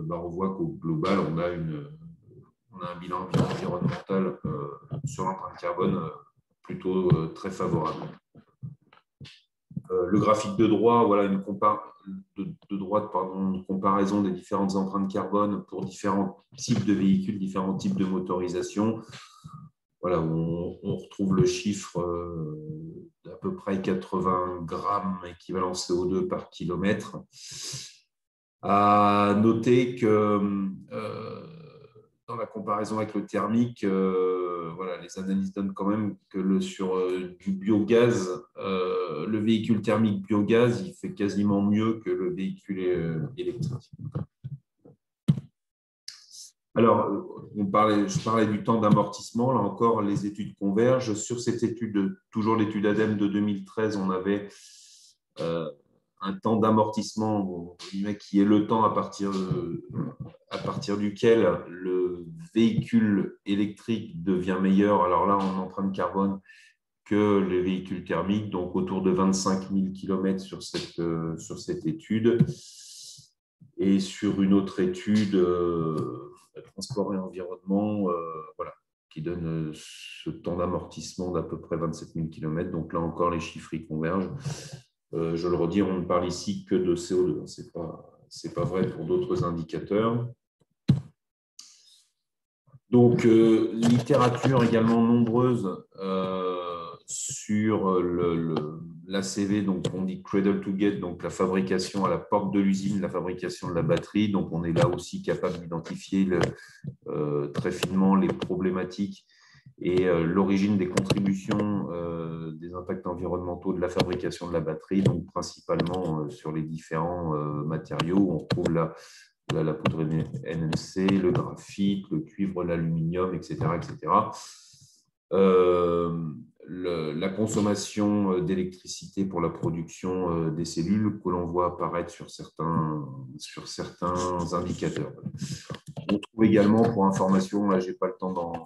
I: on voit qu'au global, on a un bilan environnemental sur l'empreinte carbone plutôt très favorable. Le graphique de droite, voilà une comparaison des différentes empreintes carbone pour différents types de véhicules, différents types de motorisation. Voilà, on retrouve le chiffre d'à peu près 80 grammes équivalent CO2 par kilomètre. À noter que dans la comparaison avec le thermique, voilà, les analyses donnent quand même que sur du biogaz, le véhicule thermique biogaz, il fait quasiment mieux que le véhicule électrique. Alors, je parlais du temps d'amortissement. Là encore, les études convergent. Sur cette étude, toujours l'étude ADEME de 2013, on avait un temps d'amortissement qui est le temps à partir duquel le véhicule électrique devient meilleur, alors là en empreinte carbone, que les véhicules thermiques, donc autour de 25 000 km sur cette étude. Et sur une autre étude, transport et environnement, voilà, qui donne ce temps d'amortissement d'à peu près 27 000 km. Donc là encore, les chiffres y convergent. Je le redis, on ne parle ici que de CO2. Ce n'est pas vrai pour d'autres indicateurs. Donc, littérature également nombreuse sur l'ACV, donc on dit cradle to gate, donc la fabrication à la porte de l'usine, la fabrication de la batterie. Donc, on est là aussi capable d'identifier très finement les problématiques et l'origine des contributions des impacts environnementaux de la fabrication de la batterie, donc principalement sur les différents matériaux. On retrouve la poudre NMC, le graphite, le cuivre, l'aluminium, etc. etc. La consommation d'électricité pour la production des cellules que l'on voit apparaître sur certains indicateurs. On trouve également, pour information, là je n'ai pas le temps d'en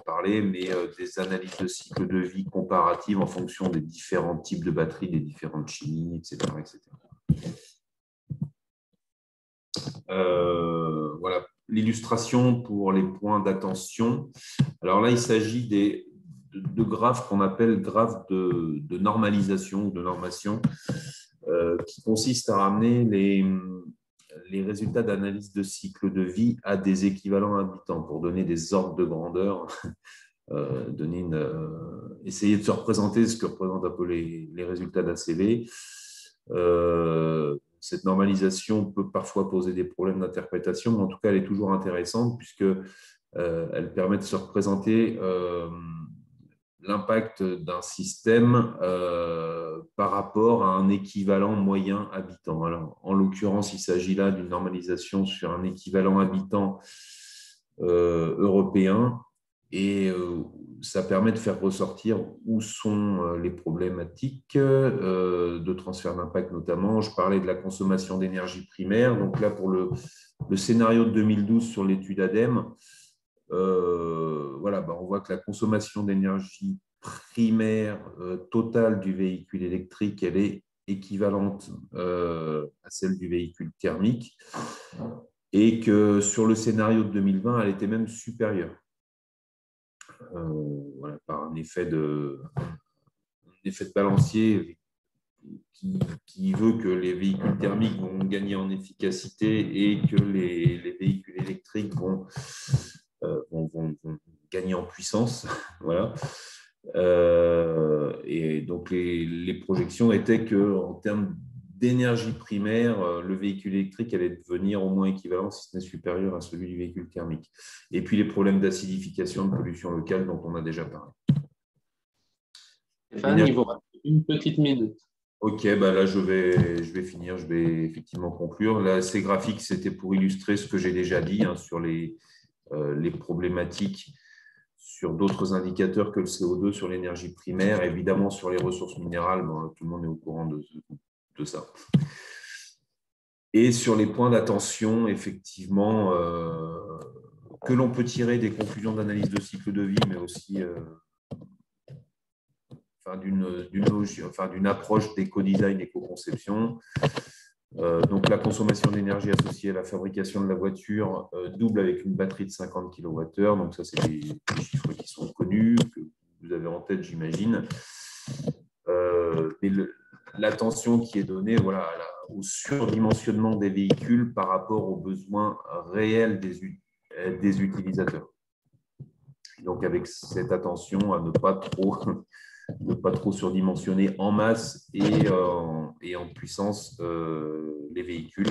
I: parler, mais des analyses de cycle de vie comparatives en fonction des différents types de batteries, des différentes chimies, etc. etc. Voilà l'illustration pour les points d'attention. Alors là, il s'agit de graphes qu'on appelle graphes de normalisation ou de normation, qui consistent à ramener les résultats d'analyse de cycle de vie à des équivalents habitants pour donner des ordres de grandeur, essayer de se représenter ce que représentent un peu les résultats d'ACV. Cette normalisation peut parfois poser des problèmes d'interprétation, mais en tout cas, elle est toujours intéressante puisqu'elle permet de se représenter l'impact d'un système par rapport à un équivalent moyen habitant. Alors, en l'occurrence, il s'agit là d'une normalisation sur un équivalent habitant européen et ça permet de faire ressortir où sont les problématiques de transfert d'impact notamment. Je parlais de la consommation d'énergie primaire. Donc là, pour le scénario de 2012 sur l'étude ADEME, voilà, on voit que la consommation d'énergie primaire totale du véhicule électrique, elle est équivalente à celle du véhicule thermique et que sur le scénario de 2020, elle était même supérieure. Voilà, par un effet de balancier qui veut que les véhicules thermiques vont gagner en efficacité et que les véhicules électriques vont gagner en puissance. Voilà. Et donc, les projections étaient qu'en termes d'énergie primaire, le véhicule électrique allait devenir au moins équivalent, si ce n'est supérieur à celui du véhicule thermique. Et puis, les problèmes d'acidification, de pollution locale dont on a déjà parlé.
A: Stéphane, il vous reste une petite minute.
I: Ok, là je vais finir, je vais effectivement conclure. Là, ces graphiques, c'était pour illustrer ce que j'ai déjà dit sur les problématiques, sur d'autres indicateurs que le CO2, sur l'énergie primaire, évidemment sur les ressources minérales, tout le monde est au courant de ça. Et sur les points d'attention, effectivement, que l'on peut tirer des conclusions d'analyse de cycle de vie, mais aussi d'une approche d'éco-design, éco-conception. Donc, la consommation d'énergie associée à la fabrication de la voiture double avec une batterie de 50 kWh. Donc, ça, c'est des chiffres qui sont connus, que vous avez en tête, j'imagine. Mais l'attention qui est donnée au surdimensionnement des véhicules par rapport aux besoins réels des utilisateurs. Donc, avec cette attention à ne pas trop surdimensionner en masse et en puissance les véhicules.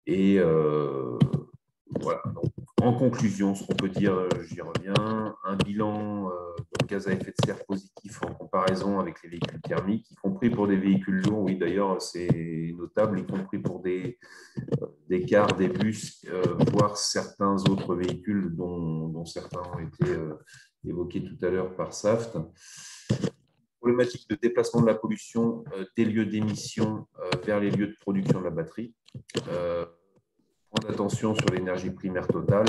I: Et voilà. Donc, en conclusion, ce qu'on peut dire, j'y reviens, un bilan de gaz à effet de serre positif en comparaison avec les véhicules thermiques, y compris pour des véhicules lourds. Oui, d'ailleurs, c'est notable, y compris pour des cars, des bus, voire certains autres véhicules dont certains ont été évoqués tout à l'heure par Saft. Problématique de déplacement de la pollution des lieux d'émission vers les lieux de production de la batterie. Point d'attention sur l'énergie primaire totale,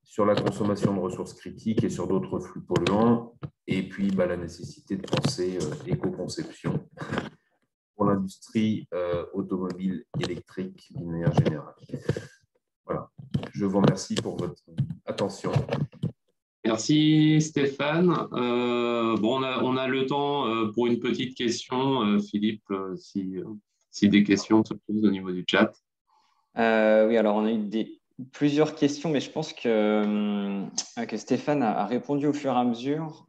I: sur la consommation de ressources critiques et sur d'autres flux polluants. Et puis, la nécessité de penser éco-conception pour l'industrie automobile électrique d'une manière générale. Voilà. Je vous remercie pour votre attention.
A: Merci Stéphane. On a le temps pour une petite question. Philippe, si des questions se posent au niveau du chat.
B: Oui, alors on a eu plusieurs questions, mais je pense que Stéphane a répondu au fur et à mesure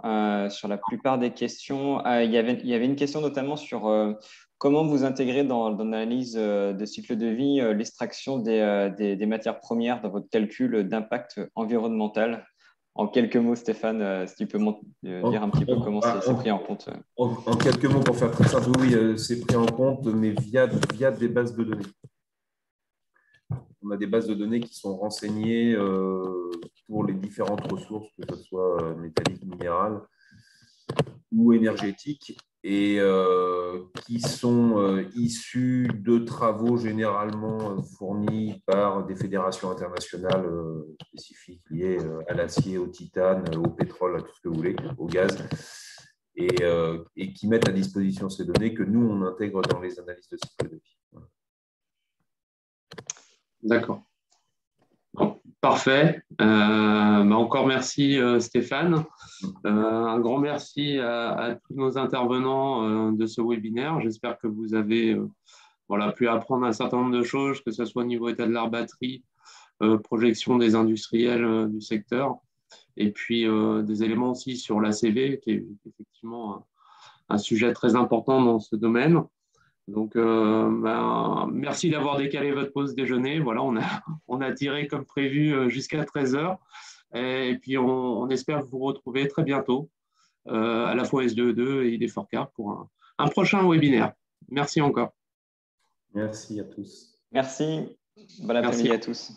B: sur la plupart des questions. Il y avait une question notamment sur comment vous intégrez dans l'analyse de cycle de vie l'extraction des matières premières dans votre calcul d'impact environnemental. En quelques mots, Stéphane, si tu peux dire un petit peu comment c'est pris en compte.
I: En quelques mots, pour faire très simple, oui, c'est pris en compte, mais via des bases de données. On a des bases de données qui sont renseignées pour les différentes ressources, que ce soit métalliques, minérales ou énergétiques, et qui sont issues de travaux généralement fournis par des fédérations internationales spécifiques liées à l'acier, au titane, au pétrole, à tout ce que vous voulez, au gaz, et qui mettent à disposition ces données que nous, on intègre dans les analyses de cycle de vie. Voilà.
A: D'accord. Bon, parfait. Encore merci Stéphane. Un grand merci à tous nos intervenants de ce webinaire. J'espère que vous avez pu apprendre un certain nombre de choses, que ce soit au niveau état de la batterie, projection des industriels du secteur, et puis des éléments aussi sur l'ACV, qui est effectivement un sujet très important dans ce domaine. Donc, merci d'avoir décalé votre pause déjeuner. Voilà, on a tiré comme prévu jusqu'à 13h. Et puis, on espère vous retrouver très bientôt, à la fois SDE2 et ID4Car pour un prochain webinaire. Merci encore.
I: Merci à tous.
B: Merci. Bon après-midi à tous.